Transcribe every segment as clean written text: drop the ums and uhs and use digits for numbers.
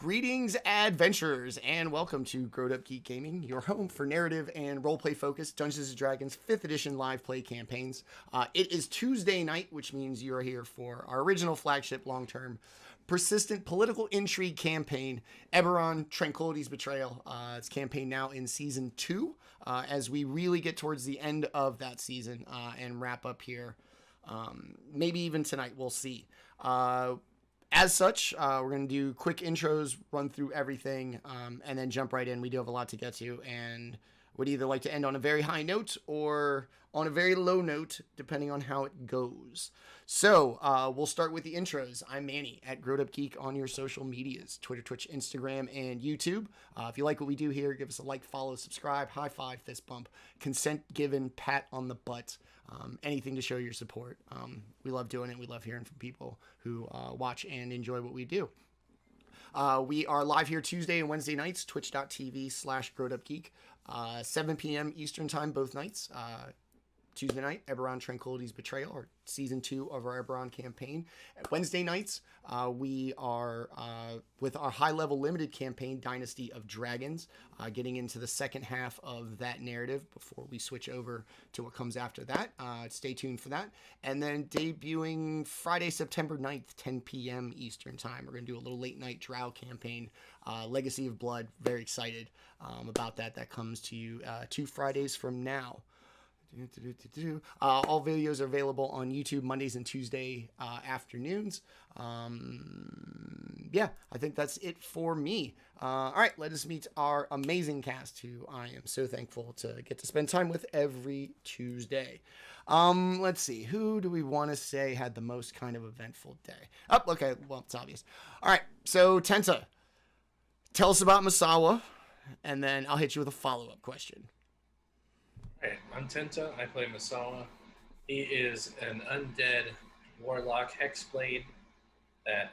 Greetings, adventurers, and welcome to GrowedUpGeek Gaming, your home for narrative and roleplay-focused Dungeons & Dragons 5th Edition live play campaigns. It is Tuesday night, which means you are here for our original flagship long-term persistent political intrigue campaign, Eberron, Tranquility's Betrayal. It's campaign now in Season 2, as we really get towards the end of that season and wrap up here. Maybe even tonight, we'll see. As such, we're going to do quick intros, run through everything, and then jump right in. We do have a lot to get to, and would either like to end on a very high note or on a very low note, depending on how it goes. So, we'll start with the intros. I'm Manny at GrowedUpGeek on your social medias, Twitter, Twitch, Instagram, and YouTube. If you like what we do here, give us a like, follow, subscribe, high five, fist bump, consent given, pat on the butt. Anything to show your support. We love doing it. We love hearing from people who watch and enjoy what we do. We are live here Tuesday and Wednesday nights, twitch.tv/GrowedUpGeek, 7 p.m. Eastern time both nights. Tuesday night, Eberron Tranquility's Betrayal, or Season 2 of our Eberron campaign. Wednesday nights, we are with our high-level limited campaign, Dynasty of Dragons, getting into the second half of that narrative before we switch over to what comes after that. Stay tuned for that. And then debuting Friday, September 9th, 10 p.m. Eastern time. We're going to do a little late-night Drow campaign, Legacy of Blood. Very excited about that. That comes to you 2 Fridays from now. All videos are available on YouTube Mondays and Tuesday afternoons. Yeah, I think that's it for me. All right, let us meet our amazing cast, who I am so thankful to get to spend time with every Tuesday. Let's see, who do we want to say had the most kind of eventful day? Oh, okay, well, it's obvious. All right, so Tenta, tell us about Masawa, and then I'll hit you with a follow-up question. Hey, I'm Tenta. I play Masawa. He is an undead warlock hexblade that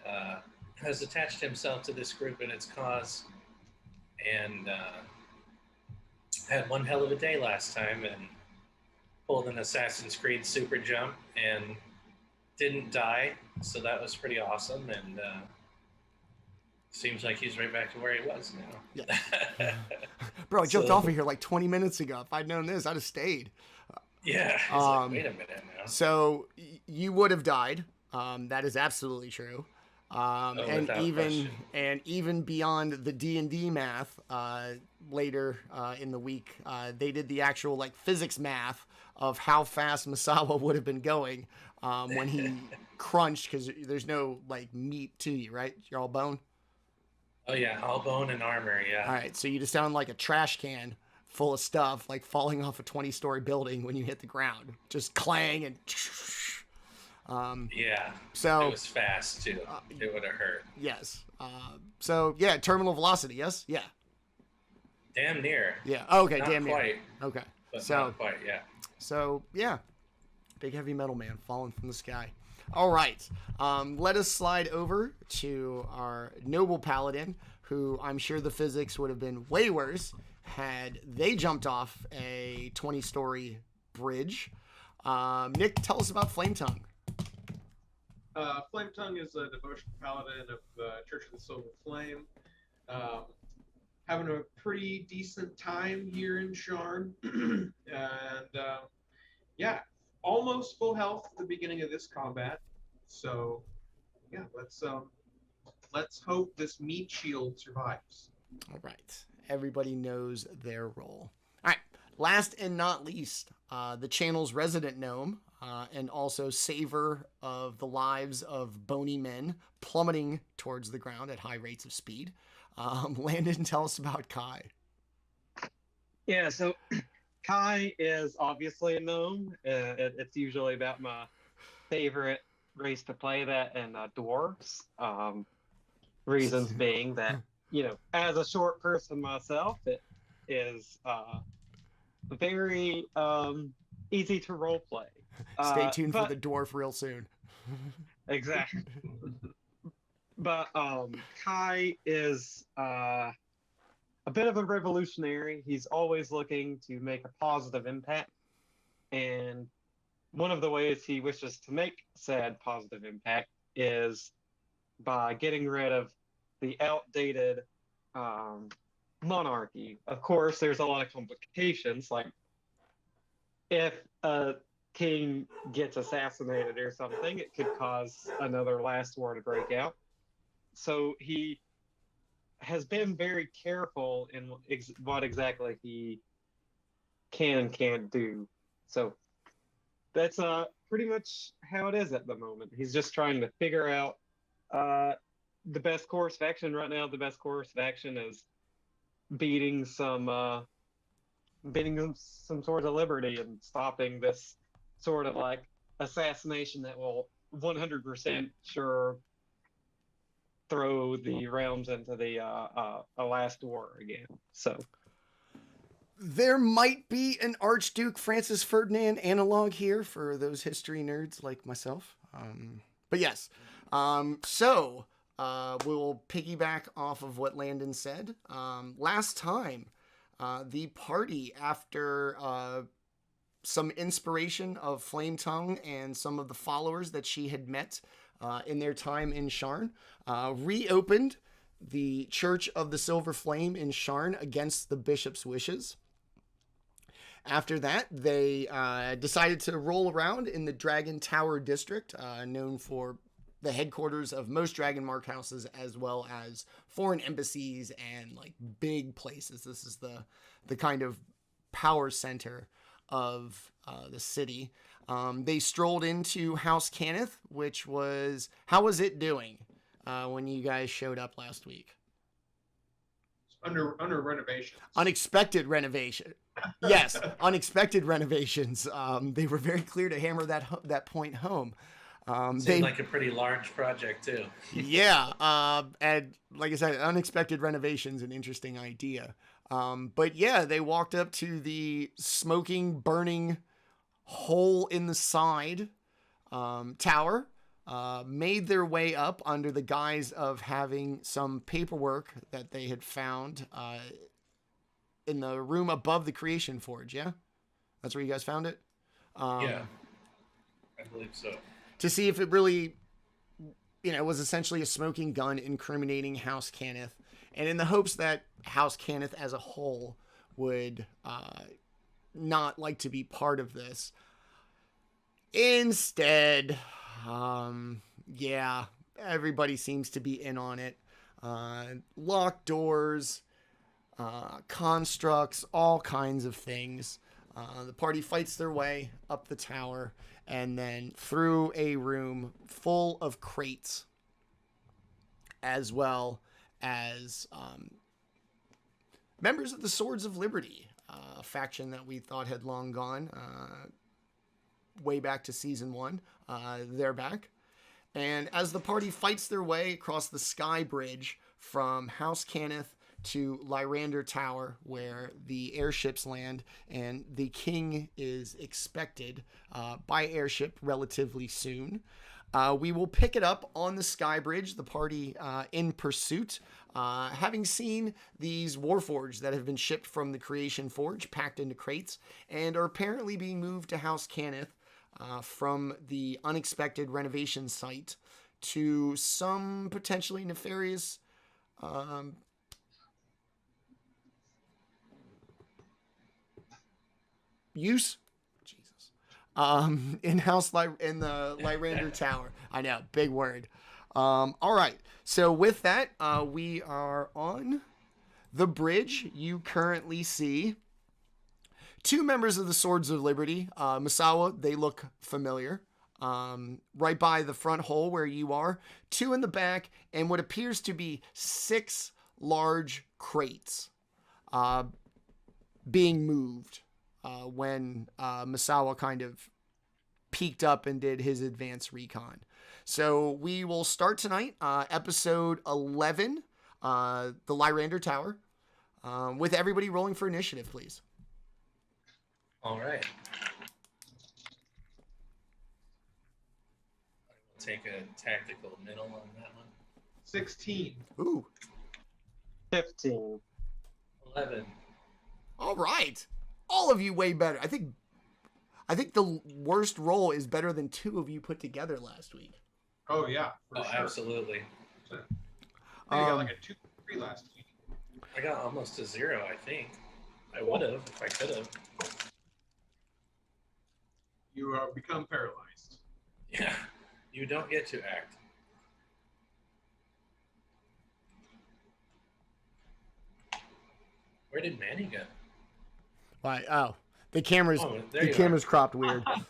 has attached himself to this group and its cause, and had one hell of a day last time and pulled an Assassin's Creed super jump and didn't die, so that was pretty awesome, and seems like he's right back to where he was now. Yeah. Bro, I jumped off of here like 20 minutes ago. If I'd known this, I'd have stayed. Yeah. Like, wait a minute now. So you would have died. That is absolutely true. And even beyond the D&D math, later in the week, they did the actual like physics math of how fast Masawa would have been going when he crunched, because there's no like meat to you, right? You're all bone. Oh yeah, all bone and armor, yeah. All right, so you just sound like a trash can full of stuff, like falling off a 20-story building when you hit the ground. Just clang and... yeah, so it was fast too. It would have hurt. Yes. So, yeah, terminal velocity, yes? Yeah. Damn near. Yeah, okay, not damn quite, near. Okay. But so, not quite, yeah. So, yeah. Big heavy metal man falling from the sky. All right, let us slide over to our noble paladin, who I'm sure the physics would have been way worse had they jumped off a 20-story bridge. Nick, tell us about Flametongue. Flametongue is a devotional paladin of the Church of the Silver Flame. Having a pretty decent time here in Sharn. And, yeah. Almost full health at the beginning of this combat, so yeah, let's hope this meat shield survives. All right, everybody knows their role. All right, last and not least, the channel's resident gnome, and also saver of the lives of bony men plummeting towards the ground at high rates of speed. Landon, tell us about Kai. Yeah, so Kai is obviously a gnome. It's usually about my favorite race to play that, and dwarves. Reasons being that, you know, as a short person myself, it is very easy to role play. Stay tuned for the dwarf real soon. Exactly. But Kai is a bit of a revolutionary. He's always looking to make a positive impact. And one of the ways he wishes to make said positive impact is by getting rid of the outdated monarchy. Of course, there's a lot of complications, like if a king gets assassinated or something, it could cause another last war to break out. So he has been very careful in what exactly he can and can't do. So that's pretty much how it is at the moment. He's just trying to figure out the best course of action. Right now, the best course of action is beating some swords of liberty and stopping this sort of like assassination that will 100% sure throw the realms into the a last war again. So there might be an Archduke Francis Ferdinand analog here for those history nerds like myself. But yes, so we'll piggyback off of what Landon said. Last time, the party, after some inspiration of Flametongue and some of the followers that she had met in their time in Sharn, reopened the Church of the Silver Flame in Sharn against the bishop's wishes. After that, they decided to roll around in the Dragon Tower district, known for the headquarters of most Dragon Mark houses, as well as foreign embassies and like big places. This is the kind of power center of the city. They strolled into House Cannith, which was, how was it doing when you guys showed up last week? Under renovations. Unexpected renovation. Yes, unexpected renovations. They were very clear to hammer that point home. Seemed like a pretty large project too. Yeah, and like I said, unexpected renovations, an interesting idea. But yeah, they walked up to the smoking, burning hole in the side tower, made their way up under the guise of having some paperwork that they had found in the room above the Creation Forge. Yeah, that's where you guys found it. Yeah, I believe so. To see if it really, was essentially a smoking gun incriminating House Cannith, and in the hopes that House Cannith as a whole would not like to be part of this. Instead, everybody seems to be in on it. Locked doors, constructs, all kinds of things. The party fights their way up the tower and then through a room full of crates, as well as members of the Swords of Liberty, a faction that we thought had long gone way back to season 1. They're back. And as the party fights their way across the skybridge from House Cannith to Lyrander Tower, where the airships land, and the king is expected by airship relatively soon. We will pick it up on the skybridge, the party in pursuit, having seen these warforges that have been shipped from the Creation Forge, packed into crates, and are apparently being moved to House Cannith from the unexpected renovation site to some potentially nefarious use. Jesus. In the Lyrander Tower. I know, big word. All right. So with that, we are on the bridge. You currently see 2 members of the Swords of Liberty. Masawa, they look familiar. Right by the front hole where you are. 2 in the back, and what appears to be 6 large crates being moved when Masawa kind of peeked up and did his advanced recon. So we will start tonight, episode 11, the Lyrander Tower, with everybody rolling for initiative, please. All right. I will take a tactical middle on that one. 16. Ooh. 15. 11. All right. All of you way better. I think the worst roll is better than 2 of you put together last week. Oh yeah. For sure. Absolutely. I think I got like a 2-3 last week. I got almost a 0, I think. I would have if I could have. You are become paralyzed. Yeah, you don't get to act. Where did Manny go? Why? Oh, the camera's there you camera's cropped weird. I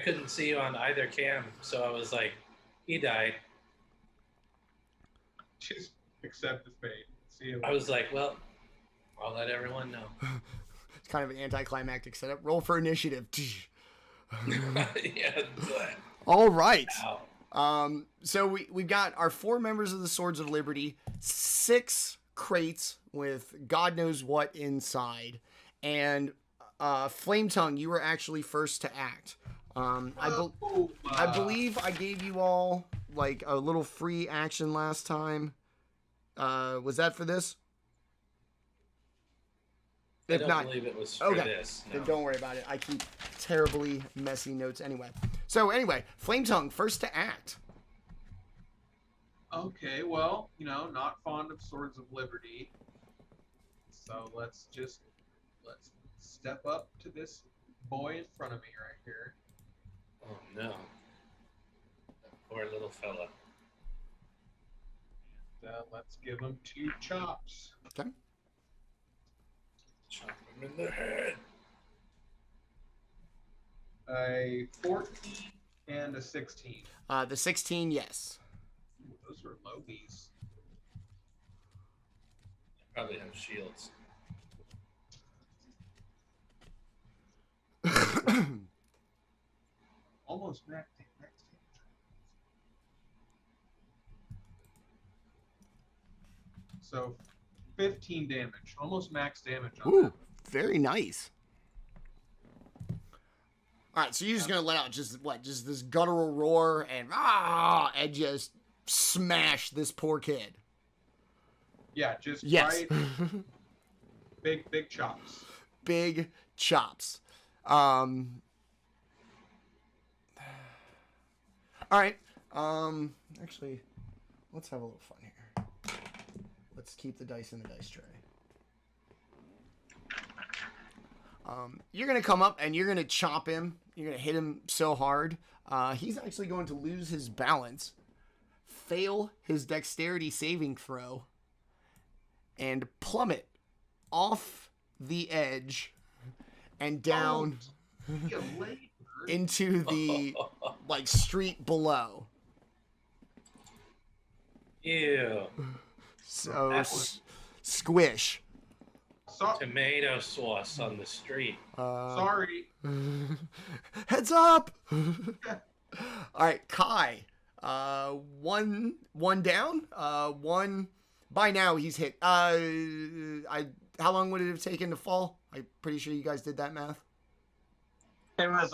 couldn't see you on either cam, so I was like, he died. Just accept the fate. See you. I was like, well, I'll let everyone know. It's kind of an anticlimactic setup. Roll for initiative. Yeah. All right. Wow. So we've got our 4 members of the Swords of Liberty, 6 crates with God knows what inside, and Flametongue, you were actually first to act. I believe I gave you all like a little free action last time. Was that for this? I don't believe it was for this. No. Then don't worry about it. I keep terribly messy notes anyway. So anyway, Flametongue, first to act. Okay, well, not fond of Swords of Liberty. So let's step up to this boy in front of me right here. Oh no. That poor little fella. And let's give him 2 chops. Okay. Chop him in the head. A 14 and a 16. The 16, yes. Ooh, those are lowies. Probably have shields. Almost max damage. So 15 damage. Almost max damage on Ooh, that. very nice. All right, so you're just gonna let out just this guttural roar and just smash this poor kid. Yeah, just Yes. right. Big chops. Big chops. All right. Actually, let's have a little fun here. Let's keep the dice in the dice tray. You're going to come up and you're going to chop him. You're going to hit him so hard. He's actually going to lose his balance, fail his dexterity saving throw, and plummet off the edge and down into the street below. Ew. So squish. Tomato sauce on the street. Sorry. Heads up. All right, Kai. One down. One. By now he's hit. How long would it have taken to fall? I'm pretty sure you guys did that math. It was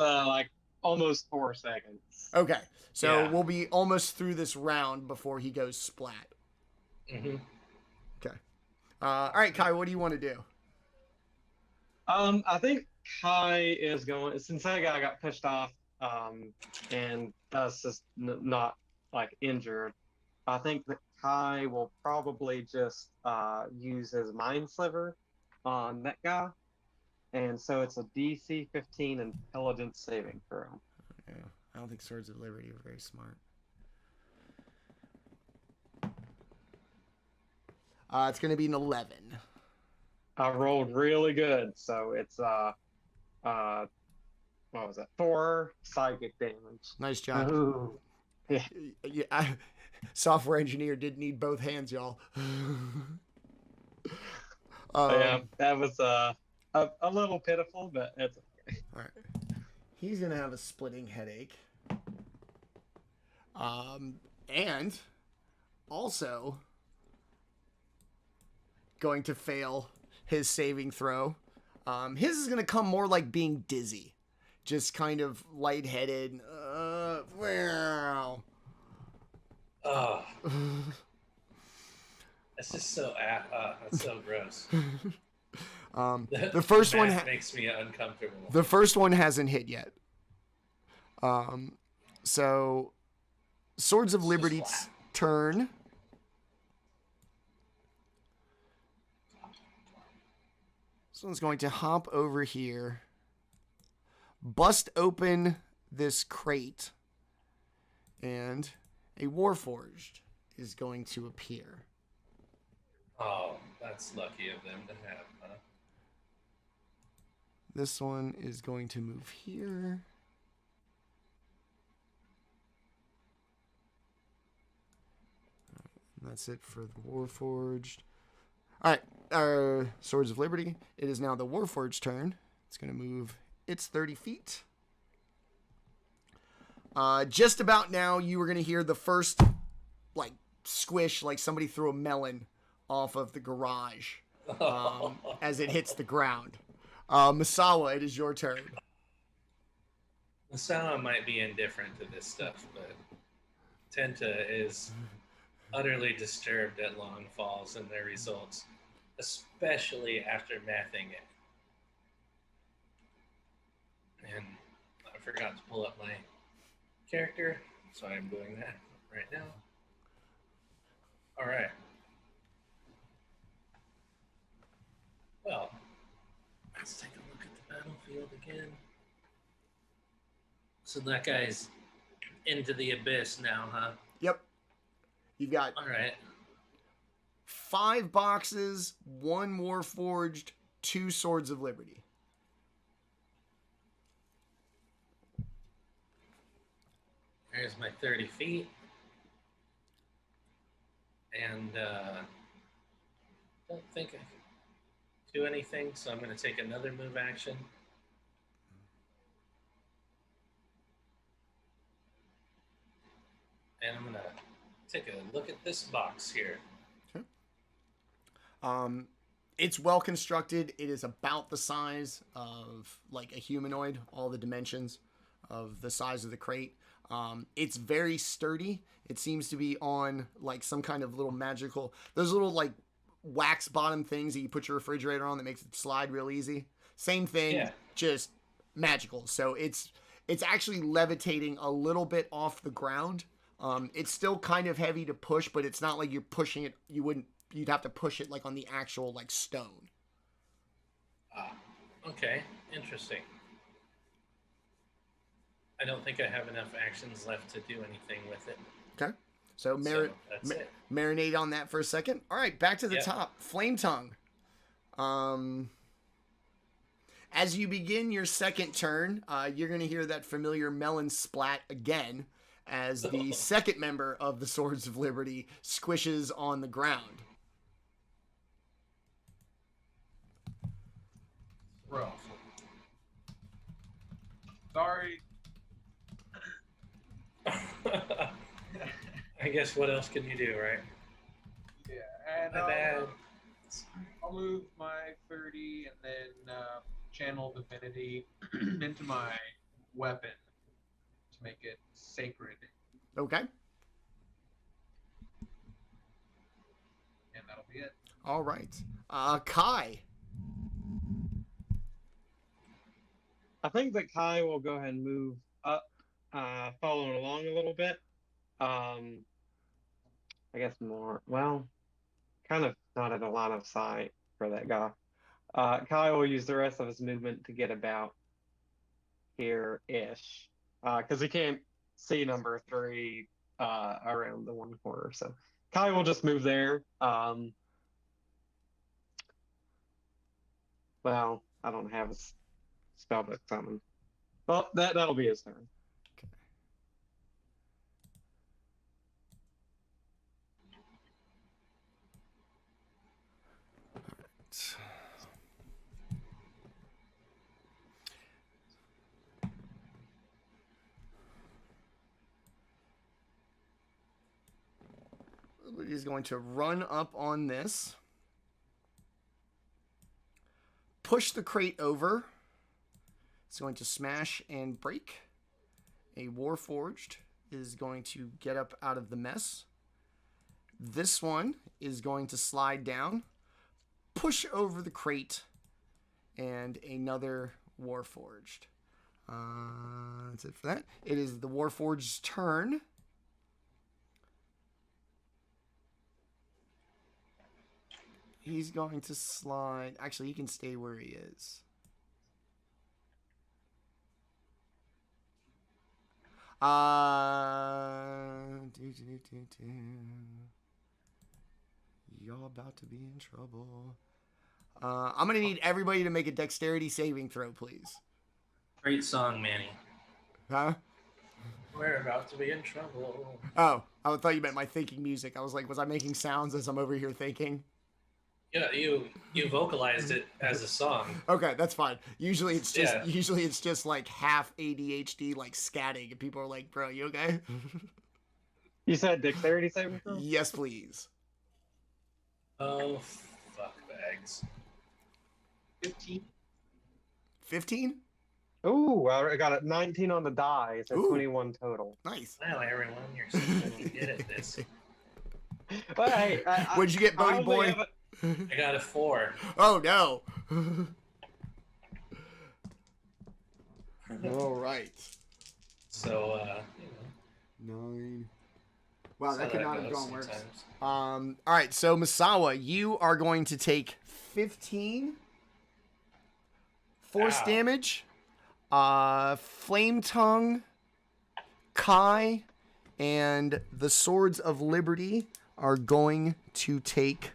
almost 4 seconds. Okay, so Yeah. we'll be almost through this round before he goes splat. Mm-hmm. Okay. All right, Kai, what do you want to do? I think Kai is going, since that guy got pushed off, and that's just not injured. I think that Kai will probably just use his mind sliver on that guy, and so it's a DC 15 intelligence saving throw. Yeah, I don't think Swords of Liberty are very smart. It's going to be an 11. I rolled really good, so it's what was that? 4 psychic damage. Nice job. Ooh. Yeah. Yeah, software engineer did need both hands, y'all. Yeah, that was a little pitiful, but it's okay. All right. He's going to have a splitting headache. And also going to fail his saving throw. His is going to come more like being dizzy. Just kind of lightheaded. Wow. Oh. That's just so that's so gross. The first one makes me uncomfortable. The first one hasn't hit yet. So Swords of Liberty's turn. This one's going to hop over here, bust open this crate, and a Warforged is going to appear. Oh, that's lucky of them to have, huh? This one is going to move here. And that's it for the Warforged. All right, our Swords of Liberty. It is now the Warforged turn. It's going to move its 30 feet. Just about now, you were going to hear the first, like, squish, like somebody threw a melon off of the garage as it hits the ground. Masawa, it is your turn. Masawa might be indifferent to this stuff, but Tenta is utterly disturbed at long falls and their results, especially after mathing it. And I forgot to pull up my character, so I'm doing that right now. All right. Well, let's take a look at the battlefield again. So that guy's into the abyss now, huh? Yep. You've got All right. 5 boxes, 1 Warforged, 2 Swords of Liberty. There's my 30 feet. And don't think I can do anything, so I'm going to take another move action. And I'm going to take a look at this box here. Okay. It's well constructed. It is about the size of like a humanoid, all the dimensions of the size of the crate. It's very sturdy. It seems to be on like some kind of little magical, those little like wax bottom things that you put your refrigerator on that makes it slide real easy. Same thing, Yeah. just magical. So it's actually levitating a little bit off the ground. It's still kind of heavy to push, but it's not like you're pushing it. You'd have to push it like on the actual like stone. Okay, interesting. I don't think I have enough actions left to do anything with it. Okay. So that's it. marinate on that for a second. All right, back to the Yep. top. Flametongue. As you begin your second turn, you're going to hear that familiar melon splat again as the second member of the Swords of Liberty squishes on the ground. Bro. Sorry. I guess what else can you do, right? Yeah, and My bad. I'll move my 30 and then channel divinity into my weapon to make it sacred, Okay. and that'll be it. All right. Kai. I think that Kai will go ahead and move up, following along a little bit. I guess more, well, kind of not at a line of sight for that guy. Kai will use the rest of his movement to get about here-ish, because he can't see number 3 around the one corner. So Kai will just move there. Well, I don't have a spellbook summon. Well, that'll be his turn. He's going to run up on this. Push the crate over. It's going to smash and break. A Warforged is going to get up out of the mess. This one is going to slide down, push over the crate, and another Warforged. That's it for that. It is the Warforged's turn. He's going to slide. Actually, he can stay where he is. Y'all about to be in trouble. I'm going to need everybody to make a dexterity saving throw, please. Great song, Manny. Huh? We're about to be in trouble. Oh, I thought you meant my thinking music. I was like, was I making sounds as I'm over here thinking? Yeah, you vocalized it as a song. Okay, that's fine. Usually it's just like half ADHD, like scatting, and people are like, "Bro, you okay?" You said dexterity saving throw? Yes, please. Oh, fuck bags. 15. 15? Ooh, I got a 19 on the die, so Ooh. 21 total. Nice. Wow, everyone, you're so fucking good at this. But hey, What'd you get, Bodie boy? I got a 4. Oh no. All right. So, 9. Wow, so that could not have goes gone worse. sometimes. All right, so Masawa, you are going to take 15 force Ow. damage. Flametongue, Kai, and the Swords of Liberty are going to take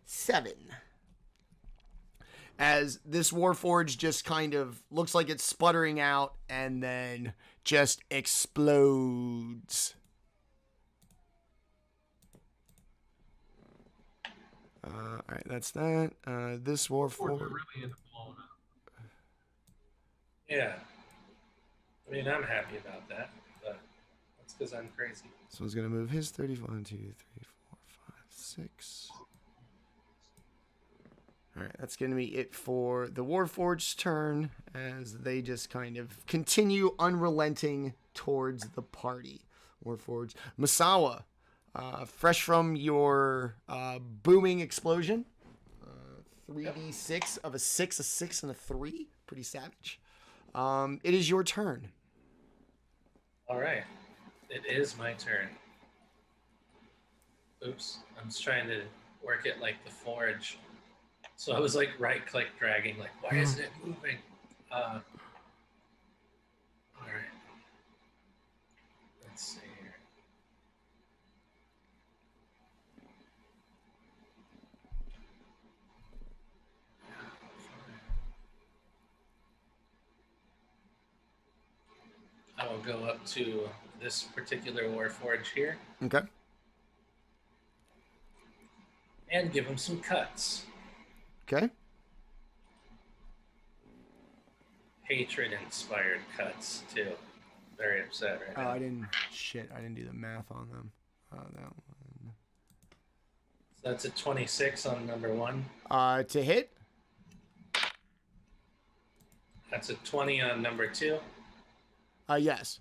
7. As this Warforged just kind of looks like it's sputtering out and then just explodes. All right, that's that. This Fords are Warforged. really into blowing up. Yeah. I mean, I'm happy about that, but that's because I'm crazy. So he's going to move his 30. 1, 2, 3, 4, 5, 6. All right, that's going to be it for the Warforged's turn as they just kind of continue unrelenting towards the party. Warforged. Masawa, fresh from your booming explosion, 3d6 of a 6, a 6, and a 3. Pretty savage. It is your turn. All right. It is my turn. Oops. I'm just trying to work it like the forge. So I was like right-click dragging, like, why isn't it moving? All right. Let's see here. I will go up to this particular Warforge here Okay. and give him some cuts. Okay. Hatred-inspired cuts, too. Very upset right Oh, now. I didn't do the math on them. That one. So that's a 26 on number 1. To hit? That's a 20 on number 2. Yes.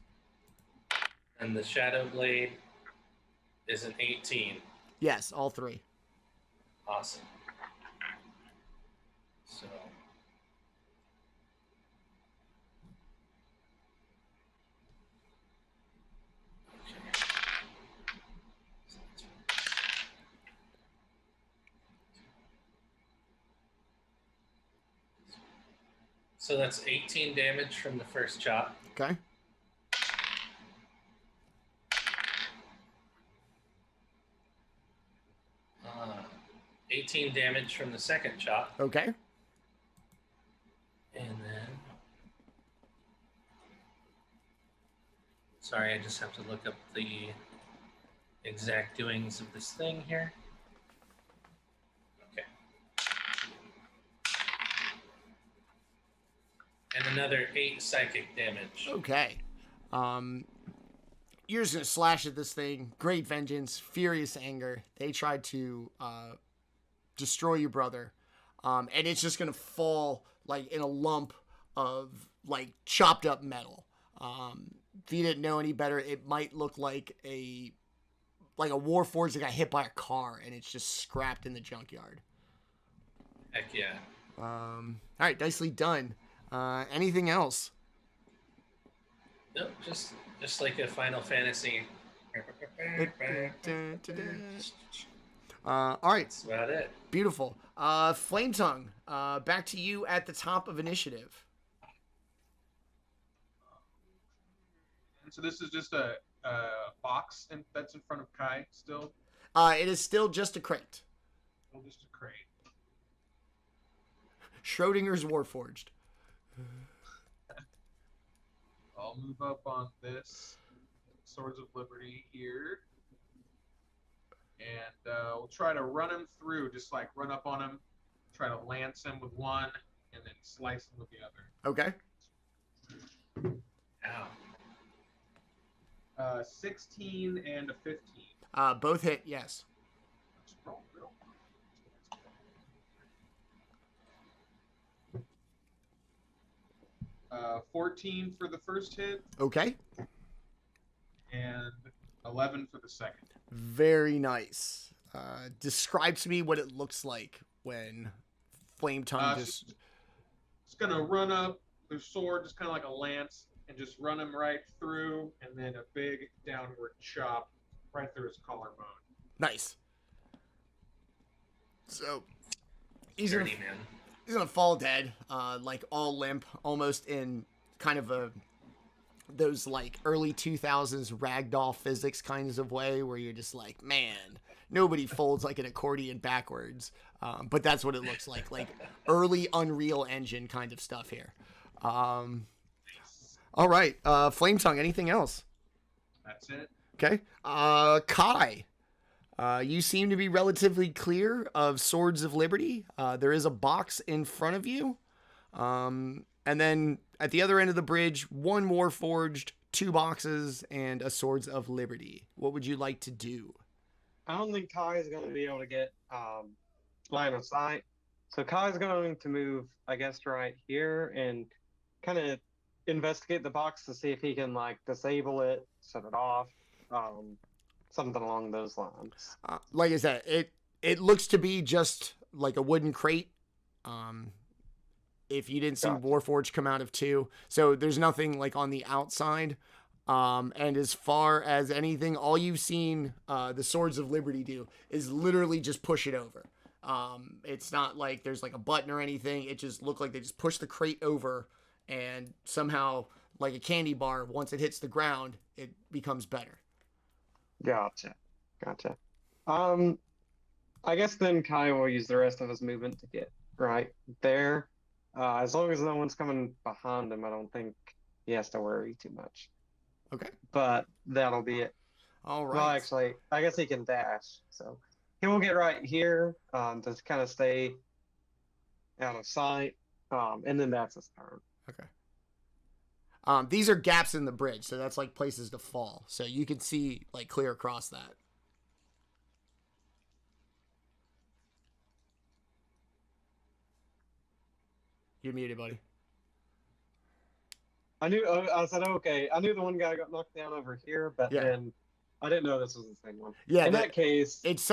And the Shadow Blade is an 18. Yes, all 3. Awesome. So. Okay. So that's 18 damage from the first chop. Okay. 18 damage from the second chop. Okay. And then... Sorry, I just have to look up the exact doings of this thing here. Okay. And another 8 psychic damage. Okay. You're just gonna slash at this thing. Great vengeance, furious anger. They tried to destroy your brother, and it's just gonna fall like in a lump of like chopped up metal. If you didn't know any better, it might look like a Warforged that got hit by a car and it's just scrapped in the junkyard. Heck yeah. All right, nicely done. Anything else? Nope, just like a Final Fantasy. All right. That's about it. Beautiful. Flametongue, back to you at the top of initiative. And so this is just a box that's in front of Kai still. It is still just a crate. Well, just a crate. Schrodinger's Warforged. I'll move up on this Swords of Liberty here. And we'll try to run him through, just like run up on him, try to lance him with one, and then slice him with the other. Okay. Ow. 16 and a 15. Both hit, yes. Let's roll real quick. 14 for the first hit, Okay. and 11 for the second. Very nice. Describe to me what it looks like when Flametongue just... It's gonna run up the sword, just kind of like a lance, and just run him right through, and then a big downward chop right through his collarbone. Nice. So, he's gonna Dirty man. He's gonna fall dead, like all limp, almost in kind of those like early 2000s ragdoll physics kinds of way, where you're just like, man, nobody folds like an accordion backwards. But that's what it looks like early Unreal Engine kind of stuff here. All right, Flametongue, anything else? That's it. Okay. Kai, you seem to be relatively clear of Swords of Liberty. There is a box in front of you. And then at the other end of the bridge, one more forged, 2 boxes, and a Swords of Liberty. What would you like to do? I don't think Kai is going to be able to get line of sight. So Kai's going to move, I guess, right here and kind of investigate the box to see if he can like disable it, shut it off, something along those lines. Like I said, it looks to be just like a wooden crate. If you didn't see Warforged come out of 2, so there's nothing like on the outside. And as far as anything, all you've seen the Swords of Liberty do is literally just push it over. It's not like there's like a button or anything. It just looked like they just push the crate over, and somehow, like a candy bar, once it hits the ground, it becomes better. Gotcha. I guess then Kai will use the rest of his movement to get right there. As long as no one's coming behind him, I don't think he has to worry too much. Okay. But that'll be it. All right. Well, actually, I guess he can dash. So he will get right here to kind of stay out of sight. And then that's his turn. Okay. These are gaps in the bridge, so that's like places to fall. So you can see like clear across that. You're muted, buddy. I said, okay. I knew the one guy got knocked down over here, but then I didn't know this was the same one. Yeah. In that case, it's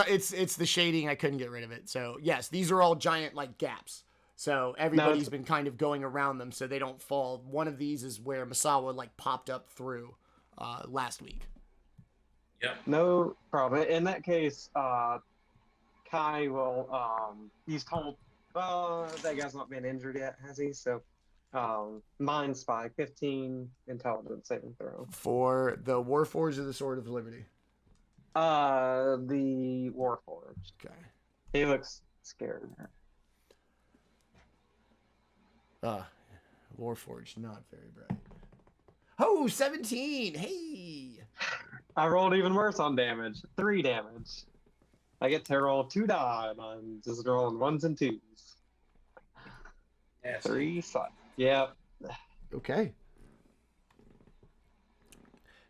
the shading. I couldn't get rid of it. So yes, these are all giant like gaps. So everybody's been kind of going around them so they don't fall. One of these is where Masawa like popped up through last week. Yep. No problem. In that case, Kai will, he's told, that guy's not been injured yet, has he? So, Mind Spy, 15 intelligence saving throw. For the Warforged or the Sword of Liberty? The Warforged. Okay. He looks scared. Warforged, not very bright. Oh, 17! Hey! I rolled even worse on damage. 3 damage. I get to roll 2 die. I'm just rolling 1s and 2s. Yes. 3 suck. Yep. Okay.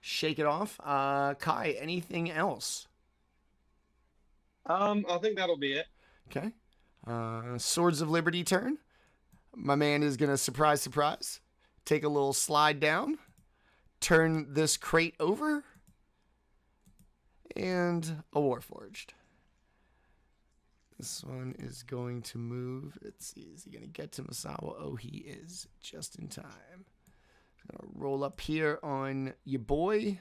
Shake it off. Kai, anything else? I think that'll be it. Okay. Swords of Liberty turn. My man is going to surprise, take a little slide down, turn this crate over, and a Warforged. This one is going to move. Let's see, is he going to get to Masawa? Oh, he is, just in time. Going to roll up here on your boy.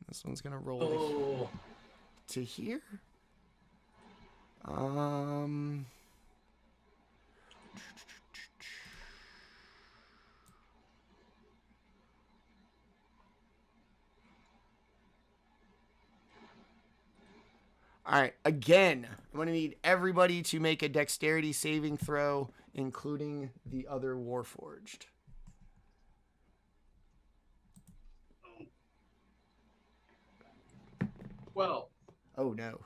This one's going to roll to here. Um. All right. Again, I'm going to need everybody to make a dexterity saving throw, including the other Warforged. 12. Oh, no.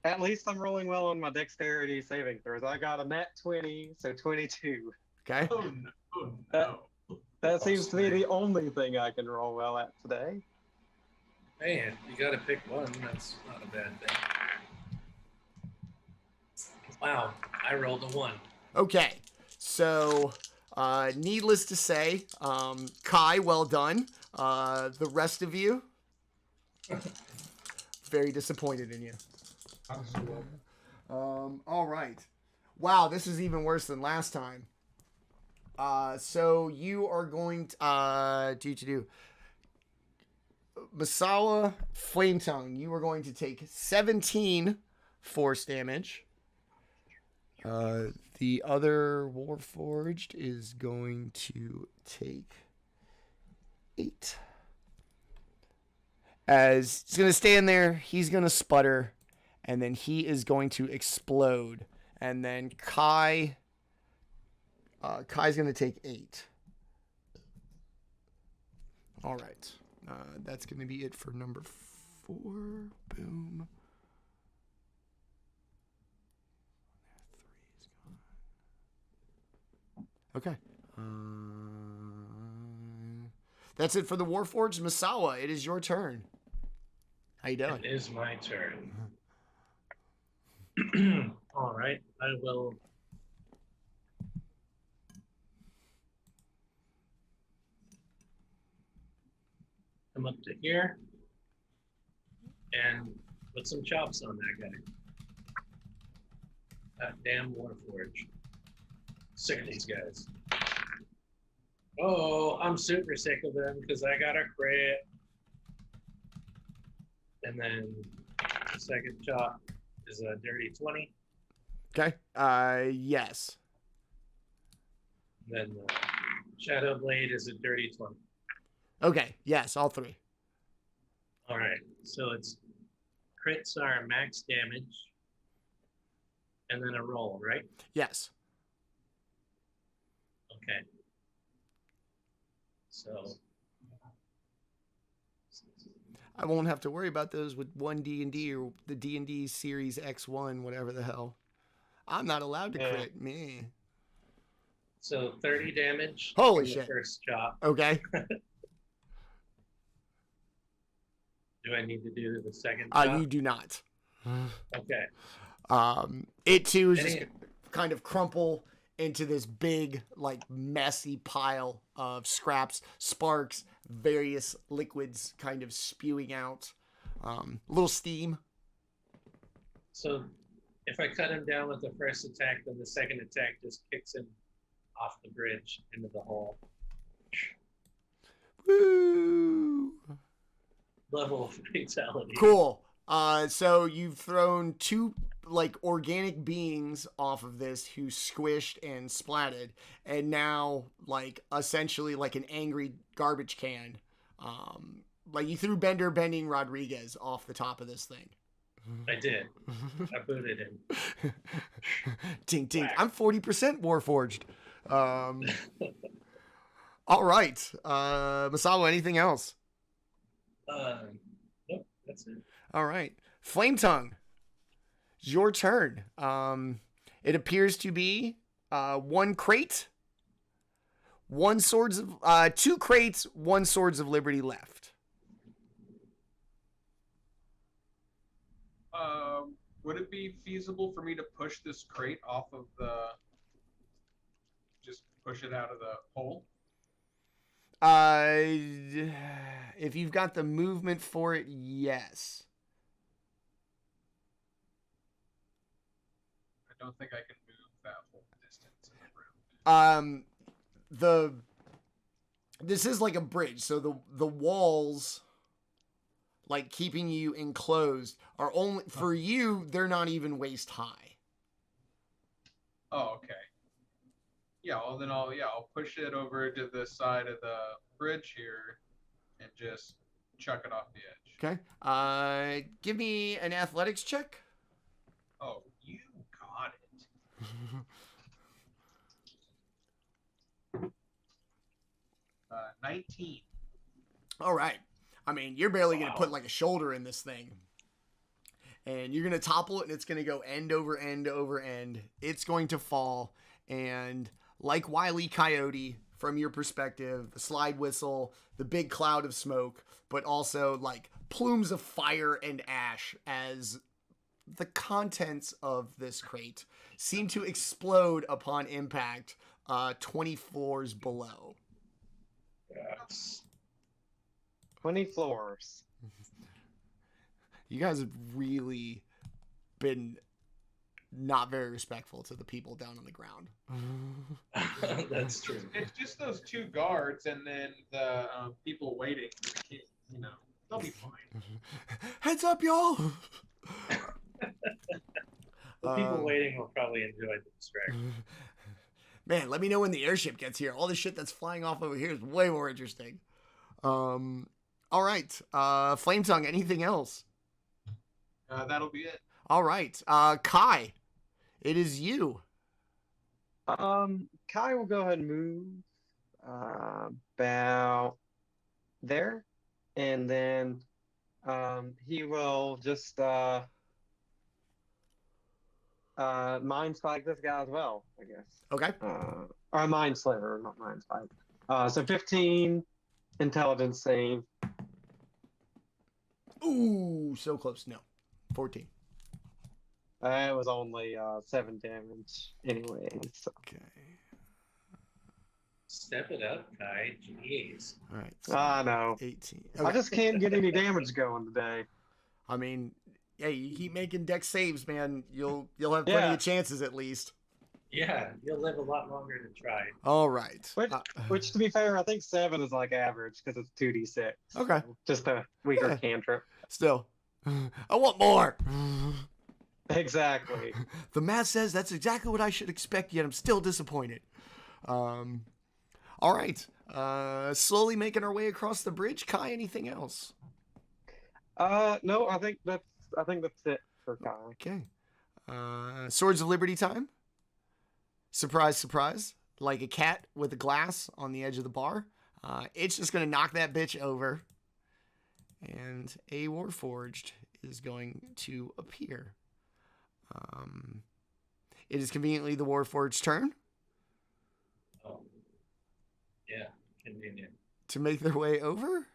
At least I'm rolling well on my dexterity saving throws. I got a nat 20, so 22. Okay. Oh no! Oh, no. That seems to be the only thing I can roll well at today. Man, you gotta pick one. That's not a bad thing. Wow, I rolled a 1. Okay. So, needless to say, Kai, well done. The rest of you, very disappointed in you. All right. Wow, this is even worse than last time. So you are going to do Masawa, Flametongue. You are going to take 17 force damage. The other Warforged is going to take 8. As he's going to stand there, he's going to sputter, and then he is going to explode. And then Kai's going to take 8. All right. That's going to be it for number 4. Boom. Okay. That's it for the Warforged. Masawa, it is your turn. How you doing? It is my turn. All right, I will. Come up to here and put some chops on that guy. That damn Warforged. Sick of these guys. Oh, I'm super sick of them because I got a crit. And then the second chop is a dirty 20. Okay. Yes. Then Shadow Blade is a dirty 20. Okay. Yes, all 3. All right. So it's crits are max damage. And then a roll, right? Yes. Okay. So I won't have to worry about those with 1D&D or the D&D series X1, whatever the hell. I'm not allowed to crit. Me. So 30 damage. Holy from the shit. First chop. Okay. Do I need to do the second chop? You do not. Okay. It too is just kind of crumple into this big, like, messy pile of scraps, sparks, various liquids kind of spewing out. Little steam. So if I cut him down with the first attack, then the second attack just kicks him off the bridge into the hole. Woo! Level of fatality. Cool. So you've thrown 2 like organic beings off of this who squished and splatted, and now like essentially like an angry garbage can. Like you threw Bending Rodriguez off the top of this thing. I did. I booted him. Ding ding. I'm 40% Warforged. All right. Masawa, anything else? Nope, that's it. All right. Flametongue. Your turn. It appears to be 1 crate, 2 crates, 1 Swords of Liberty left. Would it be feasible for me to push this crate off of just push it out of the hole? If you've got the movement for it, yes. I don't think I can move that whole distance in the room. This is like a bridge, so the walls like keeping you enclosed, are only for you. They're not even waist high. Oh, okay. Yeah, well then I'll push it over to the side of the bridge here and just chuck it off the edge. Okay. Give me an athletics check. Oh, you got it. 19. All right. I mean, you're barely going to put like a shoulder in this thing. And you're going to topple it, and it's going to go end over end over end. It's going to fall. And like Wile E. Coyote, from your perspective, the slide whistle, the big cloud of smoke, but also like plumes of fire and ash as the contents of this crate seem to explode upon impact 20 floors below. Yes. 20 floors. You guys have really been not very respectful to the people down on the ground. That's true. It's just those two guards and then the people waiting. You know, they'll be fine. Heads up, y'all! The people waiting will probably enjoy the distraction. Man, let me know when the airship gets here. All the shit that's flying off over here is way more interesting. All right. Flametongue, anything else? That'll be it. All right. Kai, it is you. Kai will go ahead and move about there, and then he will just mind spike this guy as well, I guess. Okay. Or mind sliver, not mind spike. So 15 intelligence save. Ooh, so close. No. 14. It was only 7 damage anyway. So. Okay. Step it up, Kai. Jeez. All right. I know. 18. I Okay. just can't get any damage going today. I mean, hey, you keep making dex saves, man. You'll have plenty of chances at least. Yeah, you'll live a lot longer to try. All right. Which, to be fair, I think 7 is like average because it's 2d6. Okay. So just a weaker cantrip. Still, I want more. Exactly. The math says that's exactly what I should expect, yet I'm still disappointed. All right. Slowly making our way across the bridge. Kai, anything else? No, I think that's it for Kai. Okay. Swords of Liberty time. Surprise, surprise. Like a cat with a glass on the edge of the bar. It's just going to knock that bitch over. And a Warforged is going to appear. It is conveniently the Warforged's turn. Oh. Yeah, convenient. To make their way over.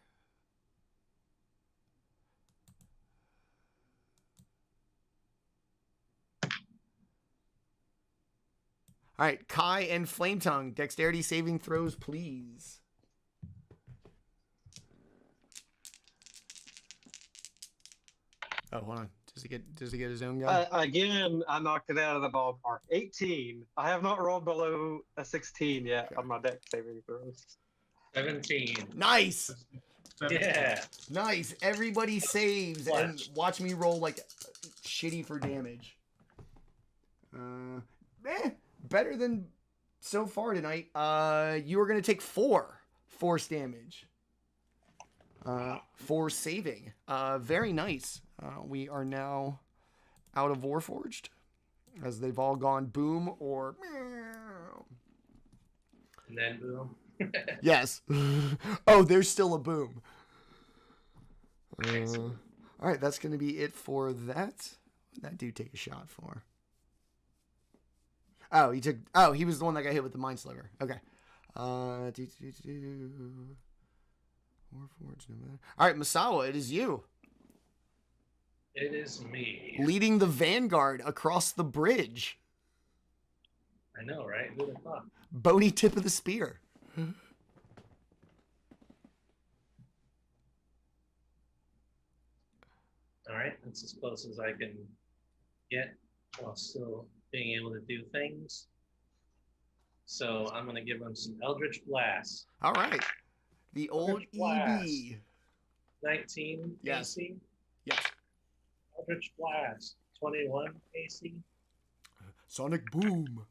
All right, Kai and Flametongue, dexterity saving throws, please. Oh, hold on. Does he get his own gun? Again, I knocked it out of the ballpark. 18. I have not rolled below a 16 yet on my dex saving throws. 17. Nice. Yeah. Nice. Everybody saves and watch me roll like shitty for damage. Better than so far tonight. You are going to take 4 force damage. For saving. Very nice. We are now out of Warforged, as they've all gone boom or meow. And then boom. Yes. Oh, there's still a boom. All right, that's going to be it for that. That dude take a shot for. Oh, he was the one that got hit with the Mind Sliver. Okay. Warforged, no matter. All right, Masawa, it is you. It is me. Leading the vanguard across the bridge. I know, right? Who'd have thought? Bony tip of the spear. All right, that's as close as I can get while still being able to do things. So I'm going to give him some Eldritch Blast. All right. The old Blast. EB. 19 Yes. AC. Yes. Eldritch Blast, 21 AC. Sonic Boom.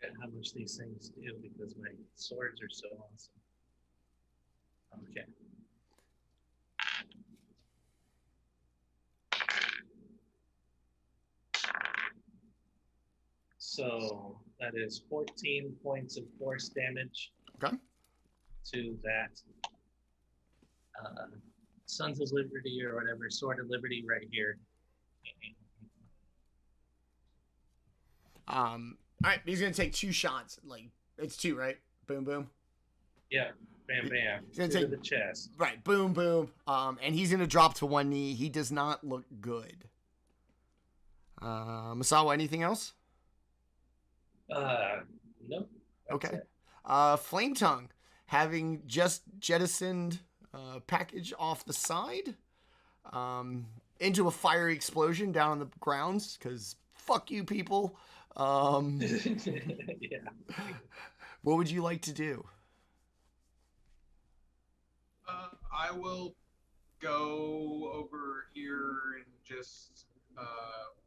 I forget how much these things do because my swords are so awesome. Okay. So that is 14 points of force damage Okay. to that Sons of Liberty or whatever, Sword of Liberty right here. All right, he's gonna take 2 shots. Like, it's 2, right? Boom, boom. Yeah, bam, bam. He's gonna To take the chest. right, boom, boom. And he's gonna drop to 1 knee. He does not look good. Masawa, anything else? Nope. Okay. Flametongue, having just jettisoned package off the side into a fiery explosion down on the grounds, because fuck you people. Yeah. What would you like to do? I will go over here and just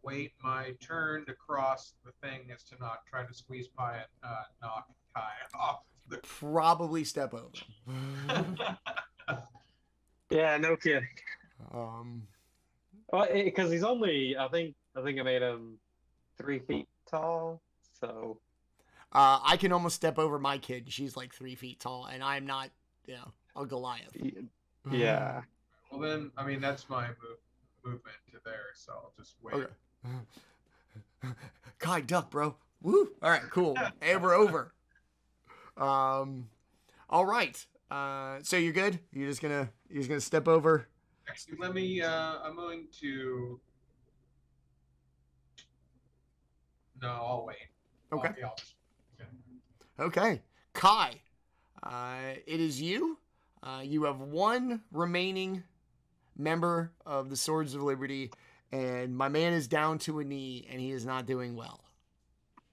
wait my turn to cross the thing as to not try to squeeze pie and knock Kai off. Probably step over. Yeah, no kidding. Um, Well, because he's only, I think I made him 3 feet tall. So I can almost step over my kid. She's like 3 feet tall, and I'm not, a Goliath. yeah. Well, then, I mean, that's my movement to there, so I'll just wait. Okay. Kai, duck, bro. Woo! All right, cool. And we're over. All right. So you're good? You're just gonna step over. Actually, let me. I'm going to. No, I'll wait. Okay. I'll just... Okay. Kai, it is you. You have 1 remaining member of the Swords of Liberty, and my man is down to a knee, and he is not doing well.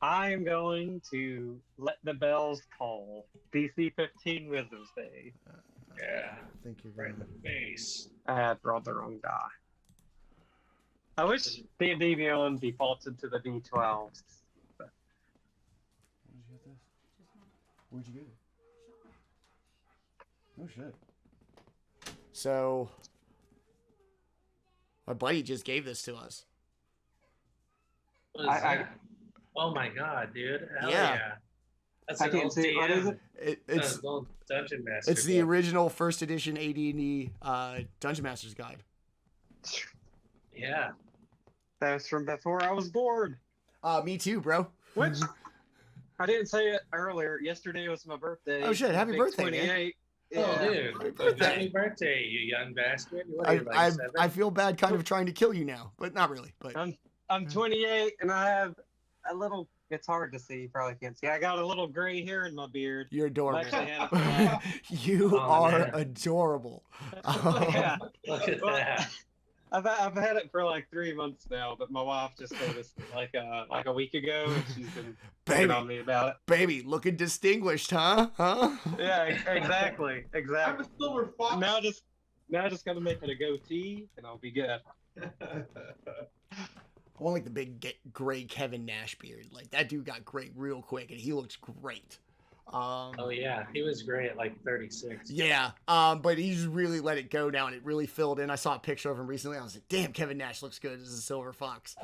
I am going to let the bells toll. DC 15 Wisdom Save. Yeah. I think you're Right in the face. I had rolled the wrong die. I wish D&D Beyond defaulted to the D12s. But... Where'd you get it? Oh shit. So, my buddy just gave this to us. What is that? Oh my god, dude. Hell Yeah. yeah. That's I an can't old see. What is DM. it? That's an old Dungeon Master. It's the book. original first edition AD&D Dungeon Master's Guide. Yeah. That was from before I was born. Me too, bro. Which I didn't say it earlier. Yesterday was my birthday. Oh shit! Happy Big birthday, man. 28. Oh, Yeah. dude. Happy birthday. Happy birthday, you young bastard. What are you, like 7? I feel bad kind of trying to kill you now, but not really. But I'm 28 and I have a little. It's hard to see. You probably can't see. I got a little gray hair in my beard. you're adorable. Actually had it for that. You Oh, are man. adorable. Yeah. Look at Well, that. I've had it for like 3 months now, but my wife just noticed like a week ago, and she's been picking on me about it. Baby, looking distinguished, huh? Yeah, exactly. I'm a silver fox. Now just gotta make it a goatee, and I'll be good. I want like the big gray Kevin Nash beard. Like that dude got great real quick, and he looks great. Oh yeah, he was great at like 36. Yeah, but he's really let it go now, and it really filled in. I saw a picture of him recently. I was like, damn, Kevin Nash looks good as a silver fox.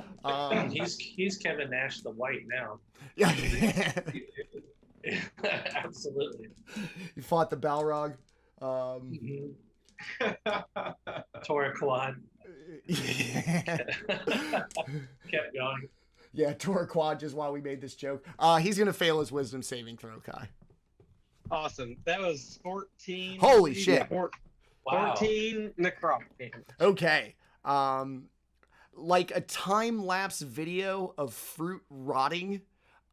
He's Kevin Nash the White now. Yeah, Absolutely. he fought the Balrog. Torquad Yeah. kept going. Yeah, Torquad just while we made this joke. He's gonna fail his wisdom saving throw, Kai. Awesome. That was 14. Holy shit. Wow. 14 necrotic. Okay. Like a time-lapse video of fruit rotting.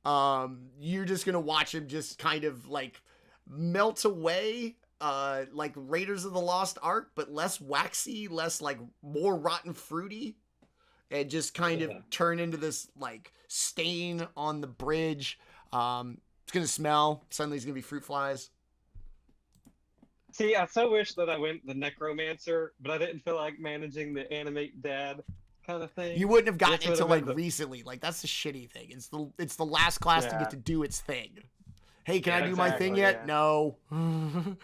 You're just gonna watch him just kind of like melt away, like Raiders of the Lost Ark, but less waxy, less like more rotten fruity, and just kind of turn into this like stain on the bridge. It's gonna smell. Suddenly, it's gonna be fruit flies. See, I so wish that I went the necromancer, but I didn't feel like managing the animate dad kind of thing. You wouldn't have gotten This it would till have like been the- recently. Like that's the shitty thing. It's the last class to Yeah. get to do its thing. Hey, can I Yeah, do my thing exactly, yet? yeah. No.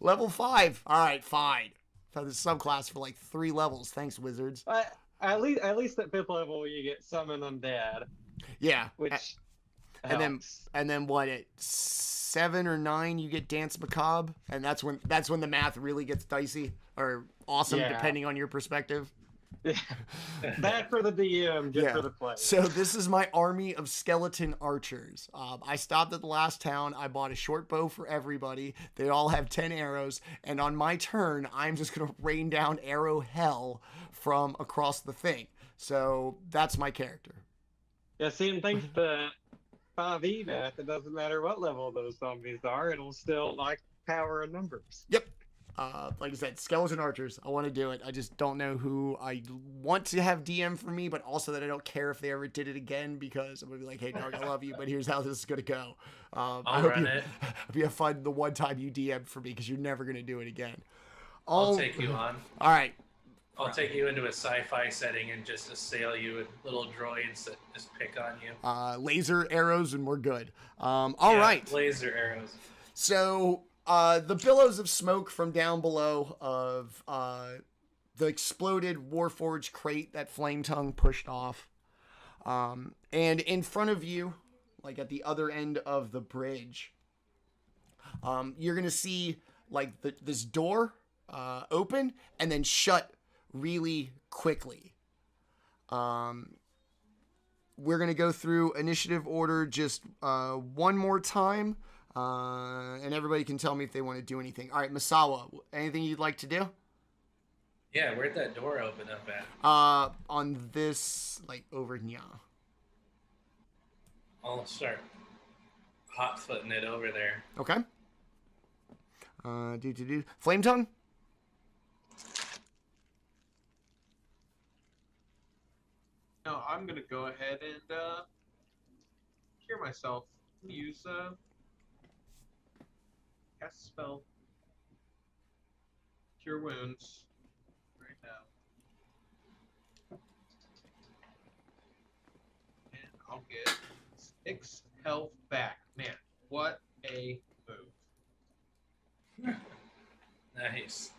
Level 5. All right, fine. Found this subclass for like 3 levels. Thanks, wizards. At least at 5th level you get summon undead, Yeah. which and helps. then what at 7 or 9 you get Dance Macabre, and that's when the math really gets dicey or awesome Yeah. depending on your perspective. Bad for the DM, good Yeah. for the player. So this is my army of skeleton archers. I stopped at the last town. I bought a short bow for everybody. They all have 10 arrows, and on my turn, I'm just gonna rain down arrow hell from across the thing. So that's my character. Yeah, see, and thanks to 5e math, it doesn't matter what level those zombies are, it'll still like power in numbers. Yep. Like I said, skeleton archers. I want to do it. I just don't know who I want to have DM for me, but also that I don't care if they ever did it again because I'm gonna be like, hey, dog, I love you, but here's how this is gonna go. I hope run you, it. hope you have fun the one time you DM for me because you're never gonna do it again. I'll take you on. All right. I'll take you into a sci-fi setting and just assail you with little droids that just pick on you. Laser arrows and we're good. All Yeah, right. Laser arrows. So the billows of smoke from down below of the exploded Warforged crate that Flametongue pushed off. And in front of you, like at the other end of the bridge, you're going to see like this door open and then shut really quickly. We're going to go through initiative order just one more time. And everybody can tell me if they want to do anything. All right, Masawa, anything you'd like to do? Yeah, where'd that door open up at? On this, like, over here. I'll start hot-footing it over there. Okay. Flametongue? No, I'm gonna go ahead and cure myself. Use cast spell. Cure wounds. Right now. And I'll get 6 health back. Man, what a move. Nice.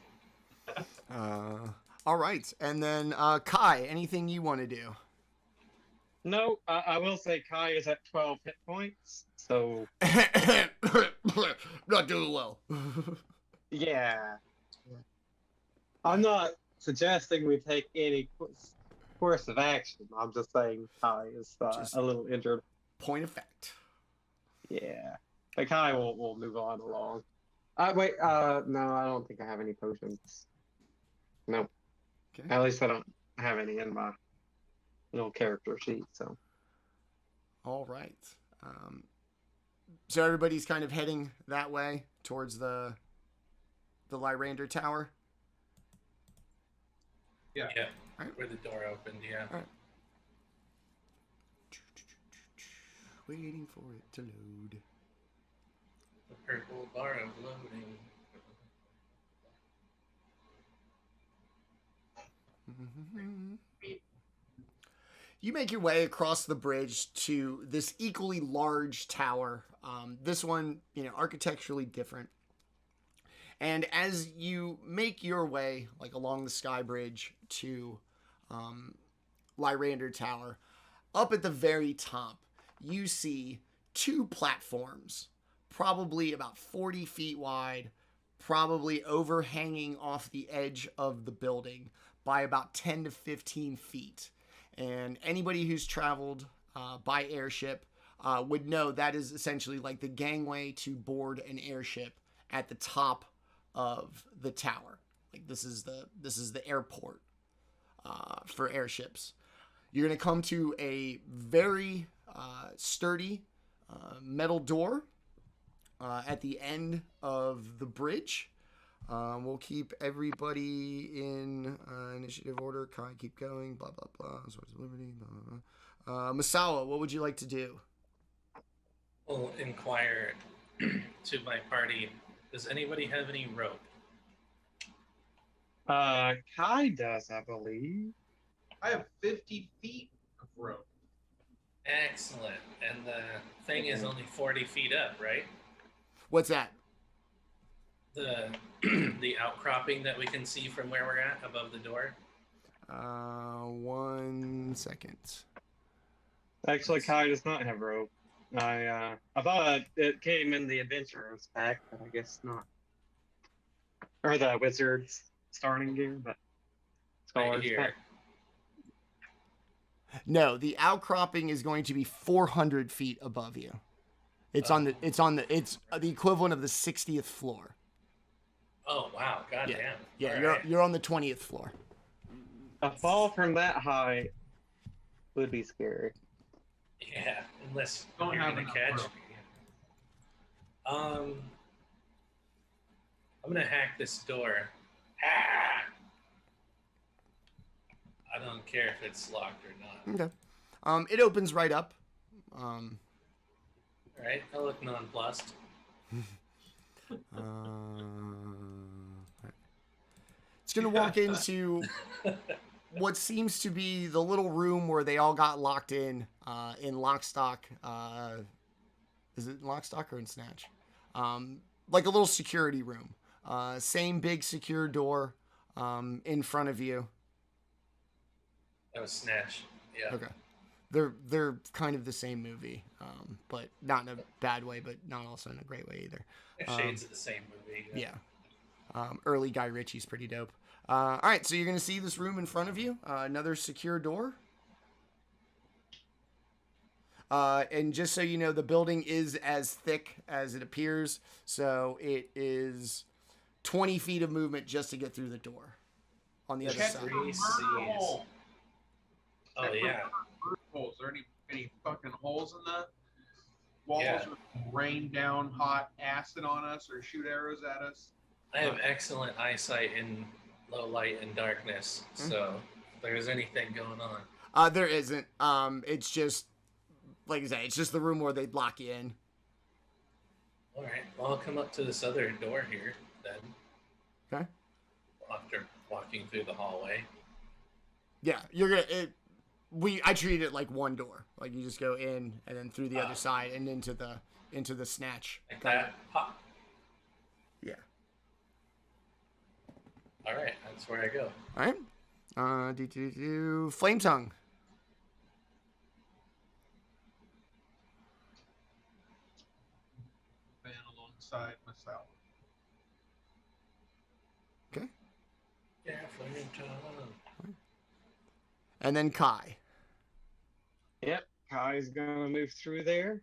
All right. And then, Kai, anything you want to do? No, I will say Kai is at 12 hit points, so Not doing well. yeah. I'm not suggesting we take any course of action. I'm just saying Kai is Just- a little injured. Point of fact. Yeah. But Kai will move on along. Wait, no, I don't think I have any potions. No. Okay. At least I don't have any in my little character sheet, so. All right. So everybody's kind of heading that way towards the Lyrander Tower. Yeah. Yeah, Alright. where the door opened, yeah. Alright. Waiting for it to load. The purple bar of loading. You make your way across the bridge to this equally large tower. This one, architecturally different. And as you make your way, like along the skybridge to Lyrander Tower, up at the very top, you see 2 platforms, probably about 40 feet wide, probably overhanging off the edge of the building by about 10 to 15 feet. And anybody who's traveled by airship would know that is essentially like the gangway to board an airship at the top of the tower. Like this is the airport for airships. You're gonna come to a very sturdy metal door at the end of the bridge. We'll keep everybody in initiative order. Kai, keep going. Blah blah blah. Swords of Liberty. Blah, blah. Masawa, what would you like to do? We'll inquire to my party Does anybody have any rope? Kai does, I believe. I have 50 feet of rope. Excellent. And the thing is only 40 feet up, right? What's that? The the outcropping that we can see from where we're at above the door. 1 second. Actually, Kai does not have rope. I thought it came in the adventurers pack, but I guess not. Or the wizards starting gear, but scholars here. pack. No, the outcropping is going to be 400 feet above you. It's it's the equivalent of the 60th floor. Oh wow! Goddamn. Yeah, you're on the 20th floor. A fall from that height would be scary. Yeah, unless Don't you're have gonna enough catch rope. me. I'm gonna hack this door. Ah! I don't care if it's locked or not. Okay. It opens right up. All right, I look nonplussed. It's gonna walk into what seems to be the little room where they all got locked in lock, stock. Is it lock, stock, or in snatch? Like a little security room. Same big secure door in front of you. That was snatch. Yeah. Okay. They're kind of the same movie, but not in a bad way, but not also in a great way either. Shades of the same movie. Yeah. Early Guy Ritchie's pretty dope. All right, so you're going to see this room in front of you. Another secure door. And just so you know, the building is as thick as it appears. So it is 20 feet of movement just to get through the door on the other Check side. for Three murder Cs. hole. Oh Check for yeah. murder holes. Are there any fucking holes in the walls Yeah. where they rain down hot acid on us or shoot arrows at us? I have excellent eyesight in low light and darkness, so if there's anything going on. There isn't. It's just, like I said, it's just the room where they block you in. All right, well, I'll come up to this other door here then. Okay. After walking through the hallway. Yeah, you're gonna. I treat it like one door. Like you just go in and then through the other side and into the snatch. Like that. Pop. Yeah. All right, that's where I go. All right. Flametongue. Man alongside Masawa. Okay. Yeah, Flametongue. And then Kai. Yep, Kai's gonna move through there.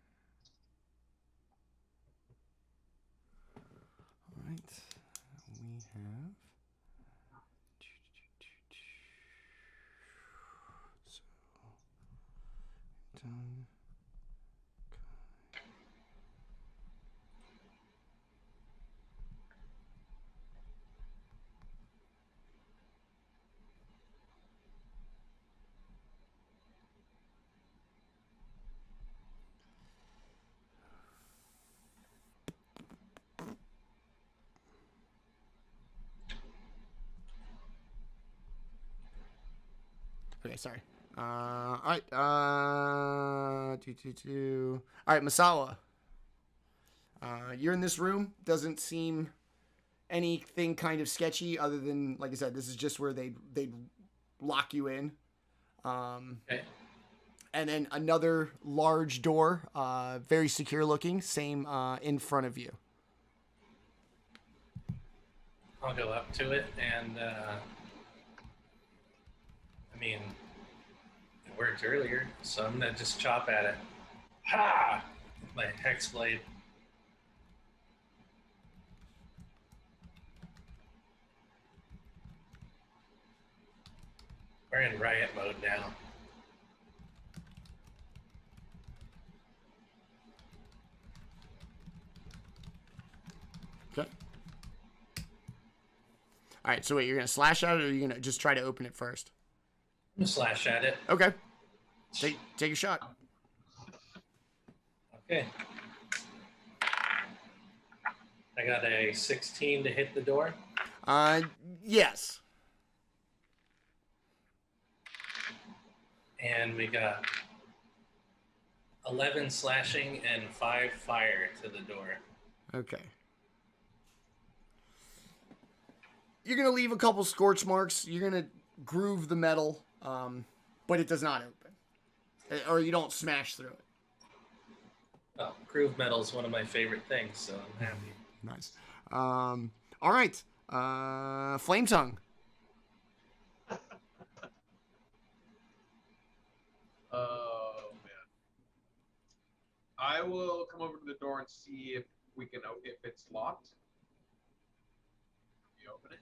All right. We have. So. Done. Okay, sorry. All right. All right, Masawa. You're in this room. Doesn't seem anything kind of sketchy other than, like I said, this is just where they'd lock you in. Okay. And then another large door, very secure looking, same in front of you. I'll go up to it and, I mean, it worked earlier, so I'm gonna just chop at it. Ha! With my hex blade. We're in riot mode now. Okay. All right, so wait, you're going to slash at it or you're going to just try to open it first? I'm gonna slash at it. Okay. Take a shot. Okay. I got a 16 to hit the door. Yes. And we got 11 slashing and 5 fire to the door. Okay. You're going to leave a couple scorch marks. You're going to groove the metal, but it does not open. Or you don't smash through it. Well, groove metal is one of my favorite things, so I'm happy. Nice. All right. Flametongue. Oh man. I will come over to the door and see if if it's locked. You open it.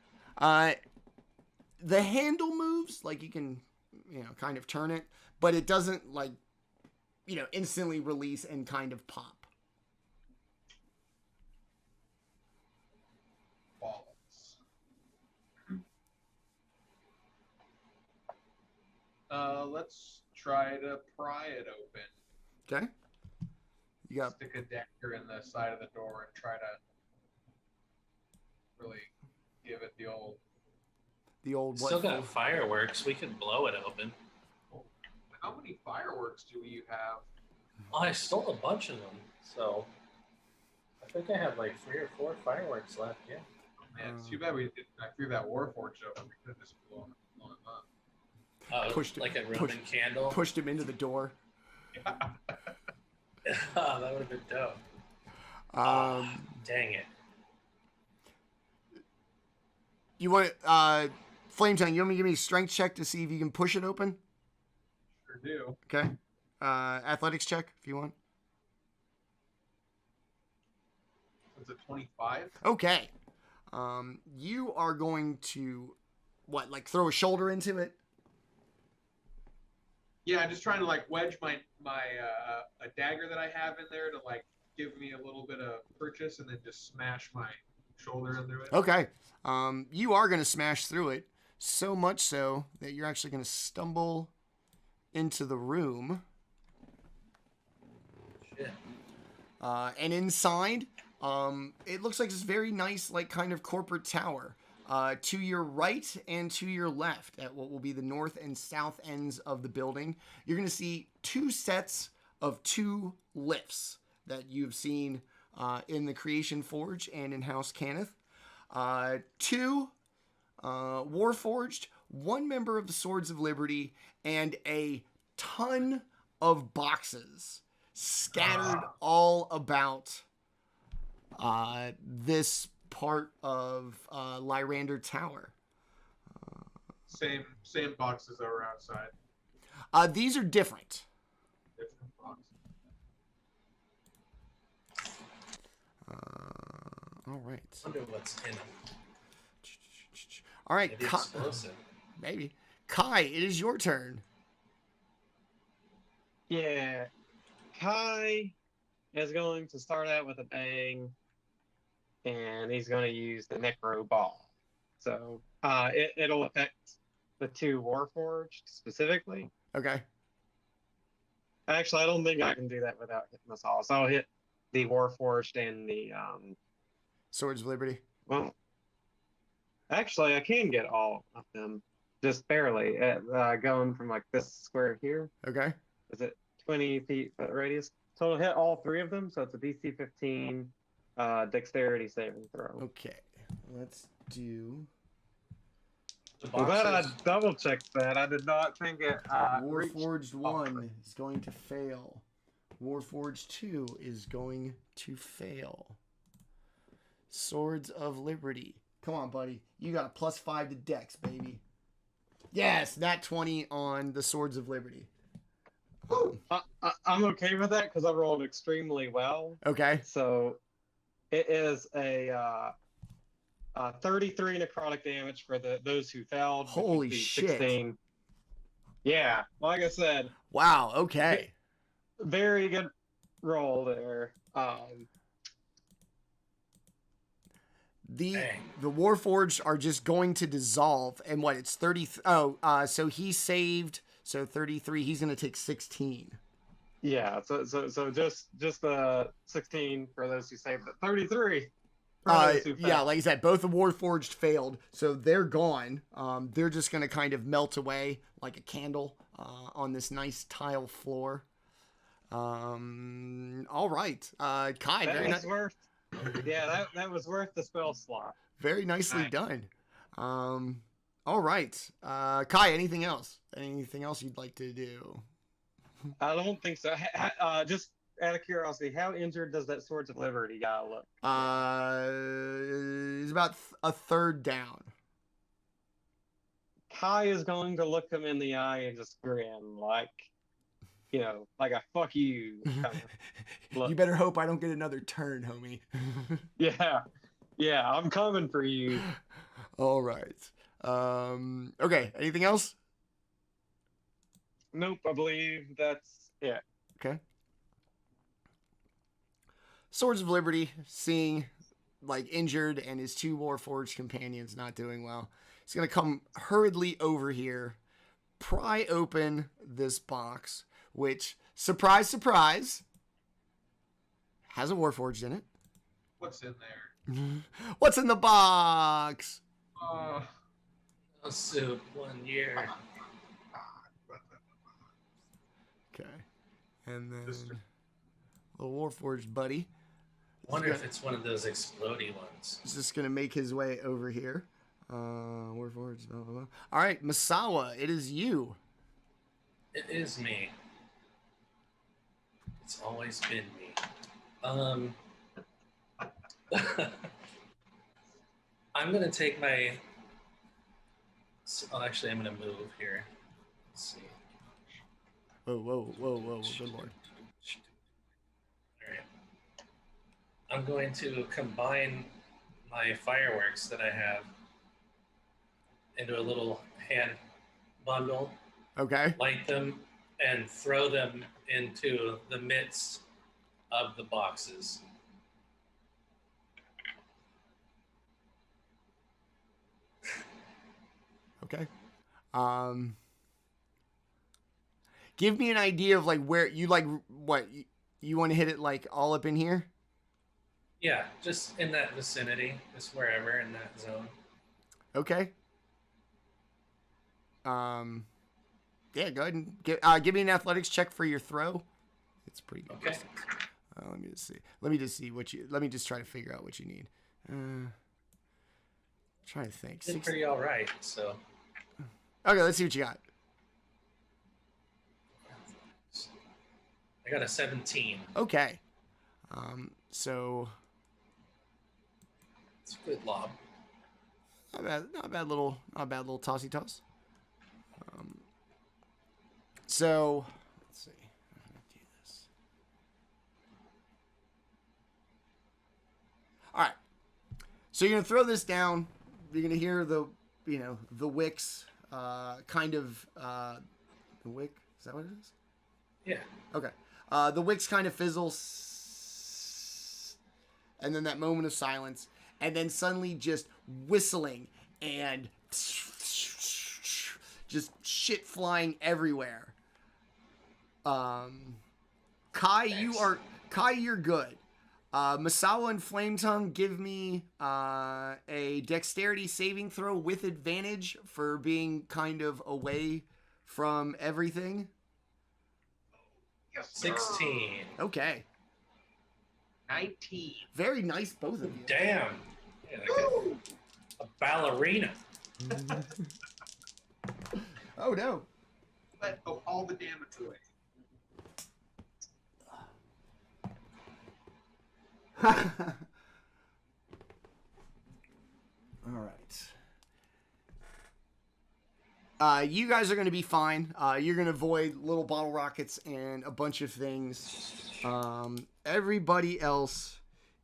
The handle moves, like you can, kind of turn it, but it doesn't like, instantly release and kind of pop. Let's try to pry it open. Okay. You got Stick a dagger in the side of the door and try to really give it the old. what? Still got fireworks. We could blow it open. How many fireworks do you have? Oh, I stole a bunch of them, so I think I have like 3 or 4 fireworks left. Yeah. Man, it's too bad we didn't. I threw that Warforged open. We could have just blown them up. Pushed it- like a Roman candle. Pushed him into the door. Oh, that would have been dope. Dang it. You want Flametongue, you want me to give me a strength check to see if you can push it open? Sure do. Okay. Athletics check if you want. It's a 25. Okay. You are going to throw a shoulder into it? Yeah, I'm just trying to like wedge my a dagger that I have in there to like give me a little bit of purchase, and then just smash my shoulder into it. Okay. You are going to smash through it, so much so that you're actually going to stumble into the room. Shit. And inside, it looks like this very nice, like kind of corporate tower. To your right and to your left, at what will be the north and south ends of the building, you're going to see 2 sets of 2 lifts that you've seen in the Creation Forge and in House Cannith. 2 Warforged, 1 member of the Swords of Liberty, and a ton of boxes scattered all about this part of Lyrander Tower. Same boxes that were outside. These are different. Different boxes. All right. Wonder what's in them. All right. Maybe explosive. Maybe. Kai, it is your turn. Yeah. Kai is going to start out with a bang, and he's going to use the Necro Ball. So it'll affect the 2 Warforged specifically. Okay. Actually, I don't think I can do that without hitting us all. So I'll hit the Warforged and the Swords of Liberty. well. Actually, I can get all of them, just barely. Going from like this square here. Okay. Is it 20 feet radius? So I'll hit all 3 of them. So it's a DC 15 dexterity saving throw. Okay. Let's do The I'm glad I boxes. double checked that. I did not think it. Warforged 1 is going to fail. Warforged 2 is going to fail. Swords of Liberty. Come on, buddy. You got a +5 to Dex, baby. Yes, nat 20 on the Swords of Liberty. I'm okay with that because I rolled extremely well. Okay. So it is a 33 necrotic damage for those who failed. which would Holy be shit. 16. Yeah, like I said, Wow, okay. very good roll there. The Dang. Warforged are just going to dissolve, and what, it's 30. So he saved, so 33. He's going to take 16. Yeah, so just the 16 for those who saved it. 33. Yeah, like I said, both the Warforged failed, so they're gone. They're just gonna kind of melt away like a candle on this nice tile floor. All right, Kai, That was worth. Yeah, that was worth the spell slot. very nicely done. All right, Kai, anything else? Anything else you'd like to do? I don't think so. Just out of curiosity, how injured does that Swords of Liberty guy look? He's about a third down. Kai is going to look him in the eye and just grin, like, like a fuck you kind of look. You better hope I don't get another turn, homie. Yeah, I'm coming for you. All right. Okay, anything else? Nope, I believe that's it. Okay. Swords of Liberty, seeing like injured and his two Warforged companions not doing well, he's gonna come hurriedly over here, pry open this box, which, surprise, surprise, has a Warforged in it. What's in there? What's in the box? A soup 1 year. Okay. And then the Warforged buddy. Wonder if it's one of those explodey ones. He's just gonna make his way over here. Warforged, blah, blah, blah. All right, Masawa, it is you. It is me. It's always been me. I'm gonna take my. Oh, actually, I'm gonna move here. Let's see. Whoa, good lord. All right. I'm going to combine my fireworks that I have into a little hand bundle. Okay. Light them and throw them into the midst of the boxes. Okay. Give me an idea of like where you like what you want to hit it like all up in here? Yeah, just in that vicinity, just wherever in that zone. Okay. Yeah, go ahead and give me an athletics check for your throw. It's pretty good. Okay. Let me just see. Let me just try to figure out what you need. Trying to think. Did pretty all right, so. Okay, let's see what you got. I got a 17. Okay. So. It's a good lob. Not bad little tossy toss. So let's see. I'm gonna do this. All right. So you're gonna throw this down. You're gonna hear the wicks, kind of the wick. Is that what it is? Yeah. Okay. The wicks kind of fizzle, and then that moment of silence, and then suddenly just whistling and just shit flying everywhere. Kai, you're good. Masawa and Flametongue, give me a dexterity saving throw with advantage for being kind of away from everything. Yes, 16. Okay. 19. Very nice, both of you. Damn. Yeah, like a ballerina. Oh no. Let all the damage away. All right. You guys are going to be fine. You're going to avoid little bottle rockets and a bunch of things. Everybody else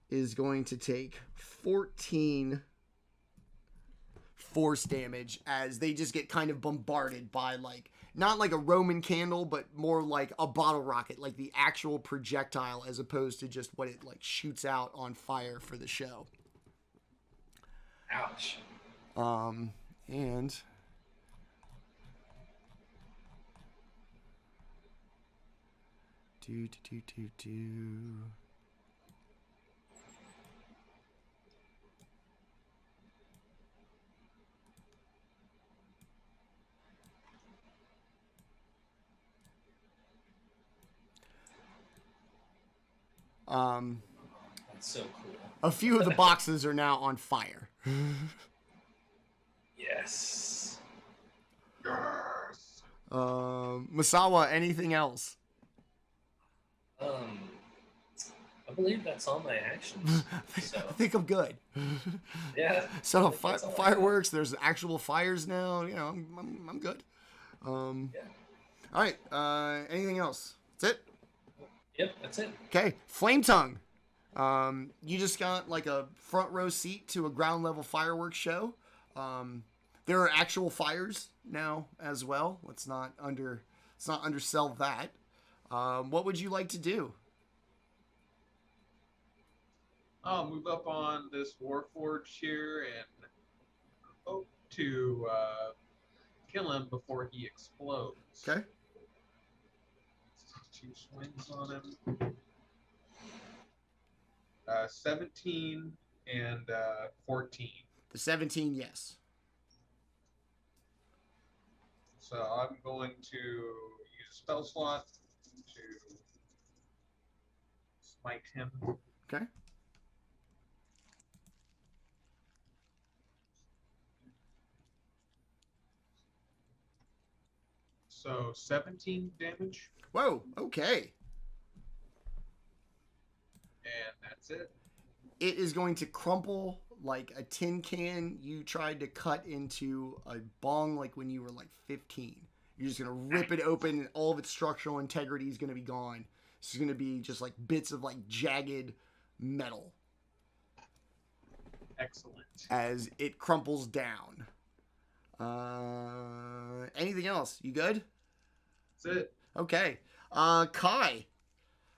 is going to take 14 force damage as they just get kind of bombarded by not like a Roman candle, but more like a bottle rocket, like the actual projectile as opposed to just what it shoots out on fire for the show. Ouch. And That's so cool. A few of the boxes are now on fire. Yes. Yes. Masawa, anything else? I believe that's all my actions. So I think I'm good. yeah. So I think that's all I got. fireworks. There's actual fires now. You know, I'm good. Yeah. All right. Anything else? That's it. Yep, that's it. Okay. Flametongue. You just got like a front row seat to a ground level fireworks show. There are actual fires now as well. Let's not undersell that. What would you like to do? I'll move up on this Warforged here and hope to kill him before he explodes. Okay. 2 swings on him. 17 and 14. The 17, yes. So I'm going to use a spell slot to smite him. Okay. So 17 damage, Whoa. Okay. and that's it. It is going to crumple like a tin can you tried to cut into a bong like when you were like 15. You're just going to rip it open and all of its structural integrity is going to be gone. It's going to be just like bits of like jagged metal Excellent. as it crumples down. Anything else? You good? That's it. Okay. Kai,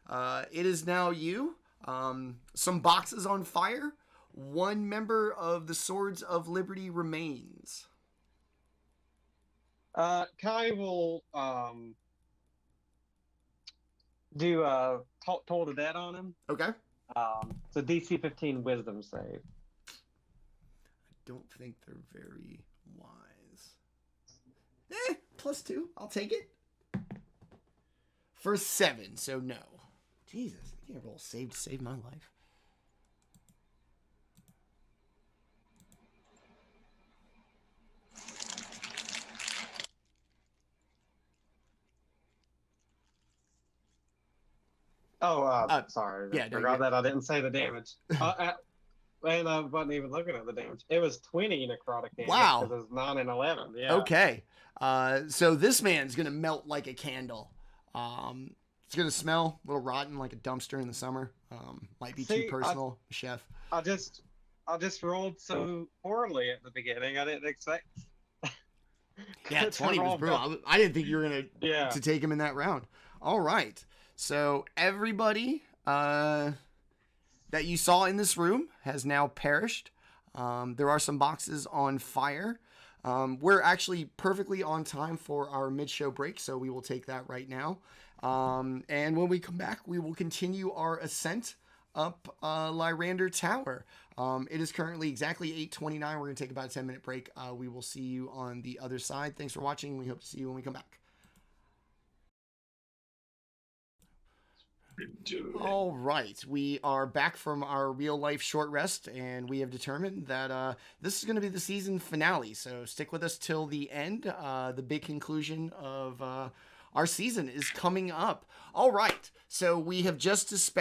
it is now you. Some boxes on fire. One member of the Swords of Liberty remains. Kai will do Toll to Dead on him. Okay. So DC 15 Wisdom save. I don't think they're very wise. +2. I'll take it. For 7, so no. Jesus, I can't roll save to save my life. Oh, sorry. yeah, I no, forgot that I didn't say the damage. And I wasn't even looking at the damage. It was 20 necrotic damage. Wow. Because it was 9 and 11. Yeah. Okay. So this man's going to melt like a candle. It's going to smell a little rotten like a dumpster in the summer. Might be too personal, chef. I just rolled so poorly at the beginning. I didn't expect. Yeah, 20 was brutal. I didn't think you were going to take him in that round. All right. So everybody that you saw in this room has now perished. There are some boxes on fire. We're actually perfectly on time for our mid-show break, so we will take that right now. And when we come back, we will continue our ascent up Lyrander Tower. It is currently exactly 8:29. We're going to take about a 10-minute break. We will see you on the other side. Thanks for watching. We hope to see you when we come back. All right, we are back from our real life short rest, and we have determined that this is going to be the season finale. So stick with us till the end. The big conclusion of our season is coming up. All right, so we have just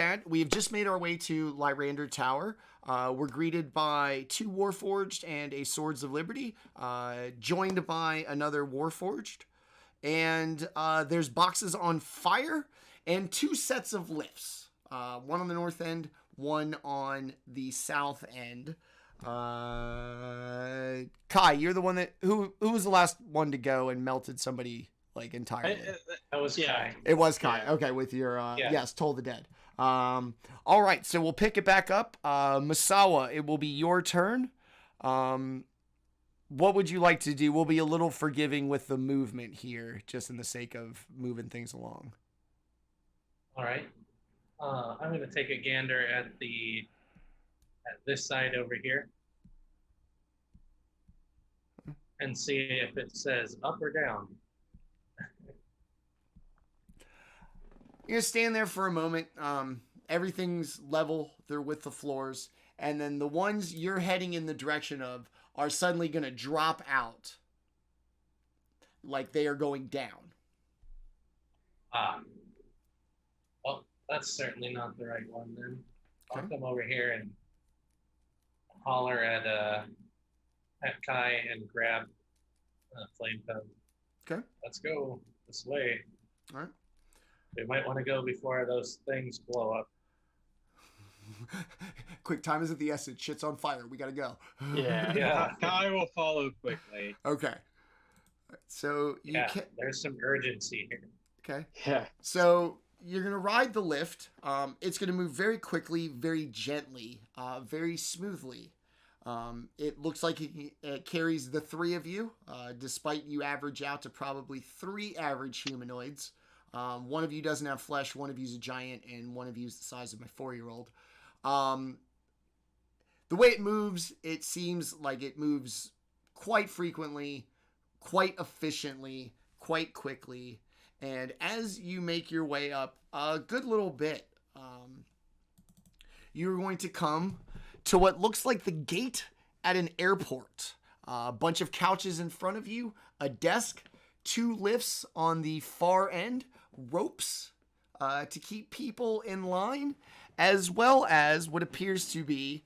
made our way to Lyrander Tower. We're greeted by 2 Warforged and a Swords of Liberty, joined by another Warforged, and there's boxes on fire. And 2 sets of lifts, one on the north end, one on the south end. Kai, you're the one who was the last one to go and melted somebody like entirely. That was Kai. It was Kai. Yeah. Okay, with your Yeah. yes, Toll the Dead. All right, so we'll pick it back up. Masawa, it will be your turn. What would you like to do? We'll be a little forgiving with the movement here, just in the sake of moving things along. All right. I'm going to take a gander at this side over here and see if it says up or down. You're gonna stand there for a moment. Everything's level. They're with the floors. And then the ones you're heading in the direction of are suddenly going to drop out. Like they are going down. Well, that's certainly not the right one then. I'll Okay. come over here and holler at Kai and grab Flametongue. Okay. Let's go this way. All right. We might want to go before those things blow up. Quick, time is of the essence. Shit's on fire. We got to go. Yeah. Yeah. Kai will follow quickly. Okay. So you Yeah, can. there's some urgency here. Okay. Yeah. So you're gonna ride the lift. It's gonna move very quickly, very gently, very smoothly. It looks like it carries the three of you, despite you average out to probably 3 average humanoids. One of you doesn't have flesh, one of you's a giant, and one of you's the size of my 4-year-old. The way it moves, it seems like it moves quite frequently, quite efficiently, quite quickly. And as you make your way up a good little bit, you're going to come to what looks like the gate at an airport. A bunch of couches in front of you, a desk, 2 lifts on the far end, ropes to keep people in line, as well as what appears to be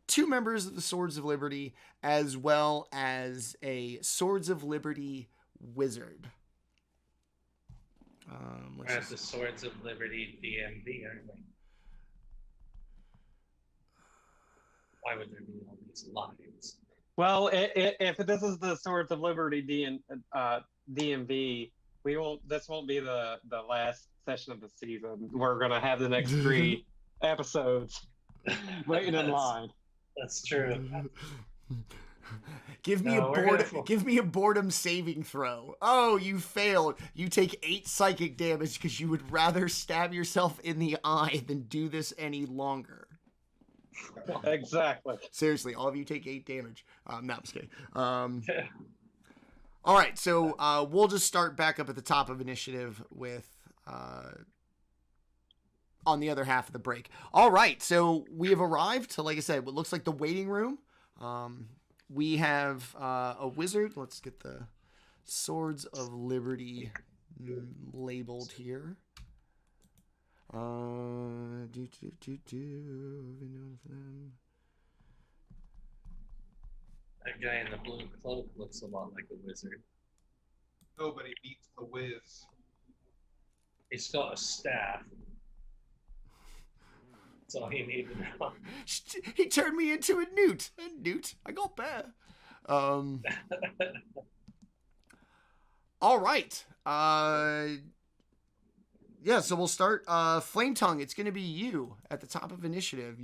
2 members of the Swords of Liberty, as well as a Swords of Liberty wizard. We're at the Swords of Liberty DMV, aren't we? Why would there be all these lines? Well, if this is the Swords of Liberty DMV, this won't be the last session of the season. We're gonna have the next 3 episodes waiting in line. That's true. Give me a boredom saving throw. Oh, you failed. You take 8 psychic damage because you would rather stab yourself in the eye than do this any longer. Exactly. Seriously, all of you take 8 damage. No, I'm just kidding. All right, so we'll just start back up at the top of initiative with on the other half of the break. All right, so we have arrived to, like I said, what looks like the waiting room. We have a wizard. Let's get the Swords of Liberty labeled here. Been doing for them. That guy in the blue cloak looks a lot like a wizard. Nobody beats the whiz. He's got a staff. That's all he needed to know. He turned me into a newt. I got better. All right. Yeah, so we'll start. Flametongue, it's going to be you at the top of initiative.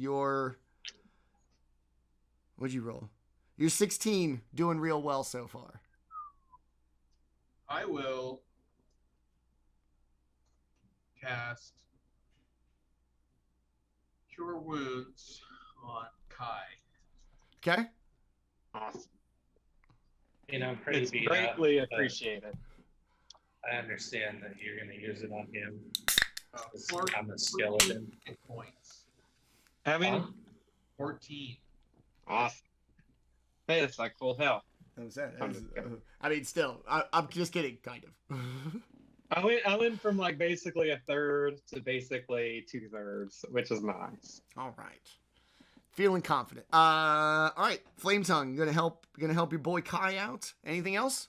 What'd you roll? You're 16, doing real well so far. I will cast Cure Wounds on Kai. Okay? Awesome. You know, I'm pretty It's beat greatly up, but appreciated. I understand that you're going to use it on him. Four- I'm a skeleton. 14 hit points. I mean, 14. awesome. Hey, it's like full health. That was that. I mean, still, I'm just kidding, kind of. I went from like basically a third to basically 2/3, which is nice. All right. Feeling confident. All right, Flametongue, gonna help your boy Kai out. Anything else?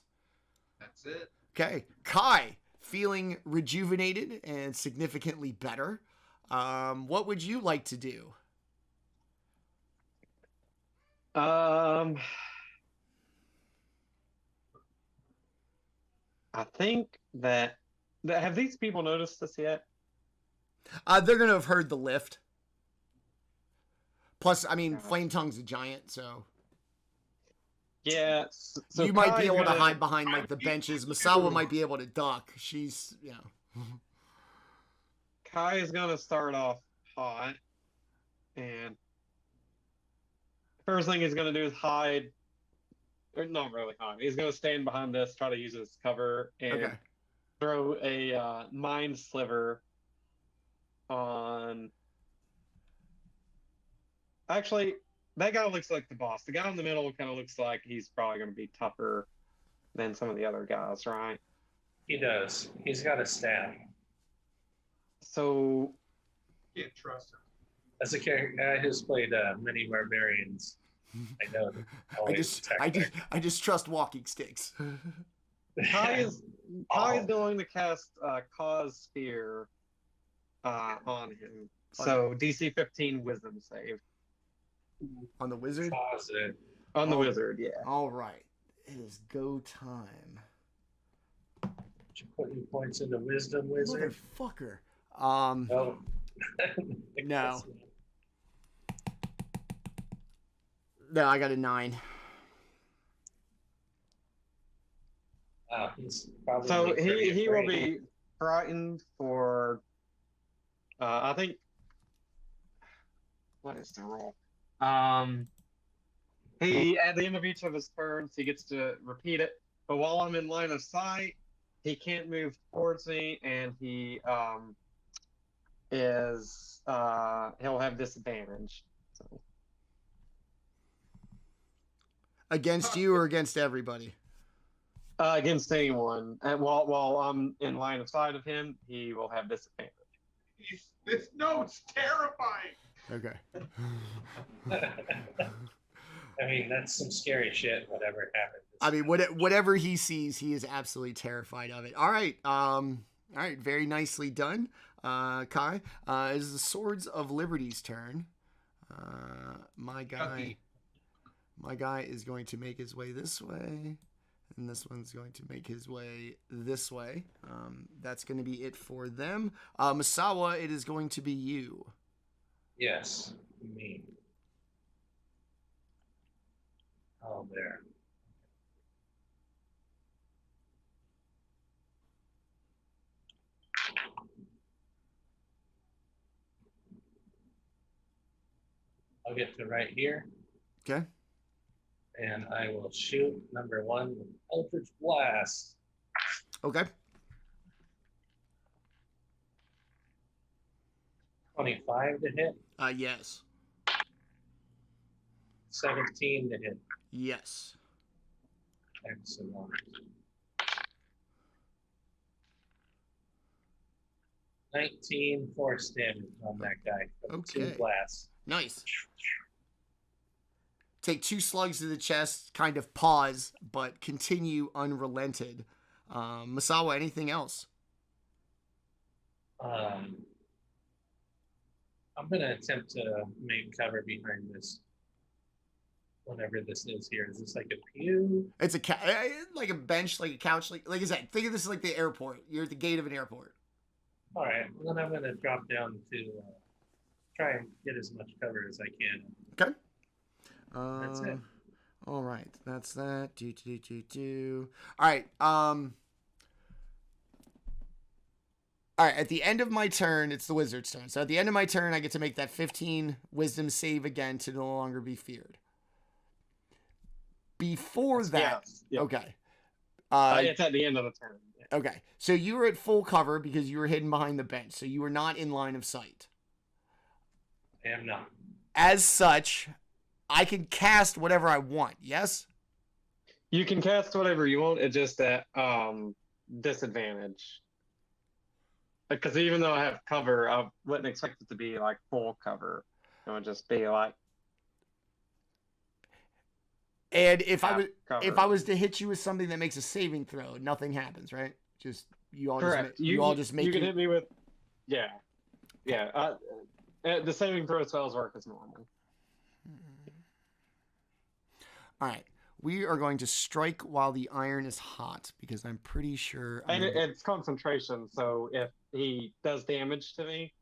That's it. Okay, Kai, feeling rejuvenated and significantly better. What would you like to do? I think that have these people noticed this yet? They're gonna have heard the lift. Plus, I mean, Yeah. Flametongue's a giant, so Yeah. So you might be Kai's able to gonna- hide behind like the benches. Masawa might be able to duck. She's, Kai is gonna start off hot, and first thing he's gonna do is hide. Or not really hide. He's gonna stand behind this, try to use it as cover, and okay. throw a mind sliver on Actually, that guy looks like the boss. The guy in the middle kind of looks like he's probably going to be tougher than some of the other guys, right? He does. He's got a staff. So, Can't trust him. As a guy who's played many barbarians, I know that I just trust walking sticks. Kai is going to cast Cause Sphere on him. So DC 15 Wisdom save. On the wizard? Positive. On the wizard, yeah. All right. It is go time. Did you put any points into wisdom, wizard? Motherfucker. No. No. No, I got a 9. He's probably So pretty he will afraid. be frightened for I think what is the roll? He at the end of each of his turns he gets to repeat it, but while I'm in line of sight, he can't move towards me, and he he'll have disadvantage. So. Against you or against everybody? Against anyone. And while I'm in line of sight of him, he will have disadvantage. This note's terrifying. Okay. I mean, that's some scary shit, whatever happens. I mean, whatever he sees, he is absolutely terrified of it. All right. All right. Very nicely done. Kai, it is the Swords of Liberty's turn. My guy is going to make his way this way. And this one's going to make his way this way. That's going to be it for them. Masawa, it is going to be you. Yes, me. Oh, there. I'll get to right here. Okay. And I will shoot number 1 with Eldritch Blast. Okay. 25 to hit. Yes. 17 to hit. Yes. Excellent. 19 force damage on that guy. From Okay. 2 blasts. Nice. Take 2 slugs to the chest, kind of pause, but continue unrelented. Masawa, anything else? I'm going to attempt to make cover behind this. Whatever this is here. Is this like a pew? It's like a bench, like a couch, like I said. Think of this like the airport. You're at the gate of an airport. All right. Well, then I'm going to drop down to try and get as much cover as I can. Okay. That's it. All right. That's that. All right. All right. At the end of my turn, it's the wizard's turn. So at the end of my turn, I get to make that 15 wisdom save again to no longer be feared. Before that, Yes. Yep. okay. It's at the end of the turn. Yeah. Okay. So you were at full cover because you were hidden behind the bench. So you were not in line of sight. I am not. As such, I can cast whatever I want. Yes? You can cast whatever you want. It's just at disadvantage. Because even though I have cover, I wouldn't expect it to be like full cover. It would just be like. And if I cover. was to hit you with something that makes a saving throw, nothing happens, right? Just you all Correct. you all just make You can it. hit me with. Yeah. Yeah. The saving throw spells work as normal. All right. We are going to strike while the iron is hot because I'm pretty sure. And it's concentration, so if he does damage to me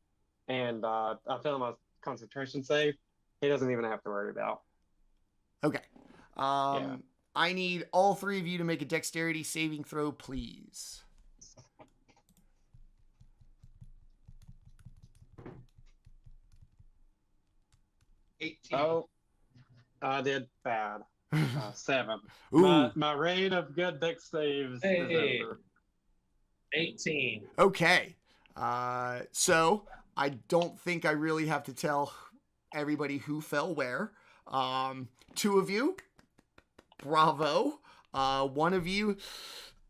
and I fail my concentration save, he doesn't even have to worry about. Okay. Yeah. I need all 3 of you to make a dexterity saving throw, please. Oh, I did bad. 7. Ooh. My reign of good dex saves is Hey. over. 18. Okay. So I don't think I really have to tell everybody who fell where. Two of you, bravo. One of you,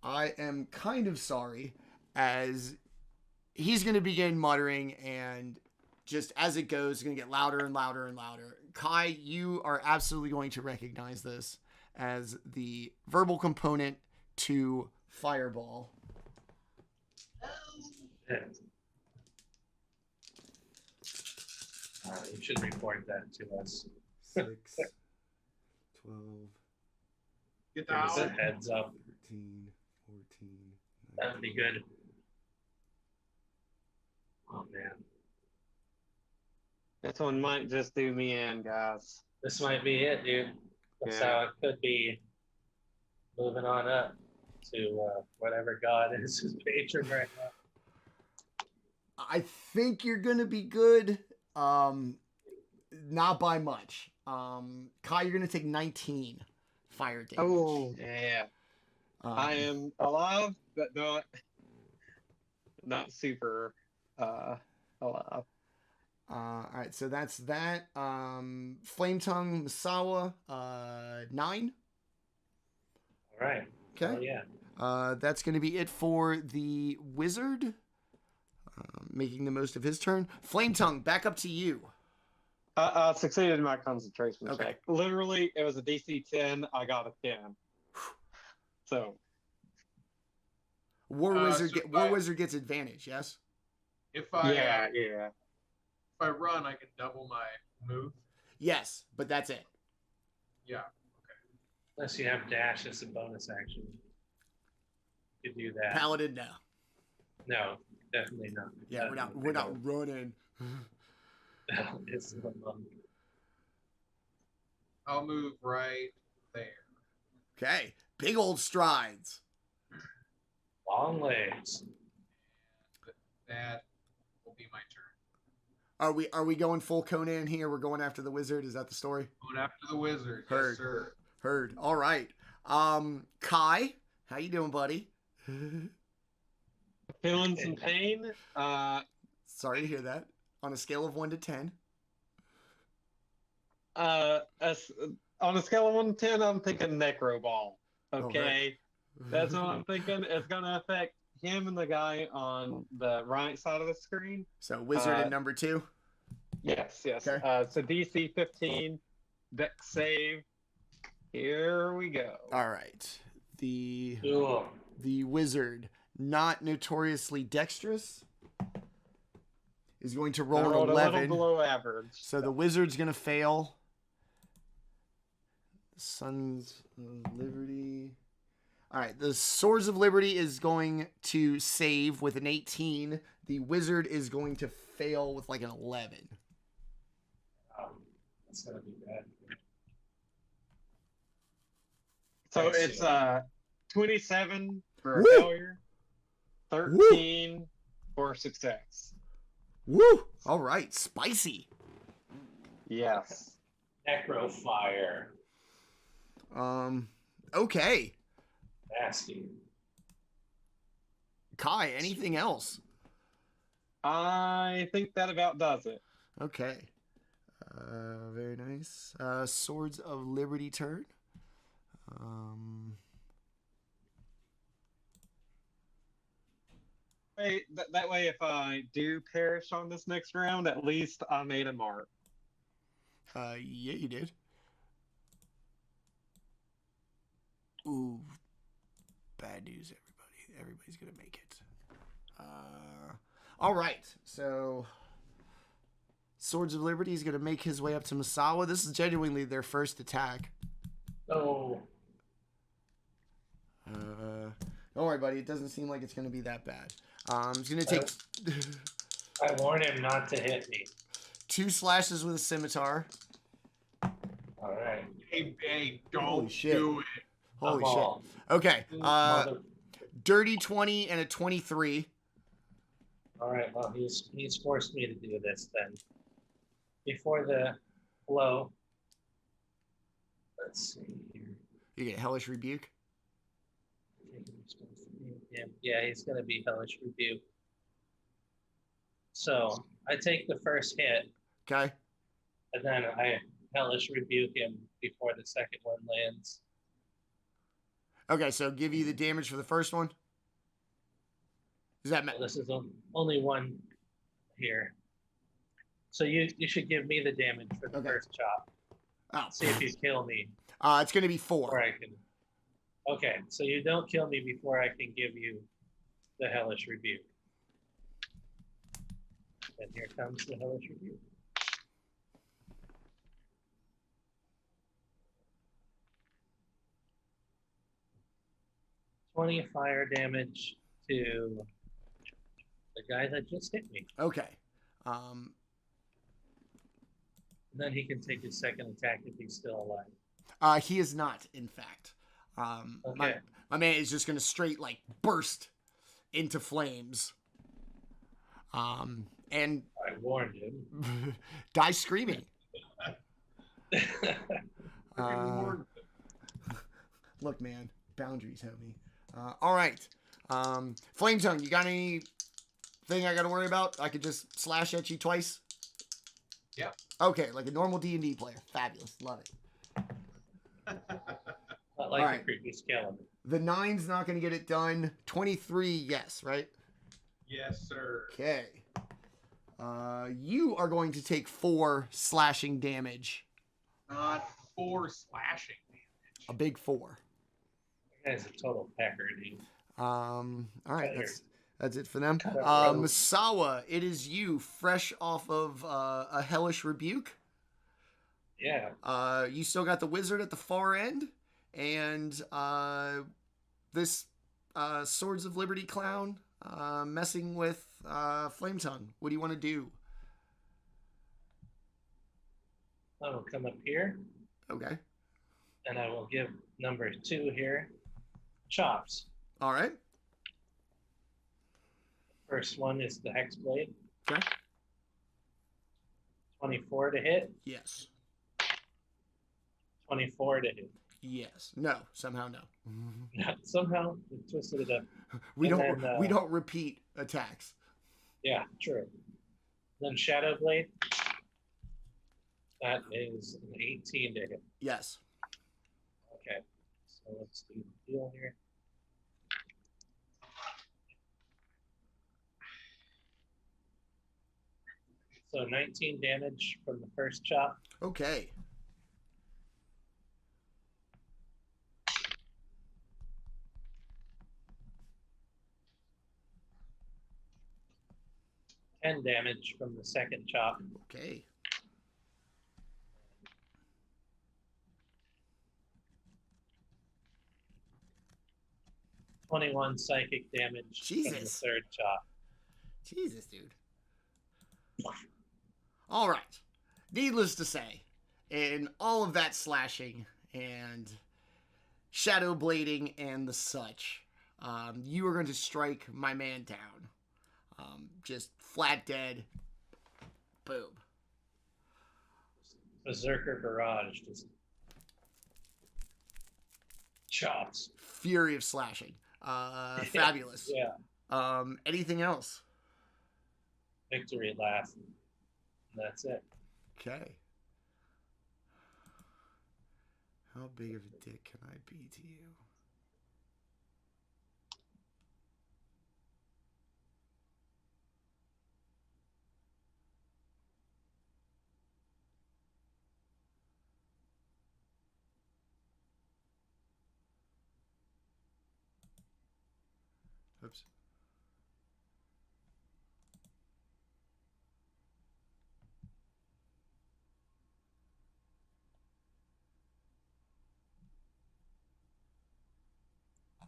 I am kind of sorry, as he's going to begin muttering, and just as it goes, it's going to get louder and louder and louder. Kai, you are absolutely going to recognize this as the verbal component to Fireball. You should report that to us. 6, 12, Get Give us a out. heads up. 13, 14. That would be good. Oh man, This one might just do me in, guys. this might be it, dude. That's Yeah. how it could be. Moving on up to whatever god is his patron right now. I think you're going to be good. Not by much. Kai, you're going to take 19 fire damage. Oh, yeah. I am alive, but not super alive. All right, so that's that. Flametongue, Masawa, 9. All right. Okay. Oh, yeah. That's going to be it for the wizard. Making the most of his turn. Flametongue, back up to you. Succeeded in my concentration Okay. check. Literally, it was a DC 10. I got a 10. So, War so Wizard gets advantage, yes? If I yeah. if I run, I can double my move. Yes, but that's it. Yeah. Unless you have dash as a bonus action. You could do that. Paladin, no. No, definitely not. Yeah, we're not running. No, it's the monk. I'll move right there. Okay, big old strides. Long legs. That will be my turn. Are we going full Conan here? We're going after the wizard. Is that the story? Going after the wizard. Heard. Yes, sir. Heard. All right. Kai, how you doing, buddy? feeling some pain. Sorry to hear that. On a scale of 1 to 10. As, on a scale of 1 to 10, I'm thinking Necro Ball. Oh, Okay. That's what I'm thinking. It's going to affect him and the guy on the right side of the screen. So wizard at number 2. Yes. Okay. So DC 15, dex save. Here we go. All right. The Cool. wizard, not notoriously dexterous, is going to I roll rolled an a little 11. below average. So the wizard's going to fail. Sons of Liberty. All right, the Swords of Liberty is going to save with an 18. The wizard is going to fail with like an 11. That's gonna be bad. So Let's it's see. 27 for a Woo! failure, 13 for success. Woo! All right, spicy. Yes. Necro fire. Okay. Nasty. Kai, anything else? I think that about does it. Okay. Very nice. Swords of Liberty turn. Wait, that way, if I do perish on this next round, at least I made a mark. Yeah, you did. Ooh. Bad news, everybody. Everybody's gonna make it. All right. So, Swords of Liberty is gonna make his way up to Masawa. This is genuinely their first attack. Oh, Don't worry, buddy. It doesn't seem like it's gonna be that bad. It's gonna take I warned him not to hit me. 2 slashes with a scimitar. All right. Hey, Holy don't shit. do it. Holy Ball. shit. Okay. Mother- Dirty 20 and a 23. All right. Well, he's forced me to do this then. Before the blow. Let's see here. You get Hellish Rebuke. Yeah, he's gonna be hellish rebuke. So I take the first hit, Okay. And then I hellish rebuke him before the second one lands. Okay, so give you the damage for the first one. Does that matter? Well, this is only one here. So you should give me the damage for the first chop. Oh. See if you kill me. It's going to be 4. Or I can. Okay, so you don't kill me before I can give you the hellish rebuke. And here comes the hellish rebuke. 20 fire damage to the guy that just hit me. Okay. And then he can take his second attack if he's still alive. He is not, in fact. Okay. My man is just going to straight, like, burst into flames. And I warned him. die screaming. Look, man. Boundaries, homie. All right. Flametongue, you got anything I got to worry about? I could just slash at you twice? Yeah. Okay, like a normal D&D player. Fabulous. Love it. Not like the previous calendar. The 9's not going to get it done. 23, yes, right? Yes, sir. Okay. You are going to take 4 slashing damage. Not 4 slashing damage. A big 4. That guy's a total pecker, dude. All right, that's it for them. Cut it. Masawa, it is you, fresh off of a hellish rebuke. Yeah. You still got the wizard at the far end, and this Swords of Liberty clown messing with Flametongue. What do you want to do? I will come up here. Okay. And I will give number 2 here chops. All right. First one is the hex blade. Okay. 24 to hit. Yes. 24 to hit. Yes. No. Somehow no. Somehow we twisted it up. We don't repeat attacks. Yeah, true. Then Shadow Blade. That is an 18 to hit. Yes. Okay. So let's do the deal here. So 19 damage from the first chop. Okay. Damage from the second chop. Okay. $21 psychic damage from the third chop. Jesus, dude. All right. Needless to say, in all of that slashing and shadow blading and the such, you are going to strike my man down. Just flat dead. Boom. Berserker Barrage just chops. Fury of slashing. Fabulous. Yeah. Anything else? Victory last. And that's it. Okay. How big of a dick can I be to you? Oops.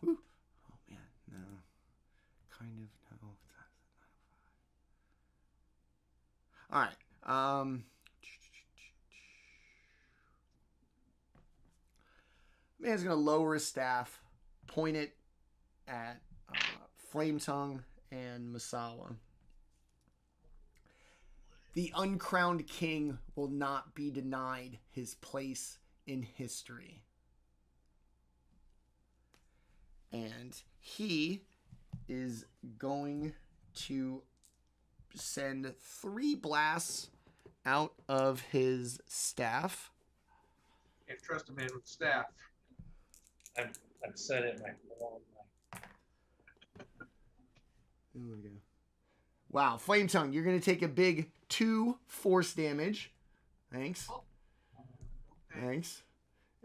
Ooh. Oh man, no. Kind of no. All right. Man's gonna lower his staff, point it at Flametongue and Masawa. The uncrowned king will not be denied his place in history. And he is going to send 3 blasts out of his staff. Can't trust a man with staff. I've said it my whole life. There we go. Wow, Flametongue, you're going to take a big 2 force damage. Thanks. Thanks.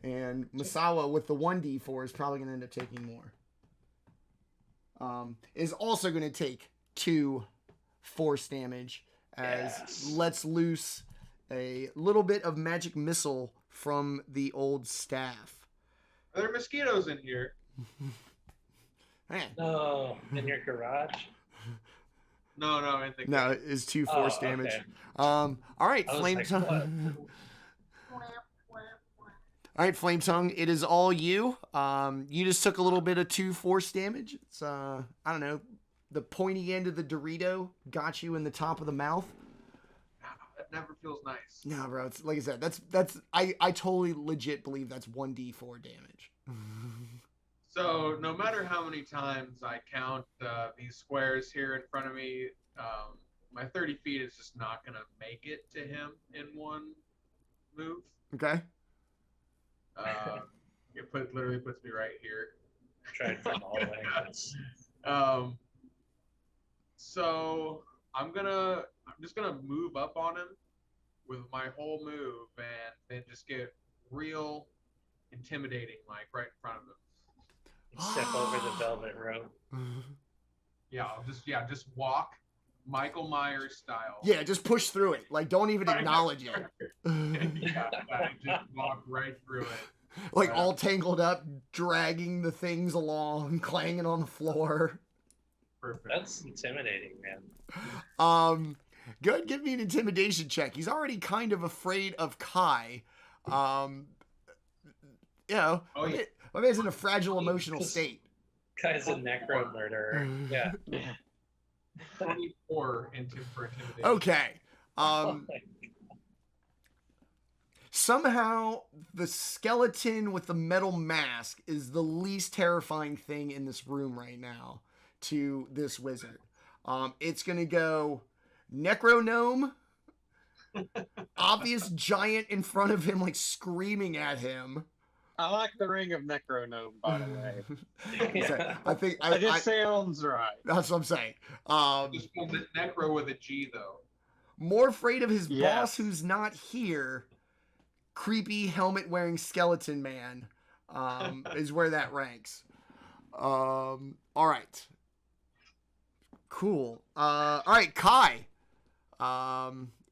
And Masawa with the 1d4 is probably going to end up taking more. Is also going to take 2 force damage as lets loose a little bit of magic missile from the old staff. Are there mosquitoes in here? Man. No, in your garage? No, in the No, it's 2 force damage. Okay. All right, I was like, Flametongue. what? All right, Flametongue, it is all you. You just took a little bit of 2 force damage. It's I don't know, the pointy end of the Dorito got you in the top of the mouth. That never feels nice. No, bro, it's like I said, that's I totally legit believe that's 1d4 damage. So no matter how many times I count these squares here in front of me, my 30 feet is just not gonna make it to him in one move. Okay. It literally puts me right here. Tried from all angles. So I'm just gonna move up on him with my whole move and then just get real intimidating, like right in front of him. Step over the velvet rope. Yeah, I'll just walk Michael Myers style. Yeah, just push through it. Like, don't even acknowledge it. Yeah, I just walk right through it. Like, all tangled up, dragging the things along, clanging on the floor. Perfect. That's intimidating, man. Good. Give me an intimidation check. He's already kind of afraid of Kai. You know, my man's in a fragile emotional state. Guy's a necro murderer. Yeah. 24 for intimidation. Okay. Oh my Somehow the skeleton with the metal mask is the least terrifying thing in this room right now to this wizard. It's gonna go necro gnome, obvious giant in front of him, like screaming at him. I like the ring of Necronome, by the way. So, I think It sounds right. that's what I'm saying. Just spelled it necro with a G though. More afraid of his Yes. boss who's not here. Creepy helmet wearing skeleton man is where that ranks. All right. Cool. All right, Kai.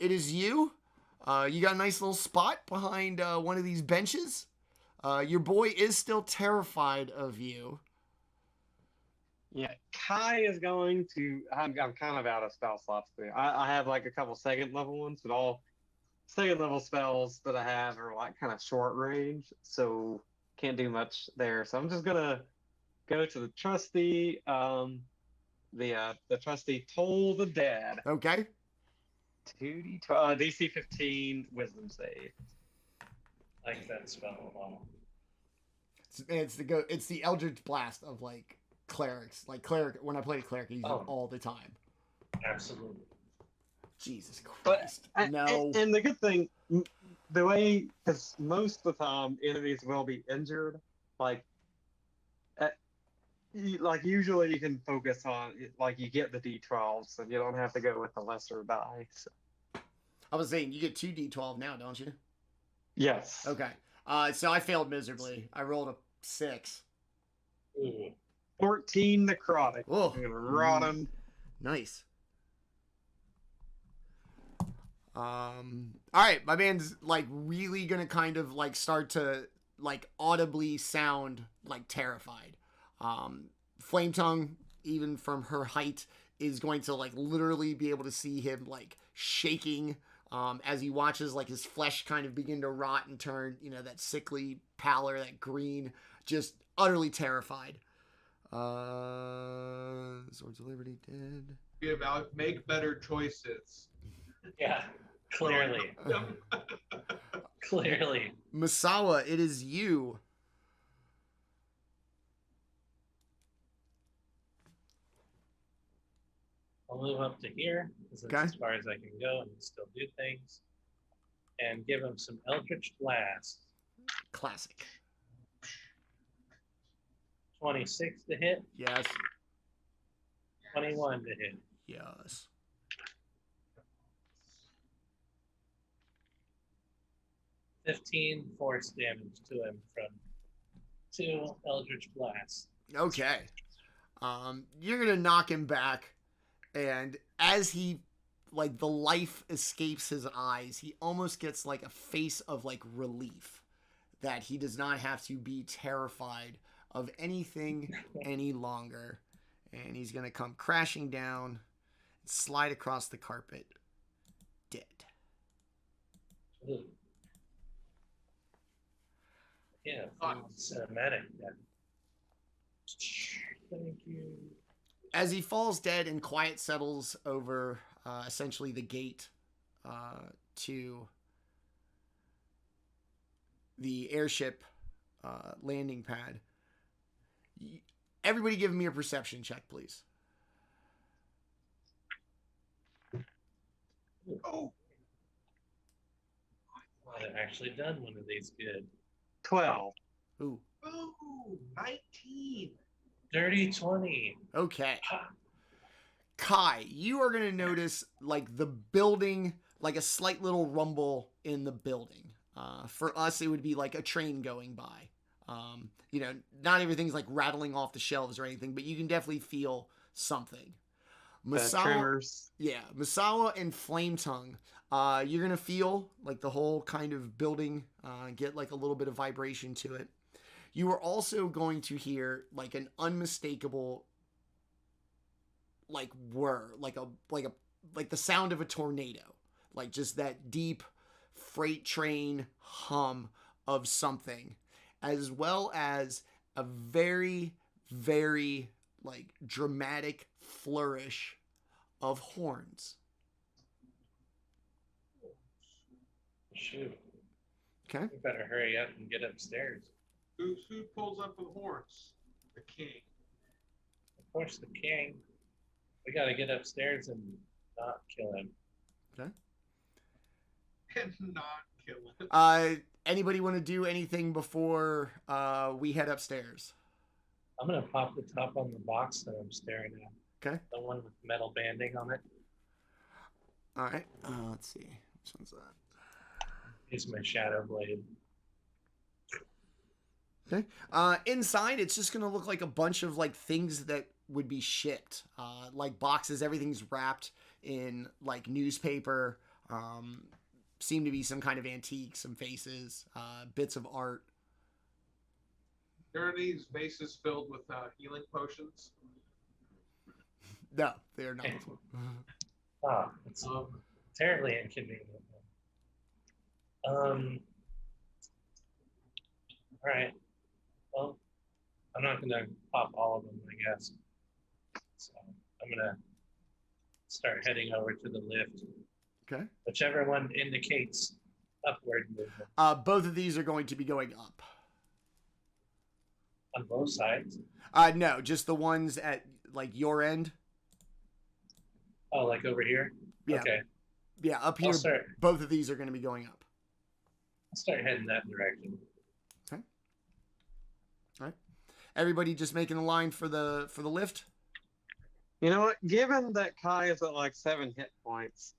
It is you. You got a nice little spot behind one of these benches. Your boy is still terrified of you. Yeah, Kai is going to. I'm kind of out of spell slots too. I have like a couple second level ones, but all second level spells that I have are like kind of short range, so can't do much there. So I'm just gonna go to the trusty, the trusty Toll the Dead. Okay. 2d12, DC 15 Wisdom save. like that spell a lot. It's the Eldritch Blast of like clerics. Like cleric, when I play a cleric, I use it all the time. Absolutely. Jesus But Christ. No. and the good thing, the way, because most of the time enemies will be injured, like usually you can focus on like you get the D12s and you don't have to go with the lesser die. So. I was saying you get 2 D12 now, don't you? Yes. Okay. So I failed miserably. I rolled a 6. Ooh. 14 necrotic. Oh, Rotten. nice. All right, my man's like really gonna kind of like start to like audibly sound like terrified. Flametongue, even from her height, is going to like literally be able to see him like shaking as he watches like his flesh kind of begin to rot and turn, you know, that sickly pallor, that green, just utterly terrified. Swords of Liberty dead. Make better choices. Yeah, clearly. Clearly. Masawa, it is you. I'll move up to here, because that's Okay. as far as I can go and still do things. and give him some Eldritch Blast. Classic. 26 to hit, Yes. 21 to hit. Yes. $15 force damage to him from 2 Eldritch Blasts. Okay. You're gonna knock him back, and as he, like, the life escapes his eyes, he almost gets like a face of like relief that he does not have to be terrified of anything any longer, and he's gonna come crashing down, slide across the carpet, dead. Ooh. Yeah, cinematic. Yeah. Thank you. As he falls dead and quiet settles over essentially the gate to the airship landing pad, everybody give me a perception check, please. Oh, I've actually done one of these good. 12. Ooh. oh, 19. Dirty 20. Okay. Kai, you are going to notice like the building, like a slight little rumble in the building. For us, it would be like a train going by. You know, not everything's like rattling off the shelves or anything, but you can definitely feel something. Masawa, Tremors. yeah, Masawa and Flametongue. You're going to feel like the whole kind of building get like a little bit of vibration to it. You are also going to hear like an unmistakable like whir, like the sound of a tornado, like just that deep freight train hum of something, as well as a very, very like dramatic flourish of horns. Shoot. Okay. We better hurry up and get upstairs. Who pulls up with horns? The king. Of course, the king. We gotta get upstairs and not kill him. Okay. And not kill him. Anybody want to do anything before we head upstairs? I'm gonna pop the top on the box that I'm staring at. Okay. The one with metal banding on it. All right. Let's see. Which one's that? Use my shadow blade. Okay. Inside, it's just gonna look like a bunch of like things that would be shipped, like boxes. Everything's wrapped in like newspaper. Seem to be some kind of antique, some faces, bits of art. There are these vases filled with healing potions. No, they are not. Ah, it's terribly inconvenient. All right. Well, I'm not gonna pop all of them, I guess. So I'm gonna start heading over to the lift. Okay. Whichever one indicates upward movement. Both of these are going to be going up. On both sides? No, just the ones at like your end. Oh, like over here? Yeah. Okay. Yeah, up here. Both of these are going to be going up. I'll start heading that direction. Okay. All right. Everybody just making a line for the lift. You know what? Given that Kai is at like 7 hit points,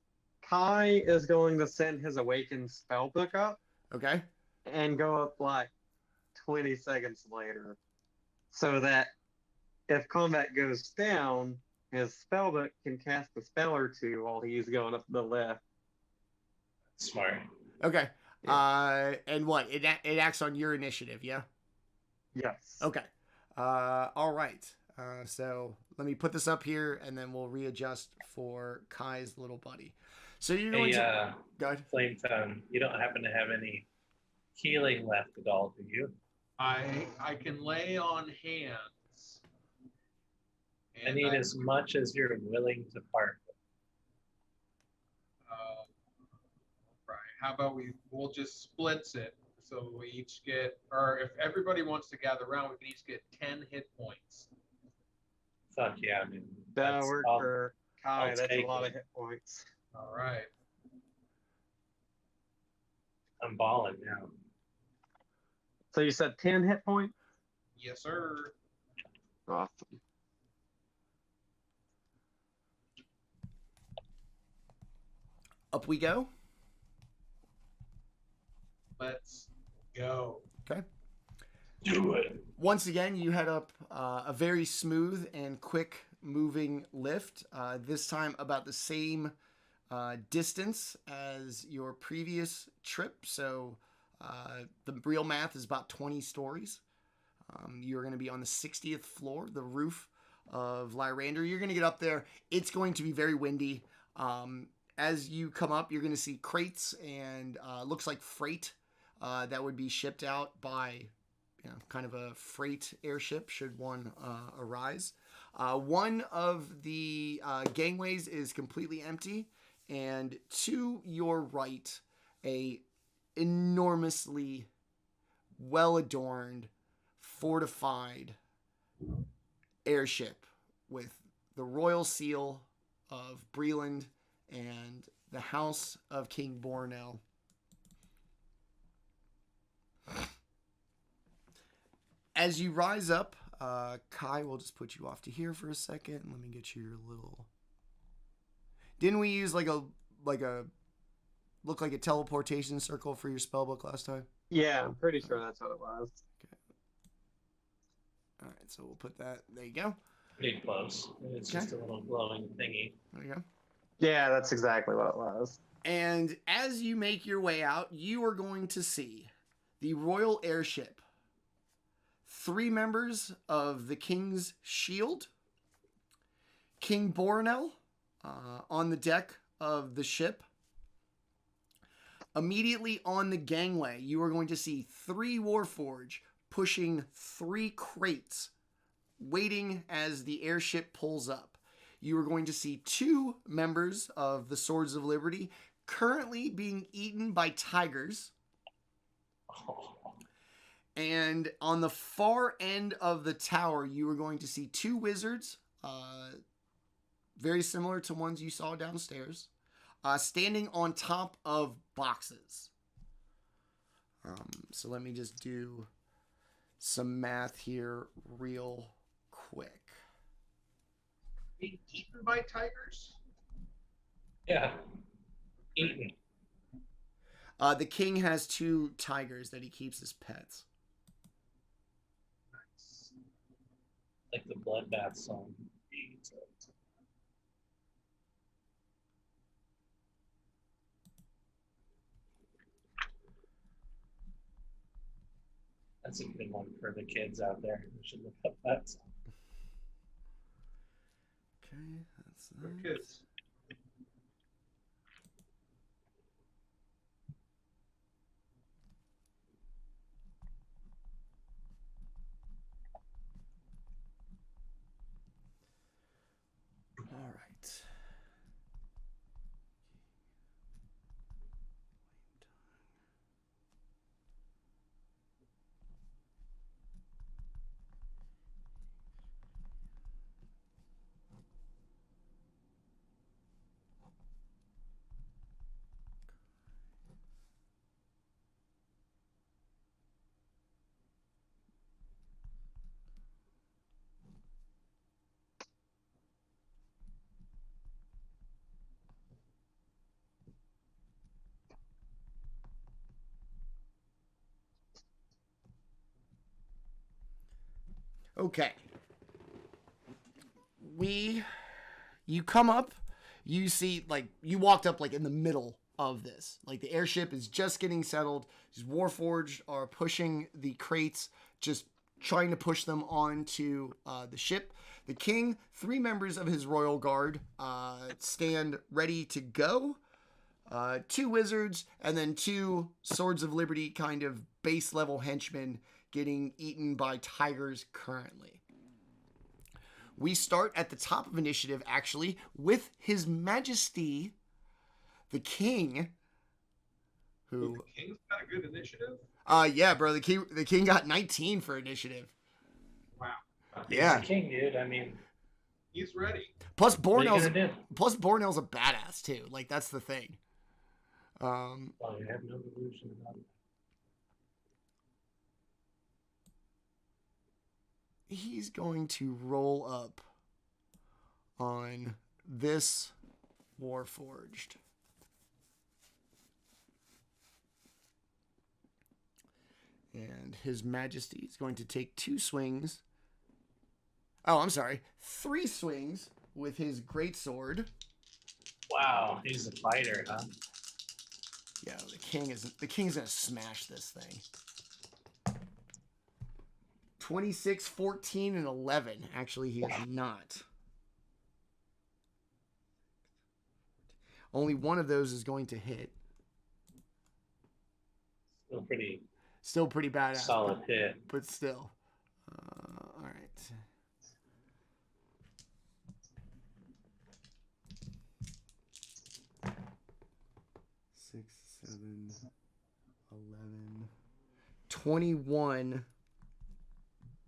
Kai is going to send his awakened spellbook up Okay. and go up like 20 seconds later, so that if combat goes down, his spellbook can cast a spell or two while he's going up the lift. Smart. Okay. Yeah. And what? It acts on your initiative, yeah? Yes. Okay. All right. So let me put this up here, and then we'll readjust for Kai's little buddy. So you're going to go ahead. Flametongue, you don't happen to have any healing left at all, do you? I can lay on hands. I need as much as you're willing to part with. Right. How about we'll just splits it, so we each get, or if everybody wants to gather around, we can each get 10 hit points. Fuck yeah, man. That'll work for Kai. I'll That's a take lot it. of hit points. All right. balling now. So you said 10 hit points? Yes, sir. Awesome. Up we go. Let's go. Okay. Do it. Once again, you head up a very smooth and quick moving lift. This time about the same distance as your previous trip. So the real math is about 20 stories. You're going to be on the 60th floor, the roof of Lyrander. You're going to get up there. It's going to be very windy. As you come up, you're going to see crates and looks like freight that would be shipped out by kind of a freight airship should one arise. One of the gangways is completely empty, and to your right, a enormously well-adorned, fortified airship with the royal seal of Breland and the House of King Bornell. As you rise up, Kai, we'll just put you off to here for a second. Let me get you your little... Didn't we use like a look like a teleportation circle for your spellbook last time? Yeah, I'm pretty sure that's what it was. Okay. All right, so we'll put that. There you go. Pretty close. It's just a little glowing thingy. There you go. Yeah, that's exactly what it was. And as you make your way out, you are going to see the royal airship. 3 members of the King's Shield. King Bornell on the deck of the ship. Immediately on the gangway, you are going to see 3 Warforged pushing 3 crates, waiting as the airship pulls up. You are going to see 2 members of the Swords of Liberty currently being eaten by tigers. And on the far end of the tower, you are going to see 2 wizards, very similar to ones you saw downstairs, standing on top of boxes. So let me just do some math here real quick. Being eaten by tigers? Yeah. Eaten. The king has 2 tigers that he keeps as pets. Nice. Like the bloodbath song. That's a good one for the kids out there. We should look up that song. Okay, that's For that. kids. All right. Okay. You come up, you see, like, you walked up, like, in the middle of this. Like, the airship is just getting settled. These Warforged are pushing the crates, just trying to push them onto the ship. The king, 3 members of his royal guard stand ready to go. 2 wizards, and then 2 Swords of Liberty kind of base level henchmen getting eaten by tigers currently. We start at the top of initiative, actually, with His Majesty, the King, who... The King's got a good initiative? Yeah, bro, the king got 19 for initiative. Wow. Yeah. He's the king, dude. I mean, He's ready. Plus what are you Bornell's gonna do? a badass, too. Like, that's the thing. Well, you have no illusion about it. He's going to roll up on this Warforged. And His Majesty is going to take 2 swings. Oh, I'm sorry. 3 swings with his greatsword. Wow, he's a fighter, huh? Yeah, the king's gonna smash this thing. 26, 14, and 11. Actually, he is not. Only one of those is going to hit. Still pretty badass. Solid hit. But still. All right. Six, 7, 11, 21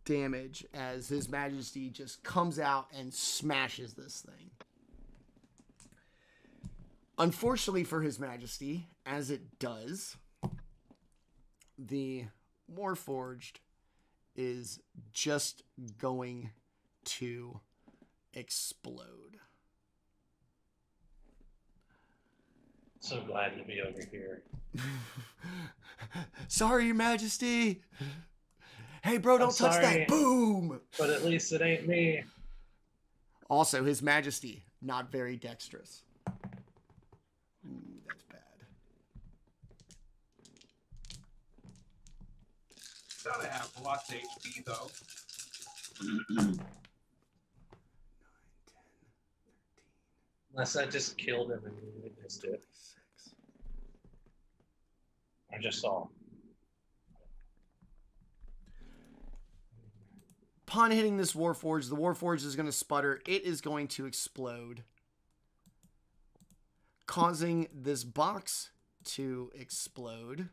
damage as His Majesty just comes out and smashes this thing. Unfortunately for His Majesty, as it does, the Warforged is just going to explode. So glad to be over here. Sorry, Your Majesty. Hey, bro, don't touch that. Boom. But at least it ain't me. Also, His Majesty, not very dexterous. That's bad. Gotta have lots of HP, though. 9, 10, 13. Unless I just killed him and you witnessed it. 6. I just saw. Upon hitting this Warforged, the Warforged is going to sputter. It is going to explode, causing this box to explode,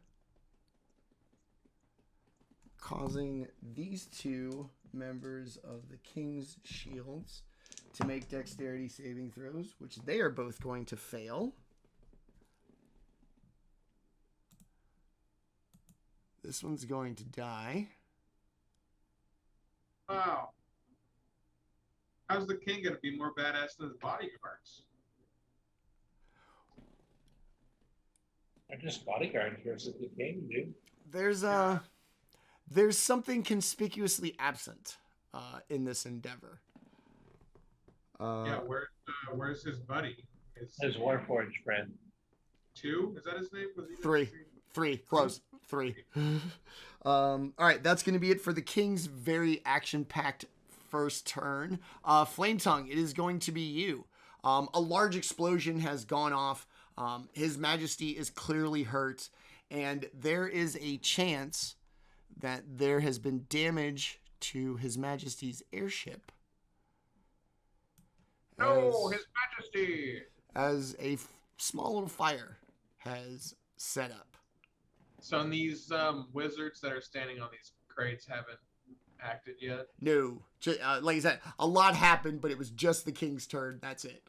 causing these 2 members of the King's Shields to make dexterity saving throws, which they are both going to fail. This one's going to die. Wow. How's the king gonna be more badass than his bodyguards? They're just bodyguards versus the king, dude. There's something conspicuously absent in this endeavor. Yeah, where's his buddy? His Warforged friend. 2? Is that his name? Was he 3. Close. 3. All right, that's going to be it for the King's very action-packed first turn. Flametongue, it is going to be you. A large explosion has gone off. His Majesty is clearly hurt, and there is a chance that there has been damage to His Majesty's airship. No, His Majesty! As a small little fire has set up. So these wizards that are standing on these crates haven't acted yet? No. Like I said, a lot happened, but it was just the King's turn. That's it.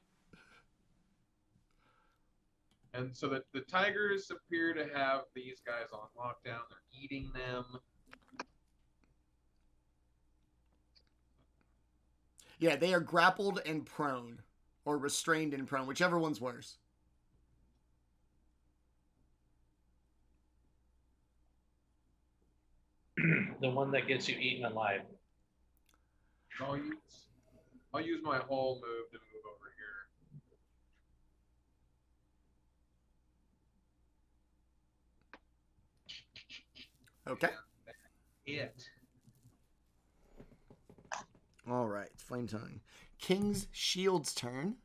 And so the tigers appear to have these guys on lockdown. They're eating them. Yeah, they are grappled and prone. Or restrained and prone, whichever one's worse. The one that gets you eaten alive. I'll use my whole move to move over here. Okay. It. All right, Flametongue. King's Shield's turn.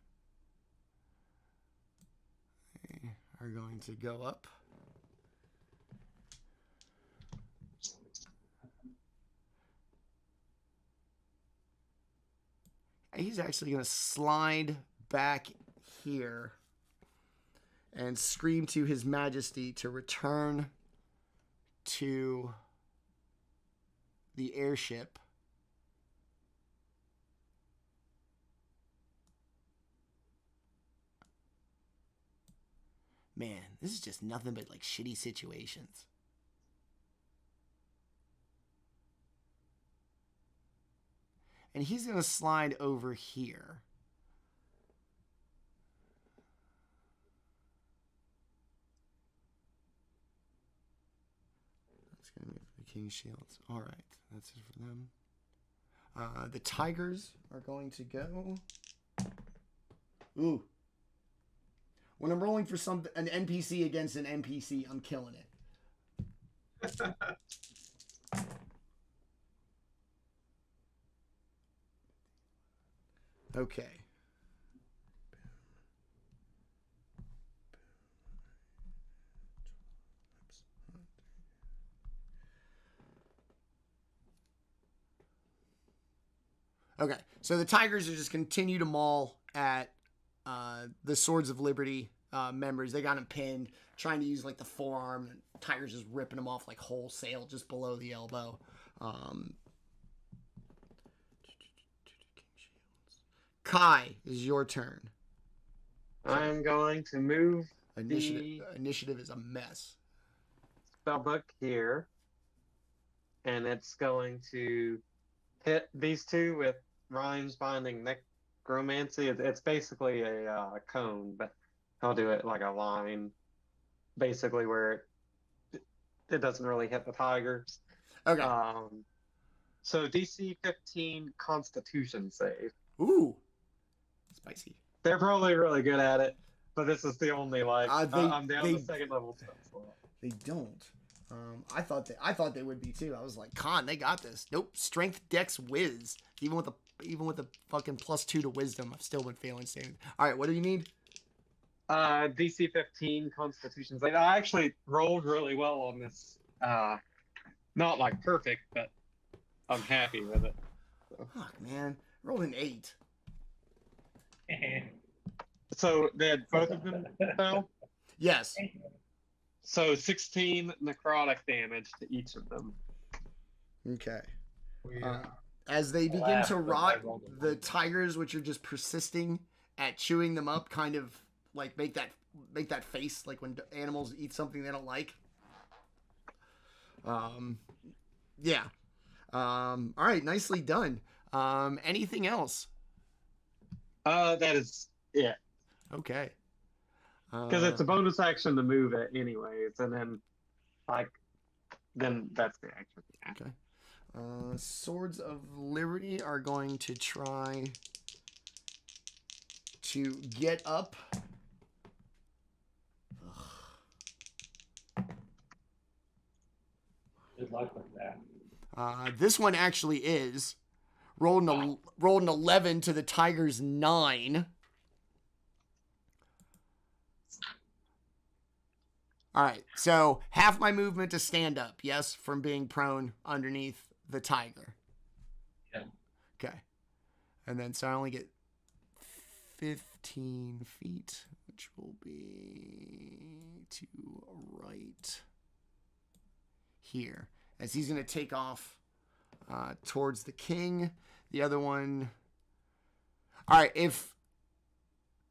They are going to go up. He's actually going to slide back here and scream to His Majesty to return to the airship. Man, this is just nothing but like shitty situations. And he's going to slide over here. That's going to be the King's Shields. All right, that's it for them. The Tigers are going to go. Ooh. When I'm rolling for an NPC against an NPC, I'm killing it. Okay. Okay, so the Tigers are just continue to maul at the Swords of Liberty members. They got him pinned, trying to use like the forearm, and Tigers just ripping them off like wholesale, just below the elbow. Kai, is your turn. I'm going to move Initiative is a mess. spellbook here, and it's going to hit these two with Rhymes Binding Necromancy. It's basically a cone, but I'll do it like a line, basically where it doesn't really hit the tigers. Okay. So DC 15 Constitution save. Ooh. Spicy. They're probably really good at it, but this is the only I'm down to second level spell slot. They don't. I thought they would be too. I was like, Con, they got this. Nope. Strength, Dex, Whiz. Even with the fucking +2 to Wisdom, I've still been failing saving. All right, what do you need? DC 15 Constitution save. I actually rolled really well on this. Not like perfect, but I'm happy with it. So. Fuck, man. Rolled an 8. So did both of them fail? Yes. So 16 necrotic damage to each of them. Okay. Yeah. As they begin to rot, the tigers, which are just persisting at chewing them up, kind of like make that face like when animals eat something they don't like. Yeah. All right, nicely done. Anything else? That is it. Okay. Because it's a bonus action to move it anyways, and then then that's the action. Yeah. Okay. Swords of Liberty are going to try to get up. Good luck with that. This one actually is rolled an 11 to the Tiger's 9. All right, so half my movement to stand up, yes, from being prone underneath the tiger. Yeah. Okay. And then, so I only get 15 feet, which will be to right here. As he's going to take off towards the king. The other one... All right,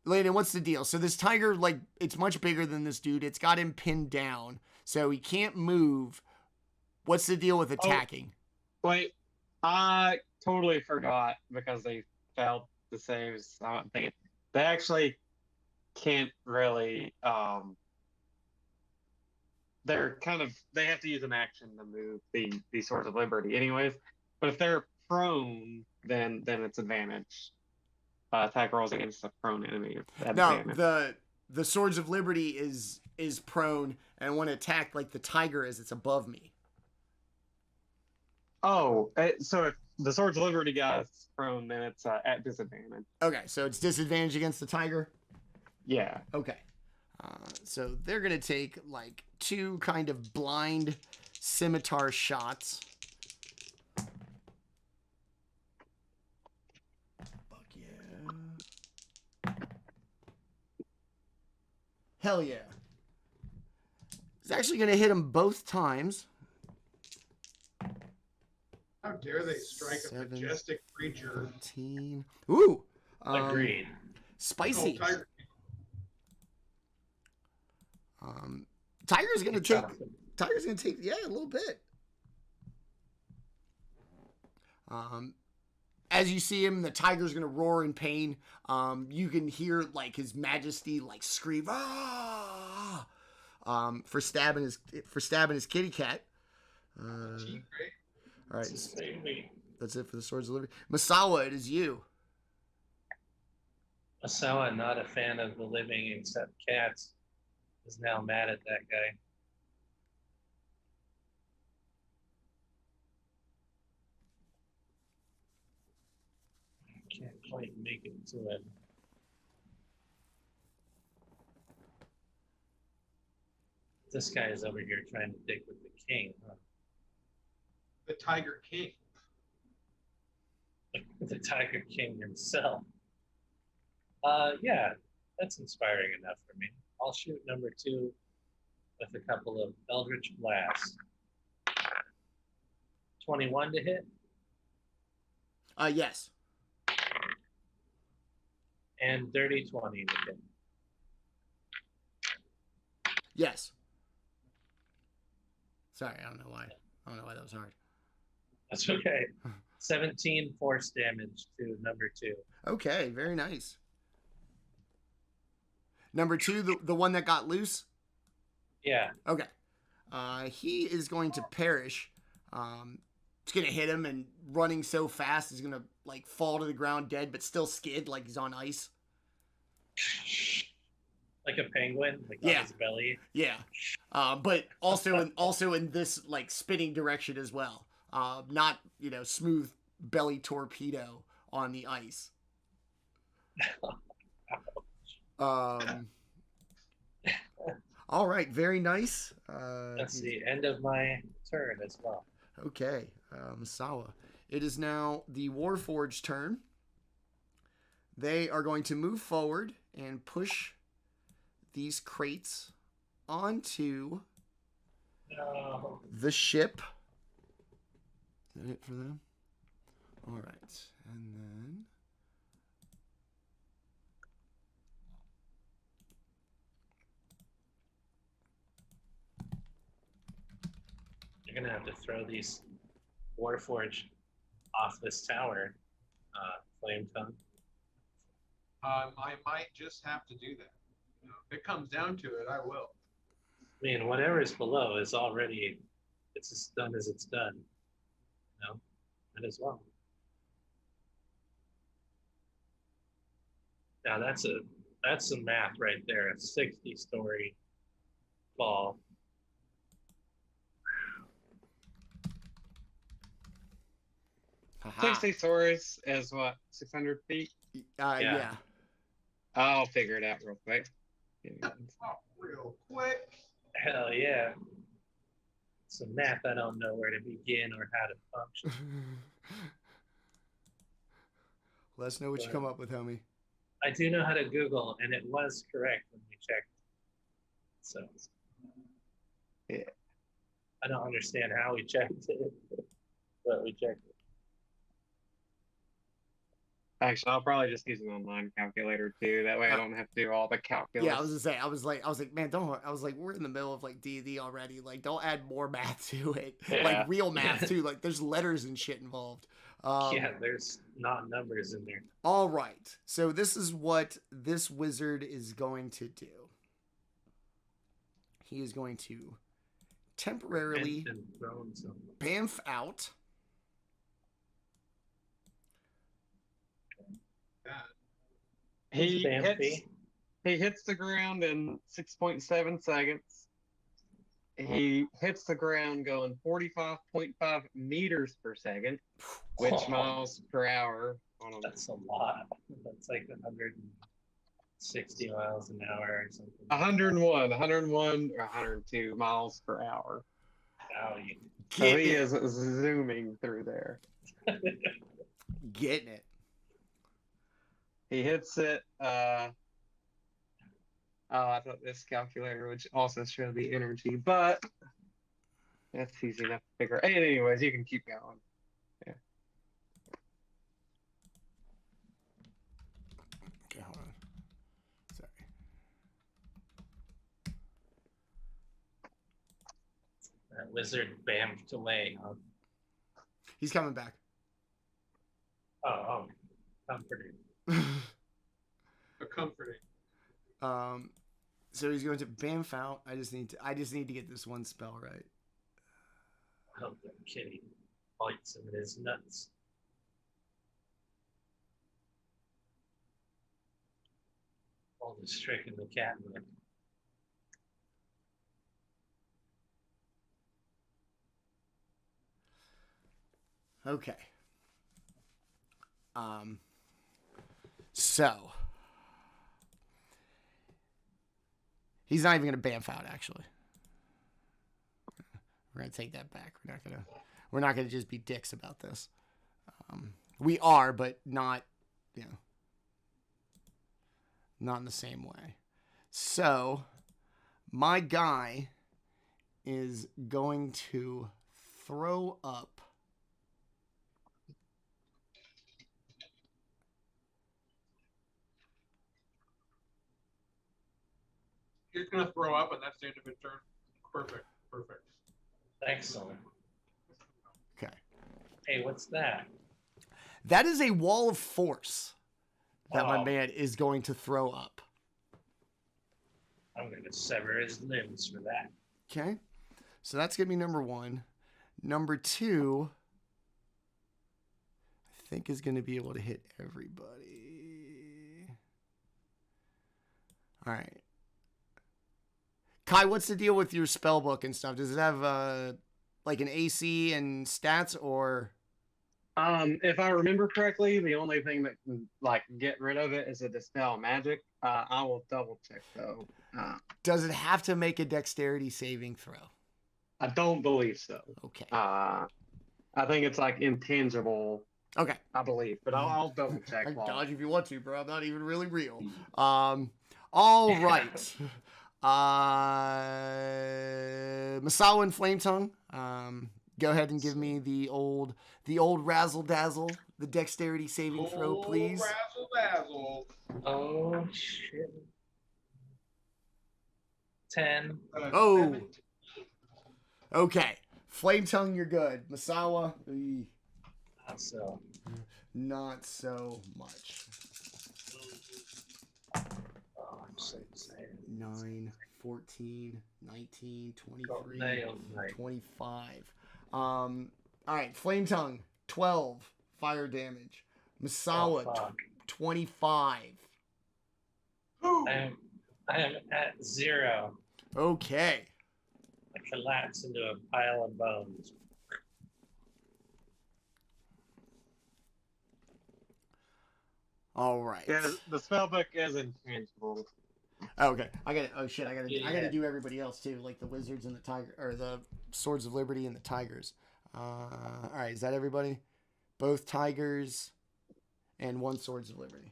Landon, what's the deal? So this tiger, like, it's much bigger than this dude. It's got him pinned down, so he can't move. What's the deal with attacking? Oh, wait, I totally forgot because they failed the saves. I'm thinking they actually can't really. They have to use an action to move the Swords of Liberty, anyways. But if they're prone, then it's advantage. Attack rolls against a prone enemy. No, the Swords of Liberty is prone, and I want to attack like the tiger as it's above me. Oh, so if the Swords of Liberty guy is prone, then it's at disadvantage. Okay, so it's disadvantage against the tiger? Yeah. Okay. So they're going to take like 2 kind of blind scimitar shots. Hell yeah. It's actually going to hit him both times. How dare they strike a majestic creature? 13. Ooh. Agreed. Spicy. Oh, tiger. Tiger's gonna It's take. awesome. Tiger's gonna take. Yeah, a little bit. As you see him, the tiger's gonna roar in pain. You can hear like his majesty like scream ah for stabbing his kitty cat. Cheap, right? All right, It's baby. that's it for the Swords of Liberty. Masawa, it is you. Masawa, not a fan of the living except cats, is now mad at that guy. Can't quite make it to him. This guy is over here trying to dig with the king, huh? The Tiger King. The Tiger King himself. Yeah, that's inspiring enough for me. I'll shoot number 2 with a couple of Eldritch Blasts. 21 to hit, Yes. and Dirty 20 to hit. Yes. Sorry, I don't know why that was hard. That's okay. 17 force damage to number 2. Okay, very nice. Number 2, the one that got loose. Yeah. Okay. He is going to perish. It's gonna hit him, and running so fast is gonna like fall to the ground dead, but still skid like he's on ice. Like a penguin, like Yeah. on his belly. Yeah. But also in this like spinning direction as well. Not smooth belly torpedo on the ice. All right, very nice. That's the end of my turn as well. Okay, Masawa. It is now the Warforged turn. They are going to move forward and push these crates onto No. the ship. Is that it for them? All right, and then You're gonna have to throw these Warforged off this tower, Flametongue. I might just have to do that. If it comes down to it, I will. I mean, whatever is below is already, it's as done as it's done. Might as well. Now that's some math right there. A 60-story fall. haha. 60 stories is what, 600 feet? Yeah. I'll figure it out real quick. Oh, real quick. Hell yeah. Some math I don't know where to begin or how to function. Let us know what you come up with, homie. I do know how to Google, and it was correct when we checked. So, Yeah. I don't understand how we checked it, but we checked it. Actually, I'll probably just use an online calculator too. That way I don't have to do all the calculus. Yeah, I was gonna say, I was like, man, don't. I was like, we're in the middle of like D&D already. Like, don't add more math to it. Yeah. Like real math too. Like, there's letters and shit involved. Yeah, there's not numbers in there. All right. So this is what this wizard is going to do. He is going to temporarily And thrown some. bamf out. he Stampy. hits the ground in 6.7 seconds. He hits the ground going 45.5 meters per second, which Oh. miles per hour. That's a lot. That's like 160 miles an hour or something. 101 or 102 miles per hour. Owie. So he is zooming through there. Getting it. He hits it. I thought this calculator would also show the energy, but that's easy enough to figure. Anyways, you can keep going. Yeah. Okay, hold on. Sorry. wizard bamfed away. He's coming back. Oh, comforting. A comforting. So he's going to bamf out. I just need to get this one spell right. I hope that kitty bites him in his nuts. All the trick in the catnip. Okay. So he's not even gonna bamf out. Actually, we're gonna take that back. We're not gonna just be dicks about this. We are, but not, not in the same way. So my guy is going to throw up. He's gonna throw up, and that's the end of his turn. Perfect. Excellent. Okay. Hey, what's that? That is a wall of force that my Oh. man is going to throw up. I'm gonna sever his limbs for that. Okay. So that's going to be number one. Number two, I think, is going to be able to hit everybody. All right. Kai, what's the deal with your spell book and stuff? Does it have like an AC and stats, or? If I remember correctly, the only thing that can get rid of it is a dispel magic. I will double check though. Does it have to make a dexterity saving throw? I don't believe so. Okay. I think it's intangible. Okay. I believe, but I'll double check. Dodge if you want to, bro. I'm not even really real. All right. Masawa and Flametongue. Go ahead and give me the old razzle dazzle, the dexterity saving throw, please. Razzle dazzle. Oh shit. 10. Oh. 17. Okay. Flametongue, you're good. Masawa, So not so much. oh, I'm so excited. 9, 14, 19, 23, Nailed night. 25. All right, Flametongue, 12 fire damage. Masawa, Oh, fuck. 25. Who? I am at 0. Okay. I collapse into a pile of bones. All right. Yeah, the spellbook is intangible. Okay. I gotta do everybody else too, like the wizards and the tiger, or the swords of liberty and the tigers. All right. Is that everybody? Both tigers and one swords of liberty.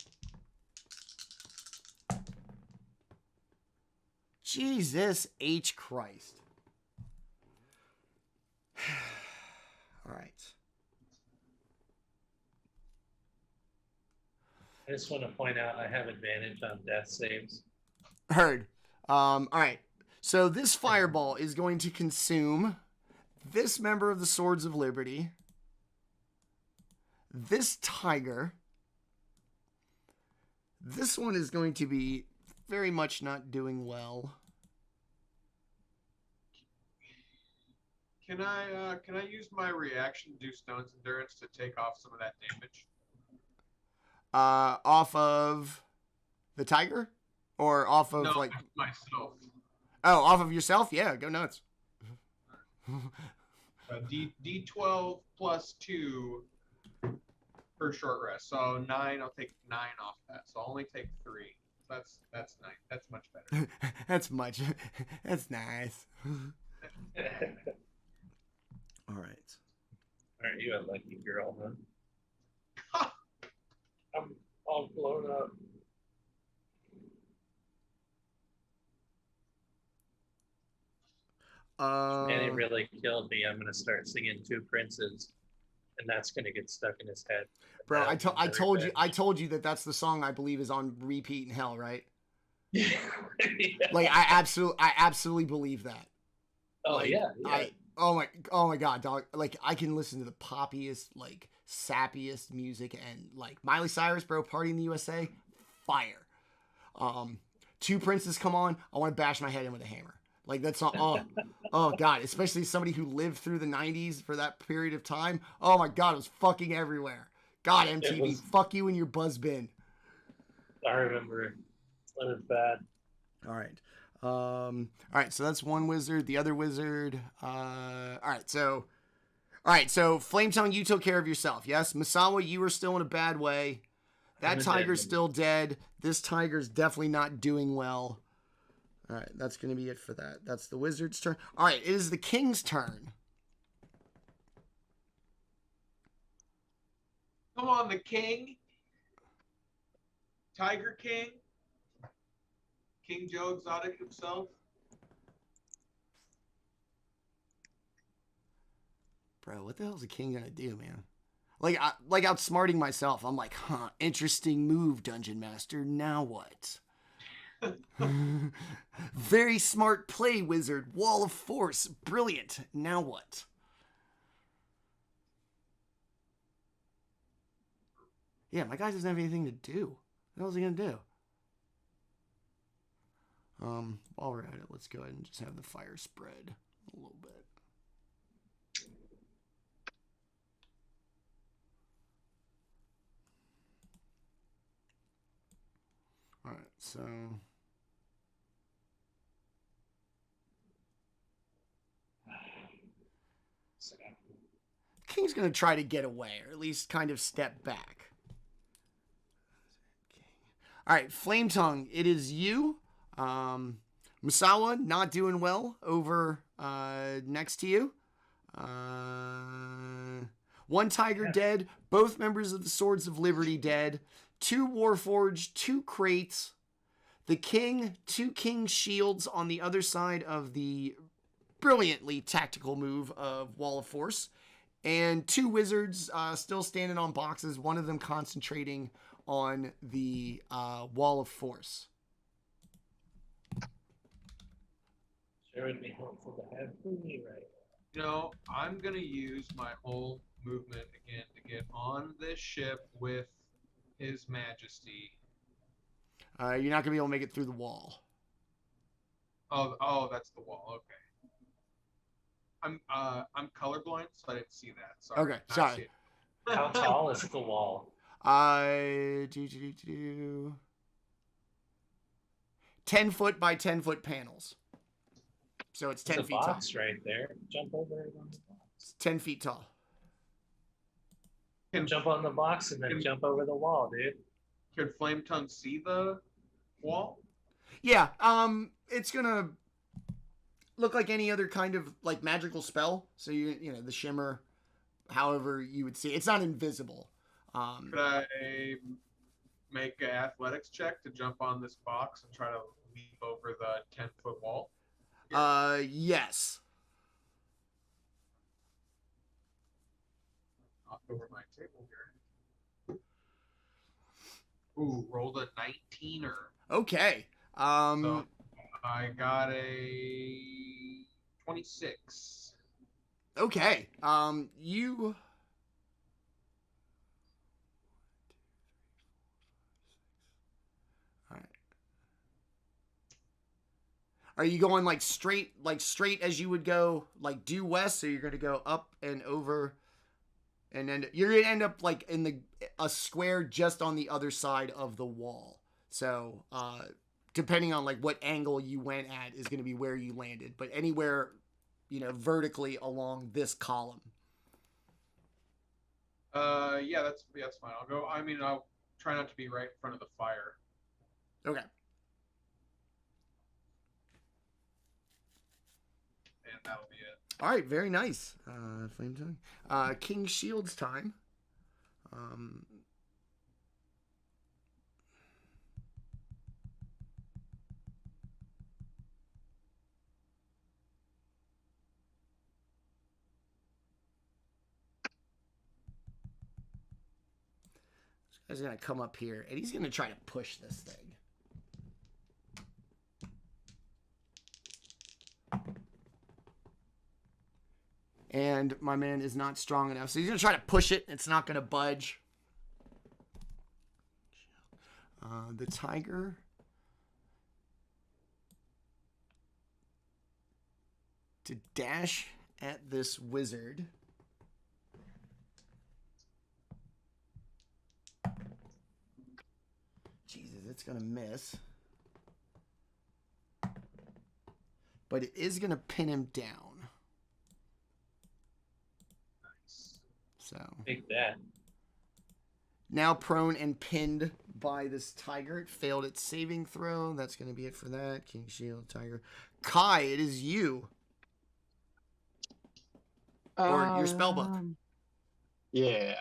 Jesus H. Christ. All right. I just want to point out I have advantage on death saves. Heard. All right. So this fireball is going to consume this member of the Swords of Liberty, this tiger. This one is going to be very much not doing well. Can I use my reaction to do Stone's Endurance to take off some of that damage? Off of the tiger? Or off of No, like... myself. Oh, off of yourself? Yeah, go nuts. D12 plus 2 per short rest. So 9, I'll take 9 off that. So I'll only take 3. That's 9. That's much better. That's nice. All right. Aren't you a lucky girl, huh? I'm all blown up. Manny really killed me. I'm gonna start singing Two Princes, and that's gonna get stuck in his head. Bro, I told you that that's the song I believe is on repeat in hell, right? Yeah. Like I absolutely believe that. Oh Like, yeah. oh my God, dog. Like, I can listen to the poppiest, like, sappiest music, and, like, Miley Cyrus, bro, Party in the USA, fire. Two Princes come on, I want to bash my head in with a hammer. Like, that's not, oh God, especially somebody who lived through the 90s for that period of time. Oh my God, it was fucking everywhere. God, MTV, fuck you and your buzz bin. I remember it. It was bad. All right. All right, so that's one wizard. The other wizard, all right, so Flametongue, you took care of yourself, yes? Masawa, you were still in a bad way. That tiger's still dead. This tiger's definitely not doing well. All right, that's going to be it for that. That's the wizard's turn. All right, it is the king's turn. Come on, the king. Tiger King. King Joe Exotic himself. Bro, what the hell is the king going to do, man? Like outsmarting myself. I'm like, huh, interesting move, Dungeon Master. Now what? Very smart play, wizard. Wall of force. Brilliant. Now what? Yeah, my guy doesn't have anything to do. What else is he going to do? While we're at it, let's go ahead and just have the fire spread a little bit. All right, so King's going to try to get away, or at least kind of step back. All right, Flametongue, it is you. Masawa, not doing well over next to you. One tiger dead. Both members of the Swords of Liberty dead. 2 Warforged, 2 crates. The king, 2 king shields on the other side of the brilliantly tactical move of Wall of Force. And 2 wizards still standing on boxes, one of them concentrating on the Wall of Force. Sure would be helpful to have me right. You know, I'm going to use my whole movement again to get on this ship with His Majesty. You're not going to be able to make it through the wall. Oh, that's the wall. Okay. I'm colorblind, so I didn't see that. Sorry. Okay, sorry. How tall is the wall? 10 foot by 10 foot panels. So it's 10 There's feet a tall. box right there. Jump over it on the box. It's 10 feet tall. Jump on the box and then jump over the wall, dude. Could Flametongue see the wall? Yeah, it's gonna look like any other kind of like magical spell. So you know the shimmer, however you would see it. It's not invisible. Could I make an athletics check to jump on this box and try to leap over the 10-foot wall? Yes. Knock over my table here. Ooh, rolled a 19er. Okay. So I got a 26. Okay. You. All right. Are you going like straight as you would go like due west? So you're going to go up and over, and then you're going to end up like in a square just on the other side of the wall. So, depending on like what angle you went at is going to be where you landed, but anywhere, you know, vertically along this column. Yeah, that's fine. I'll try not to be right in front of the fire. Okay. And that'll be it. All right, very nice. Flametongue. King Shield's time. This guy's gonna come up here and he's gonna try to push this thing. and my man is not strong enough. So he's going to try to push it. It's not going to budge. The tiger to dash at this wizard. Jesus, it's going to miss. But it is going to pin him down. Nice. So Take that. now prone and pinned by this tiger. It failed its saving throw. That's going to be it for that. King Shield, tiger. Kai, it is you. Or your spell book. Yeah.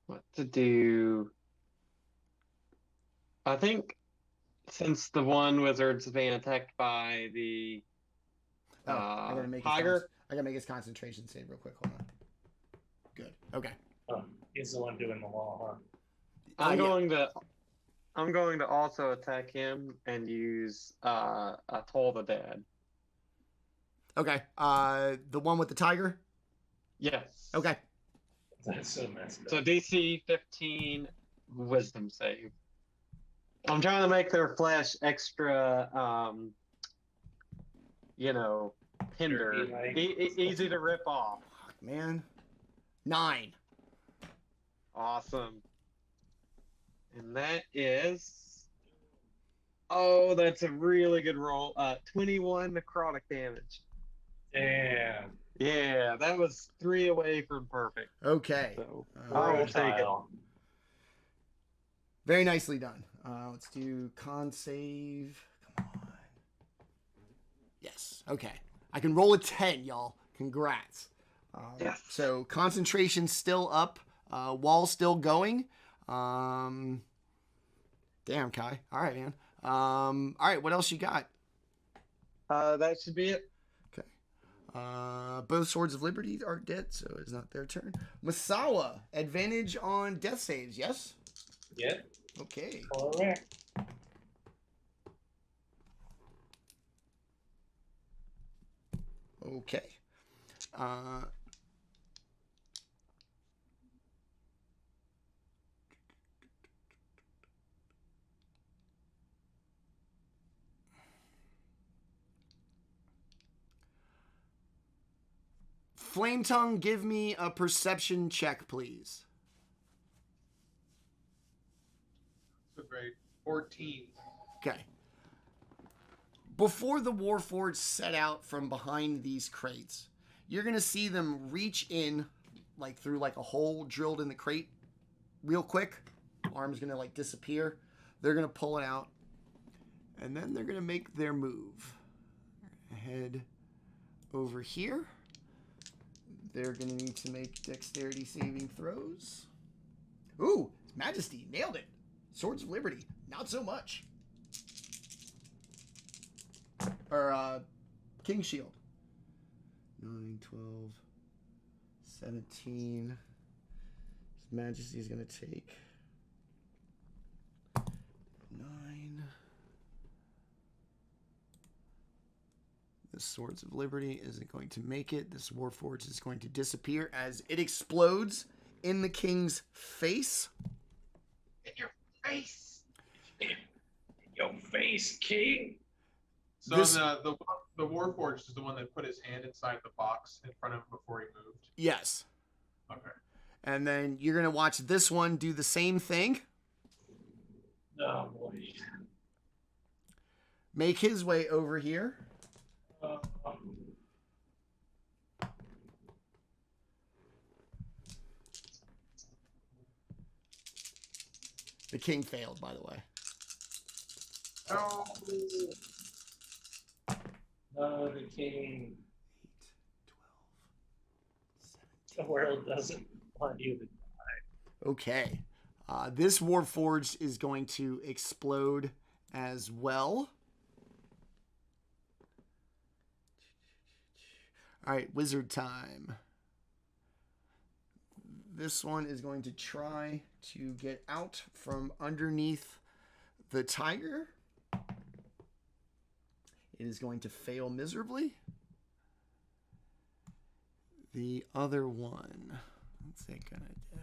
What to do? I think since the one wizard's being attacked by the I gotta make tiger. I gotta make his concentration save real quick. Hold on. Good. Okay. Oh, he's the one doing the wall, huh? I'm Yeah. going to also attack him and use a Toll the Dead. Okay. The one with the tiger. Yes. Okay. That's so messed up. So DC 15 Wisdom save. I'm trying to make their flesh extra, hinder, Dirty-like. easy to rip off. Fuck, man. 9. Awesome. And that is, oh, that's a really good roll. 21 necrotic damage. Damn. Yeah, that was 3 away from perfect. Okay. So All I will right. take it. Brutal. Very nicely done. Let's do con save. Come on. Yes. Okay. I can roll a 10, y'all. Congrats. Yes. So concentration still up. Wall still going. Damn, Kai. All right, man. All right. What else you got? That should be it. Okay. Both Swords of Liberty are dead, so it's not their turn. Masawa, advantage on death saves, yes? Yep. Okay. Correct. Okay. Flametongue, give me a perception check, please. So great. 14. Okay. Before the Warforged set out from behind these crates, you're going to see them reach in, like through like a hole drilled in the crate real quick. Arm's going to like disappear. They're going to pull it out. And then they're going to make their move. Head over here. They're going to need to make dexterity saving throws. Ooh, Majesty, nailed it. Swords of Liberty, not so much. Or, King Shield. 9, 12, 17. His Majesty's going to take 9. The Swords of Liberty isn't going to make it. This Warforged is going to disappear as it explodes in the King's face. In your face. In your face, King. So This- the Warforged is the one that put his hand inside the box in front of him before he moved. Yes. Okay. And then you're going to watch this one do the same thing. Oh boy. Make his way over here. The king failed, by the way. Oh. No, the king. 8, 12, 17. The world doesn't want you to. Okay. This Warforged is going to explode as well. All right, wizard time. This one is going to try to get out from underneath the tiger. It is going to fail miserably. the other one? What's it gonna do?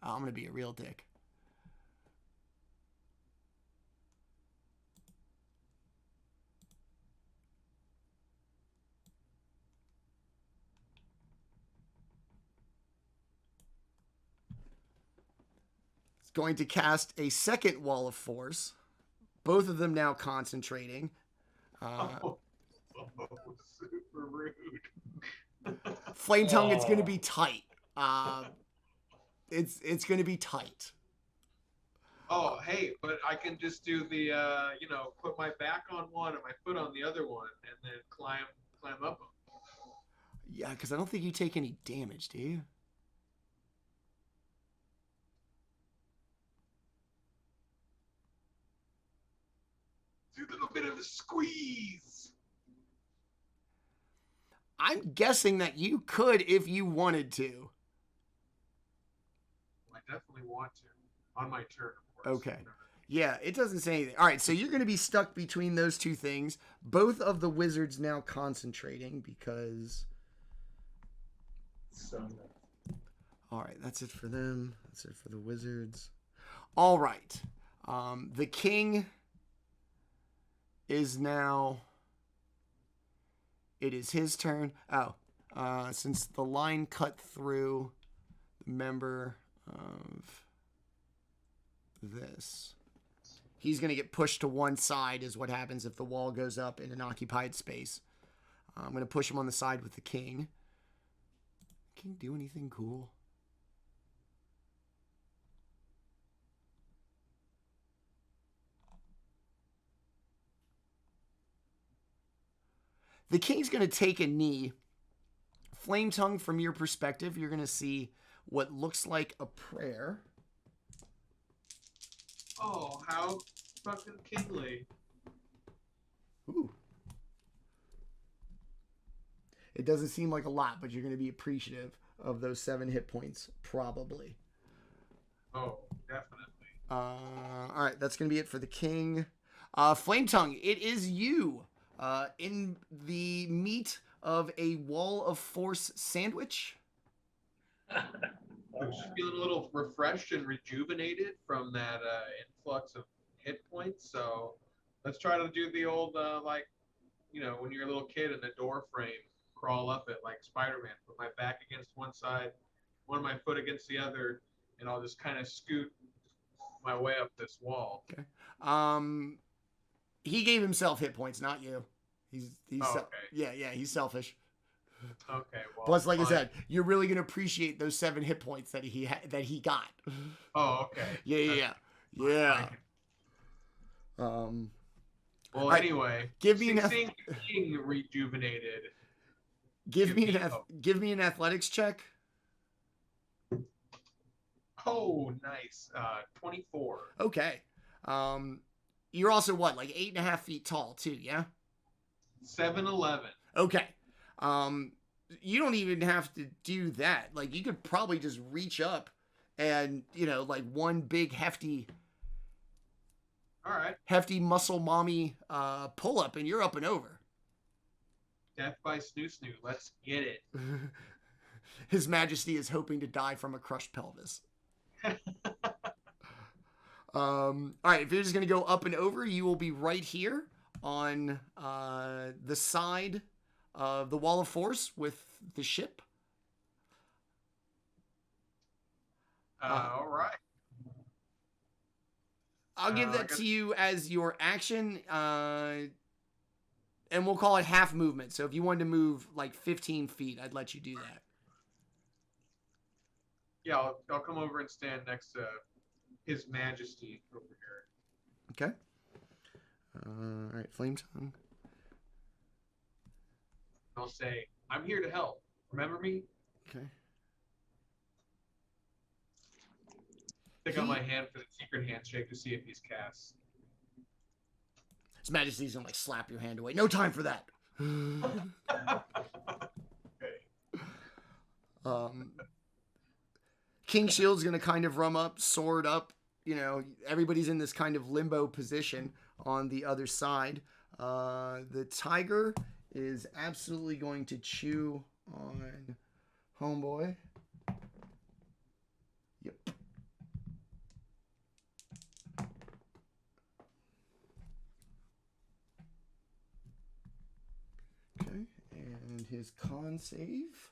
Oh, I'm gonna be a real dick. It's going to cast a second wall of force. Both of them now concentrating. Super rude. Flametongue, it's going to be tight. It's going to be tight. Oh, hey, but I can just do the, put my back on one and my foot on the other one, and then climb up them. Yeah, because I don't think you take any damage, do you? Do a little bit of a squeeze. I'm guessing that you could if you wanted to. I definitely want to. On my turn, of course. Okay. Yeah, it doesn't say anything. All right, so you're going to be stuck between those two things. Both of the wizards now concentrating because... All right, that's it for them. That's it for the wizards. All right. The king is now... It is his turn. Oh, since the line cut through the member of this, he's going to get pushed to one side is what happens if the wall goes up in an occupied space. I'm going to push him on the side with the king. Can he do anything cool? The king's going to take a knee. Flametongue, from your perspective, you're going to see what looks like a prayer. Oh, how fucking kingly. Ooh. It doesn't seem like a lot, but you're going to be appreciative of those 7 hit points, probably. Oh, definitely. All right, that's going to be it for the king. Flametongue, it is you. In the meat of a wall of force sandwich. I'm just feeling a little refreshed and rejuvenated from that influx of hit points. So let's try to do the old, when you're a little kid in the door frame, crawl up it like Spider-Man. Put my back against one side, one of my foot against the other, and I'll just kind of scoot my way up this wall. Okay. He gave himself hit points, not you. He's okay. He's selfish. Okay. Well, plus, like I said, you're really gonna appreciate those 7 hit points that he got. Oh, okay. Yeah. Well, right. Anyway, Give me being rejuvenated. Give me an athletics check. Oh, nice. 24. Okay. You're also what, like 8.5 feet tall too, yeah? 7'11". Okay. You don't even have to do that. Like, you could probably just reach up and, like one big hefty All right. hefty muscle mommy pull up and you're up and over. Death by snoo snoo. Let's get it. His Majesty is hoping to die from a crushed pelvis. All right, if you're just going to go up and over, you will be right here on the side of the wall of force with the ship. All right. I'll give that to you as your action, and we'll call it half movement. So if you wanted to move like 15 feet, I'd let you do that. Yeah, I'll come over and stand next to His Majesty over here. Okay. All right, Flametongue. I'll say, I'm here to help. Remember me? Okay. Stick out my hand for the secret handshake to see if he's cast. His Majesty's gonna like slap your hand away. No time for that. Okay. King Shield's gonna kind of run up, sword up, you know, everybody's in this kind of limbo position on the other side. The tiger is absolutely going to chew on homeboy. Yep. Okay, and his con save.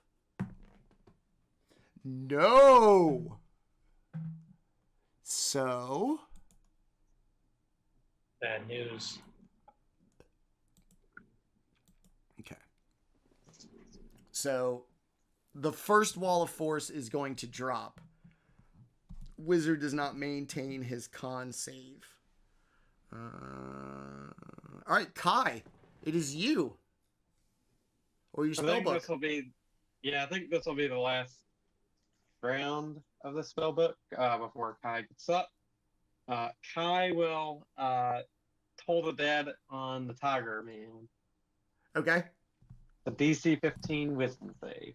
No! So... Bad news. Okay. So, the first wall of force is going to drop. Wizard does not maintain his con save. All right, Kai, it is you. Or your I think spellbook. this will be, I think this will be the last round of the spellbook before Kai gets up. Kai will toll the dead on the tiger man. Okay. The DC 15 wisdom save.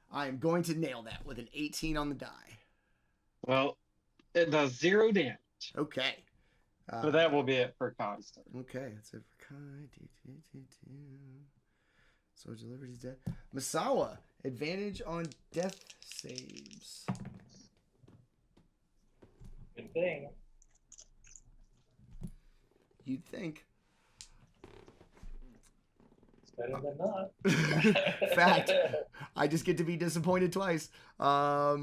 I am going to nail that with an 18 on the die. Well, it does 0 damage. Okay. So that will be it for Kai's turn. Okay, that's it for Kai. So delivered is dead. Masawa, advantage on death saves. Good thing. You'd think. It's better than not. Fact. I just get to be disappointed twice. All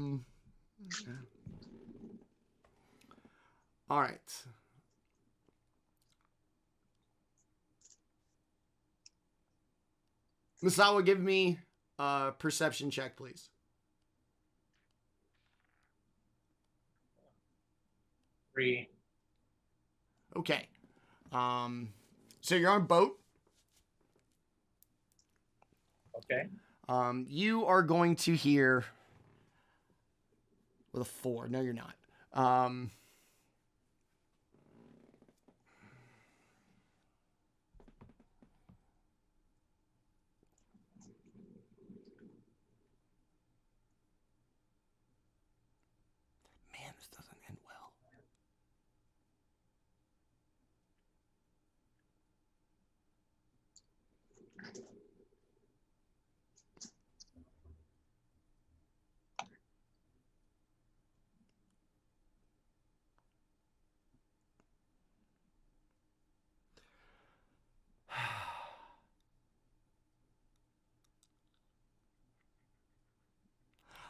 right. Masawa, give me a perception check, please. Three. Okay. So you're on a boat. Okay. You are going to hear with a 4. No, you're not. Man, this doesn't end well.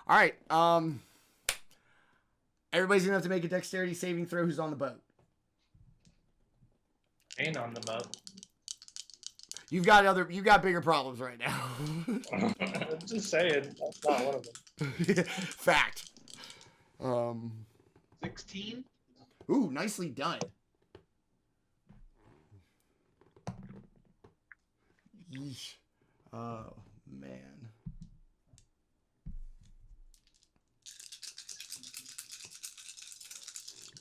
All right. Everybody's gonna have to make a dexterity saving throw. Who's on the boat? Ain't on the boat. You've got bigger problems right now. I'm just saying, that's not one of them. Fact. 16. Ooh, nicely done. Yeesh. Oh man.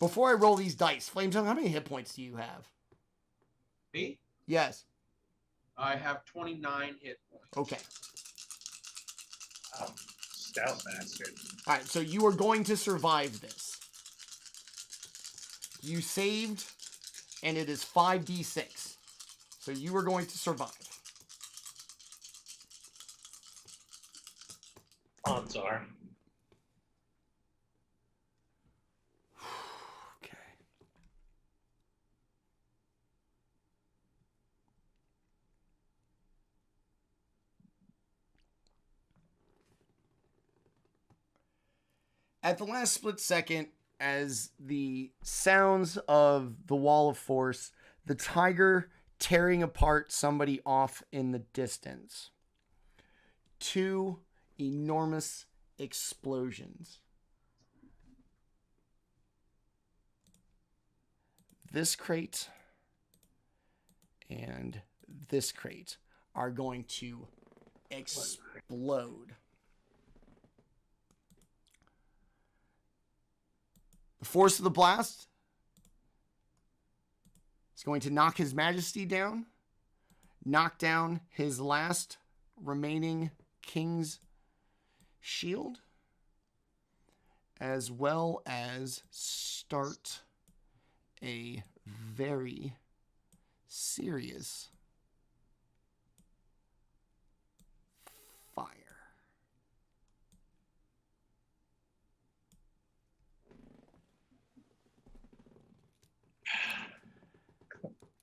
Before I roll these dice, Flametongue, how many hit points do you have? Me? Yes. I have 29 hit points. Okay. Stout bastard. All right, so you are going to survive this. You saved, and it is 5d6. So you are going to survive. Odds are. Okay. At the last split second, as the sounds of the wall of force, the tiger tearing apart somebody off in the distance, 2 enormous explosions. This crate and this crate are going to explode. The force of the blast is going to knock His Majesty down, knock down his last remaining King's shield, as well as start a very serious fire.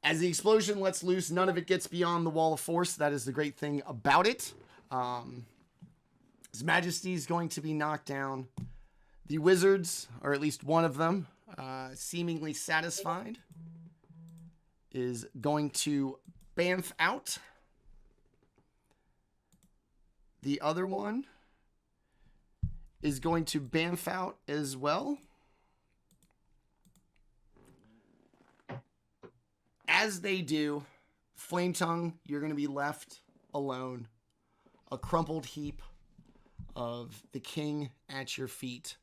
As the explosion lets loose, none of it gets beyond the wall of force. That is the great thing about it. His Majesty is going to be knocked down. The wizards, or at least one of them, seemingly satisfied, is going to bamf out. The other one is going to bamf out as well. As they do, Flametongue, you're going to be left alone. A crumpled heap of the king at your feet.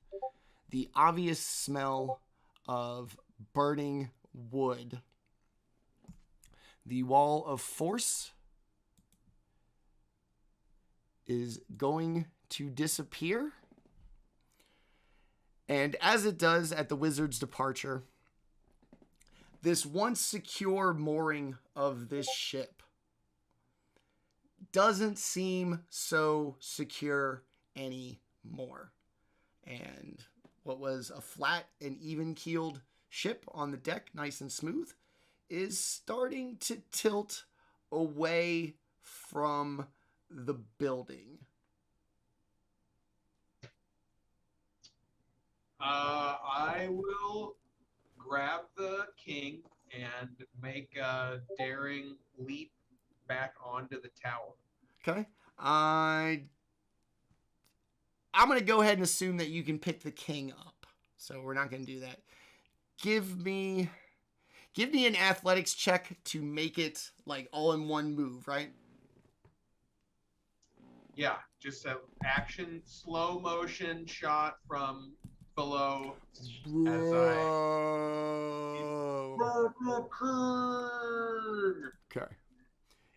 The obvious smell of burning wood. The wall of force is going to disappear. And as it does at the wizard's departure, this once secure mooring of this ship doesn't seem so secure anymore. And what was a flat and even-keeled ship on the deck, nice and smooth, is starting to tilt away from the building. I will grab the king and make a daring leap back onto the tower. Okay. I'm going to go ahead and assume that you can pick the king up. So we're not going to do that. Give me an athletics check to make it like all in one move, right? Yeah, just an action, slow motion shot from below as I... Okay.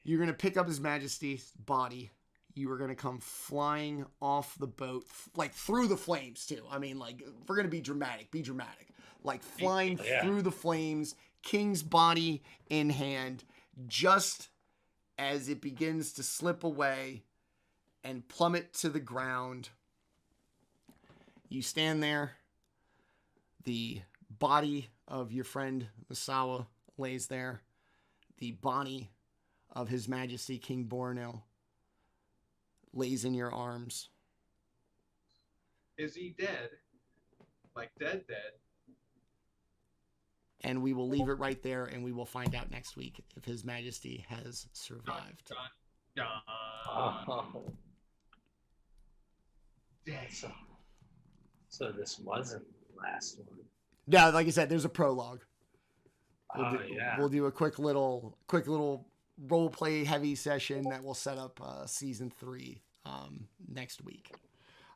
You're going to pick up His Majesty's body. You are going to come flying off the boat, like through the flames too. I mean, like, if we're going to be dramatic, be dramatic. Like flying through the flames, king's body in hand, just as it begins to slip away and plummet to the ground. You stand there. The body of your friend Masawa lays there. The body of His Majesty King Borneo lays in your arms. Is he dead? Like dead? And we will leave it right there, and we will find out next week if His Majesty has survived. Dun, dun, dun. Oh. Dead. So this wasn't the last one. Yeah, like I said, there's a prologue. Yeah. We'll do a quick little role play heavy session that will set up season 3 next week.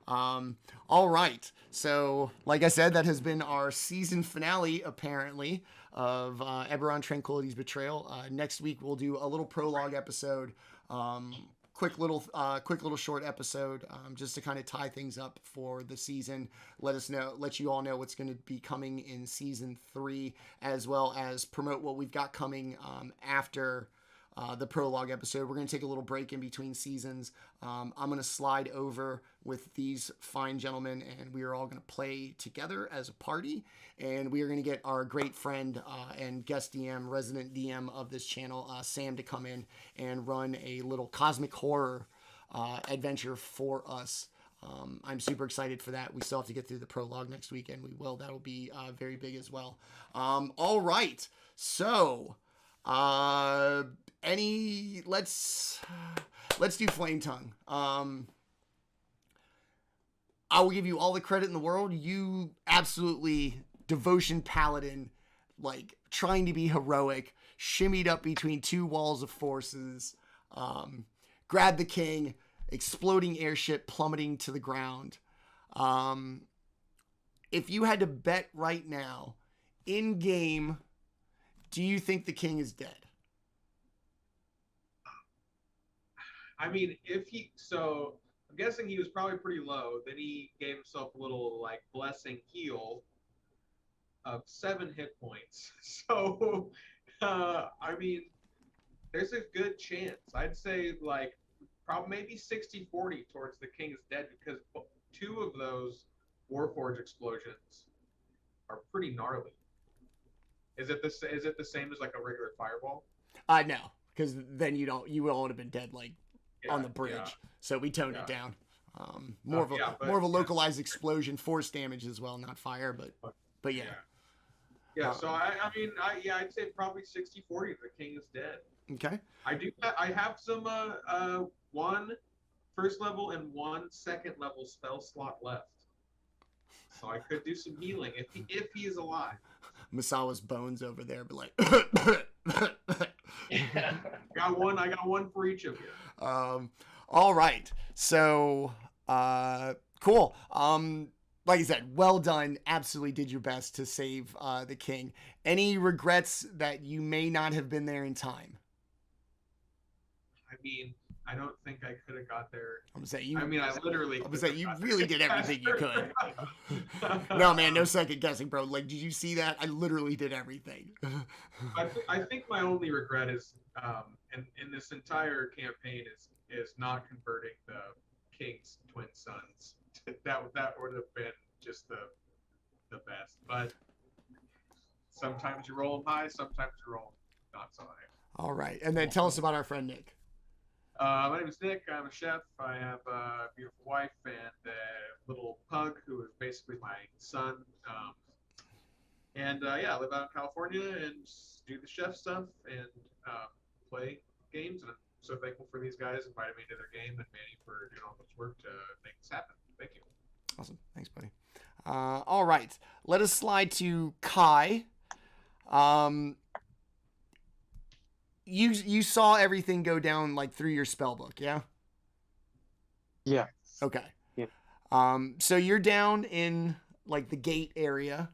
All right. So, like I said, that has been our season finale, apparently, of Eberron Tranquility's Betrayal. Next week, we'll do a little prologue episode, quick little short episode, just to kind of tie things up for the season. Let you all know what's going to be coming in season 3, as well as promote what we've got coming after the prologue episode. We're going to take a little break in between seasons. I'm going to slide over with these fine gentlemen, and we are all going to play together as a party. And we are going to get our great friend and guest DM, resident DM of this channel, Sam, to come in and run a little cosmic horror adventure for us. I'm super excited for that. We still have to get through the prologue next week, and we will. That'll be very big as well. All right. So, let's do Flametongue. I will give you all the credit in the world. You absolutely devotion paladin, like trying to be heroic, shimmied up between two walls of forces, grabbed the king, exploding airship plummeting to the ground. If you had to bet right now, in game, do you think the king is dead? I mean, I'm guessing he was probably pretty low. Then he gave himself a little like blessing heal of 7 hit points. So, I mean, there's a good chance. I'd say like probably maybe 60-40 towards the King's dead because 2 of those Warforge explosions are pretty gnarly. Is it the same as like a regular fireball? No, because then you would have been dead like on the bridge. Yeah. So we toned it down. More of a localized explosion, force damage as well, not fire, but yeah. Yeah, so I'd say probably 60-40 the King is dead. Okay. I have some 1 first level and 1 second level spell slot left. So I could do some healing if he is alive. Masawa's bones over there, but like Yeah. I got one for each of you. All right. So cool. Like I said, well done. Absolutely did your best to save the king. Any regrets that you may not have been there in time? I mean, I don't think I could have got there. I'm saying you. I mean, I literally. I'm saying you really did everything you could. No, man, no second guessing, bro. Like, did you see that? I literally did everything. I think my only regret is, in this entire campaign is not converting the king's twin sons. That would have been just the best. But sometimes you roll them high, sometimes you roll them not so high. All right, and then tell us about our friend Nick. My name is Nick. I'm a chef. I have a beautiful wife and a little pug who is basically my son. I live out in California and do the chef stuff and play games. And I'm so thankful for these guys inviting me to their game and Manny for doing all this work to make this happen. Thank you. Awesome. Thanks, buddy. All right. Let us slide to Kai. You saw everything go down like through your spell book, yeah? Yeah. Okay. Yeah. So you're down in like the gate area,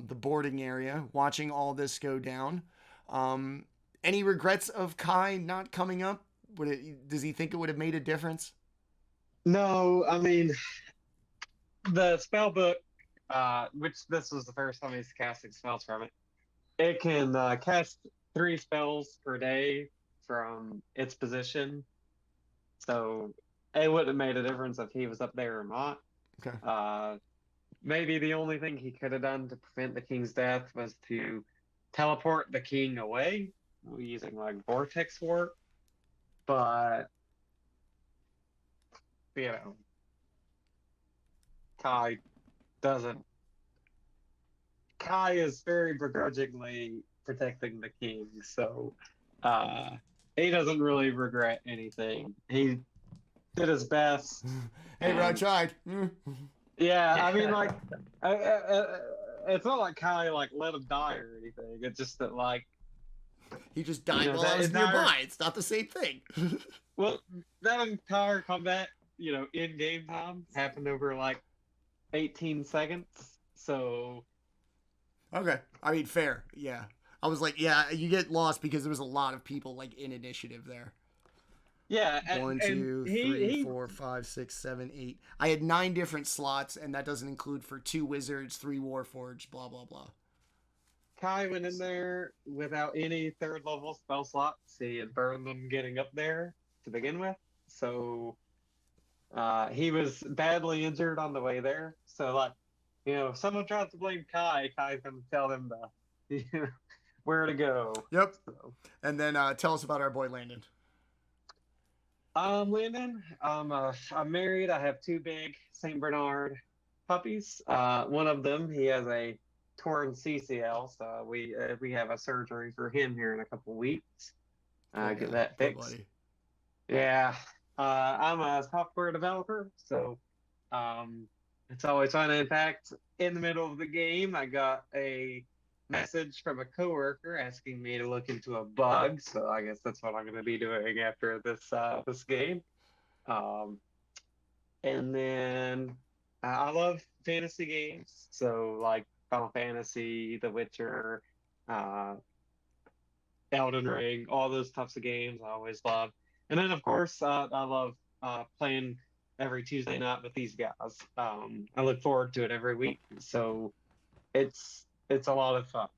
the boarding area, watching all this go down. Any regrets of Kai not coming up? Does he think it would have made a difference? No, I mean, the spell book, which this was the first time he's casting spells from it, it can cast 3 spells per day from its position. So it wouldn't have made a difference if he was up there or not. Okay. Maybe the only thing he could have done to prevent the king's death was to teleport the king away using like vortex warp. But you know, Kai is very begrudgingly protecting the king, so he doesn't really regret anything. He did his best. Hey, bro, I tried. Yeah, I mean, like, it's not like Kai like let him die or anything. It's just that like he just died while I was nearby. It's not the same thing. Well, that entire combat, in game time happened over like 18 seconds. So okay, I mean, fair. Yeah, I was like, yeah, you get lost because there was a lot of people like in initiative there. Yeah. 1, 2, 3, 4, 5, 6, 7, 8. I had 9 different slots, and that doesn't include for 2 wizards, 3 warforged, blah blah blah. Kai went in there without any 3rd level spell slots. He had burned them getting up there to begin with. So he was badly injured on the way there. So like, if someone tries to blame Kai's going to tell them where to go. Yep. So. And then tell us about our boy Landon. Landon, I'm married. I have 2 big Saint Bernard puppies. One of them, he has a torn CCL, so we have a surgery for him here in a couple weeks. Get that fixed. Buddy. Yeah. I'm a software developer, so it's always fun. In fact, in the middle of the game, I got a message from a coworker asking me to look into a bug, so I guess that's what I'm going to be doing after this game. And then I love fantasy games, so like Final Fantasy, The Witcher, Elden Ring, all those types of games I always love. And then of course I love playing every Tuesday night with these guys. I look forward to it every week. So it's a lot of fun.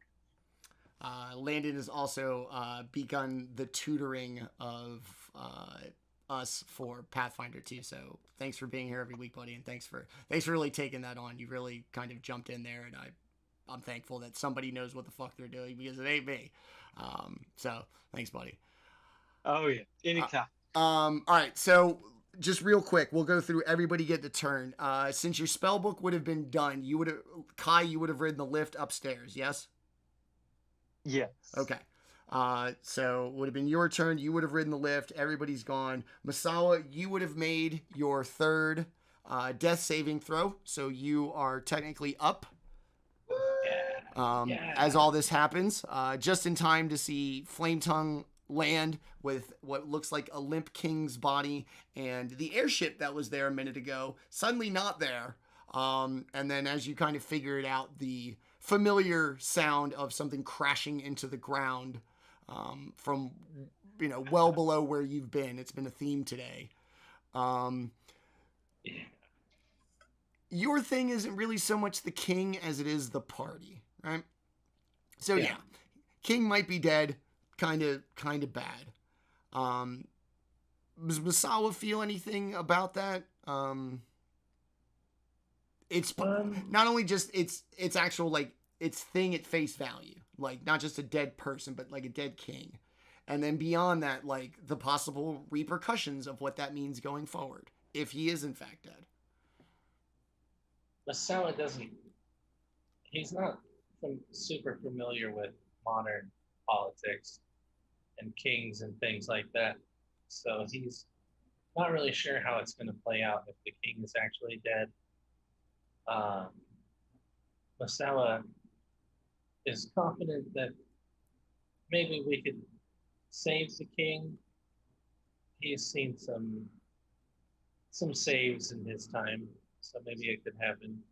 Landon has also begun the tutoring of us for Pathfinder 2. So thanks for being here every week, buddy, and thanks for really taking that on. You really kind of jumped in there, and I'm thankful that somebody knows what the fuck they're doing because it ain't me. So thanks, buddy. Oh yeah, anytime. All right, so just real quick, we'll go through everybody get the turn. Since your spell book would have been done, you would have ridden the lift upstairs, yes? Yes. Okay. So would have been your turn. You would have ridden the lift. Everybody's gone. Masawa, you would have made your third death saving throw. So you are technically up. As all this happens, just in time to see Flametongue land with what looks like a limp king's body, and the airship that was there a minute ago suddenly not there. And then as you kind of figure it out, the familiar sound of something crashing into the ground from well below where you've been. It's been a theme today. Your thing isn't really so much the king as it is the party, right? So yeah, king might be dead, kind of bad. Does Masawa feel anything about that? It's not only just it's actual, like, it's thing at face value, like not just a dead person, but like a dead king, and then beyond that, like the possible repercussions of what that means going forward if he is in fact dead. Masawa he's not super familiar with modern politics and kings and things like that, so he's not really sure how it's going to play out if the king is actually dead. Masawa is confident that maybe we could save the king. He's seen some saves in his time, so maybe it could happen.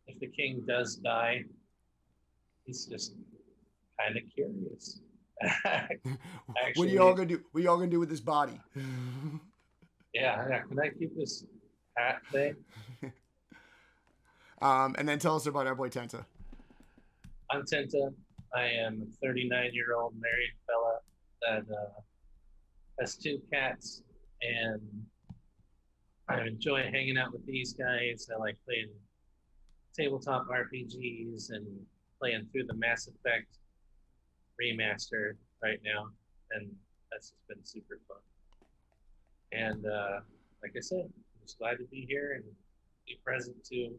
If the king does die, he's just kind of curious. Actually, what are y'all gonna do with this body? Yeah. Can I keep this hat thing? And then tell us about our boy Tenta. I'm Tenta. I am a 39-year-old married fella that has 2 cats, and I enjoy hanging out with these guys. I like playing tabletop RPGs and playing through the Mass Effect remaster right now, and that's just been super fun. And like I said, I'm just glad to be here and be present to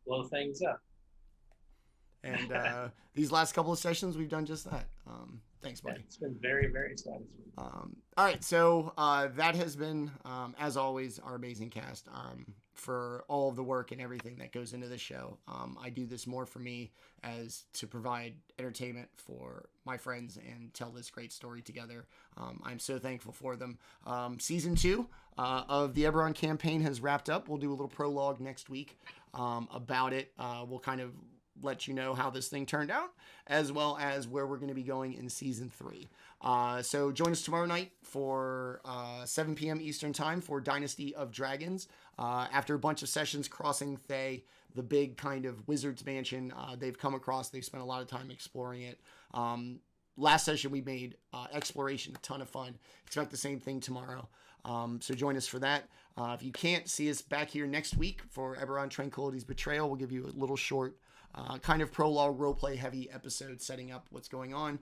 blow things up. And these last couple of sessions, we've done just that. Thanks, buddy. Yeah, it's been very, very satisfying. All right, so that has been, as always, our amazing cast. For all of the work and everything that goes into this show. I do this more for me as to provide entertainment for my friends and tell this great story together. I'm so thankful for them. Season 2 of the Eberron campaign has wrapped up. We'll do a little prologue next week about it. We'll kind of let you know how this thing turned out, as well as where we're going to be going in Season 3. So join us tomorrow night for 7 p.m. Eastern Time for Dynasty of Dragons. After a bunch of sessions crossing Thay, the big kind of wizard's mansion they've come across, they've spent a lot of time exploring it. Last session we made exploration, a ton of fun. Expect the same thing tomorrow. So join us for that. If you can't see us back here next week for Eberron Tranquility's Betrayal, we'll give you a little short kind of prologue roleplay heavy episode setting up what's going on.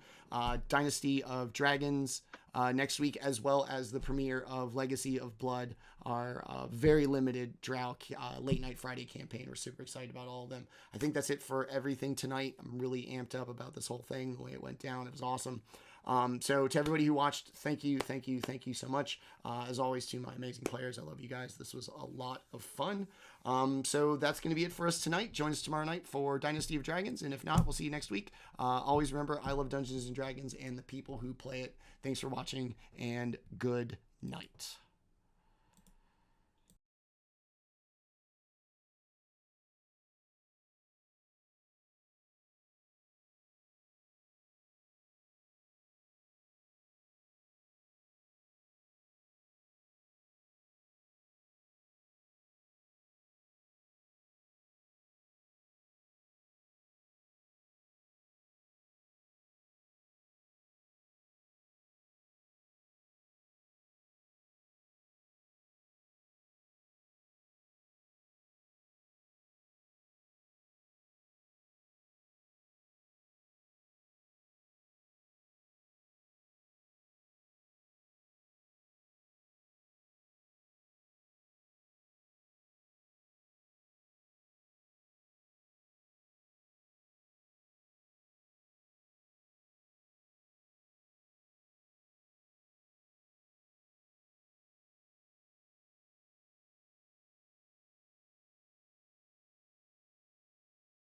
Dynasty of Dragons next week, as well as the premiere of Legacy of Blood, our very limited Drow late night Friday campaign. We're super excited about all of them. I think that's it for everything tonight. I'm really amped up about this whole thing, the way it went down. It was awesome. So to everybody who watched, thank you so much. As always, to my amazing players, I love you guys. This was a lot of fun. So that's going to be it for us tonight. Join us tomorrow night for Dynasty of Dragons, and if not, we'll see you next week. Always remember, I love Dungeons and Dragons and the people who play it. Thanks for watching, and good night.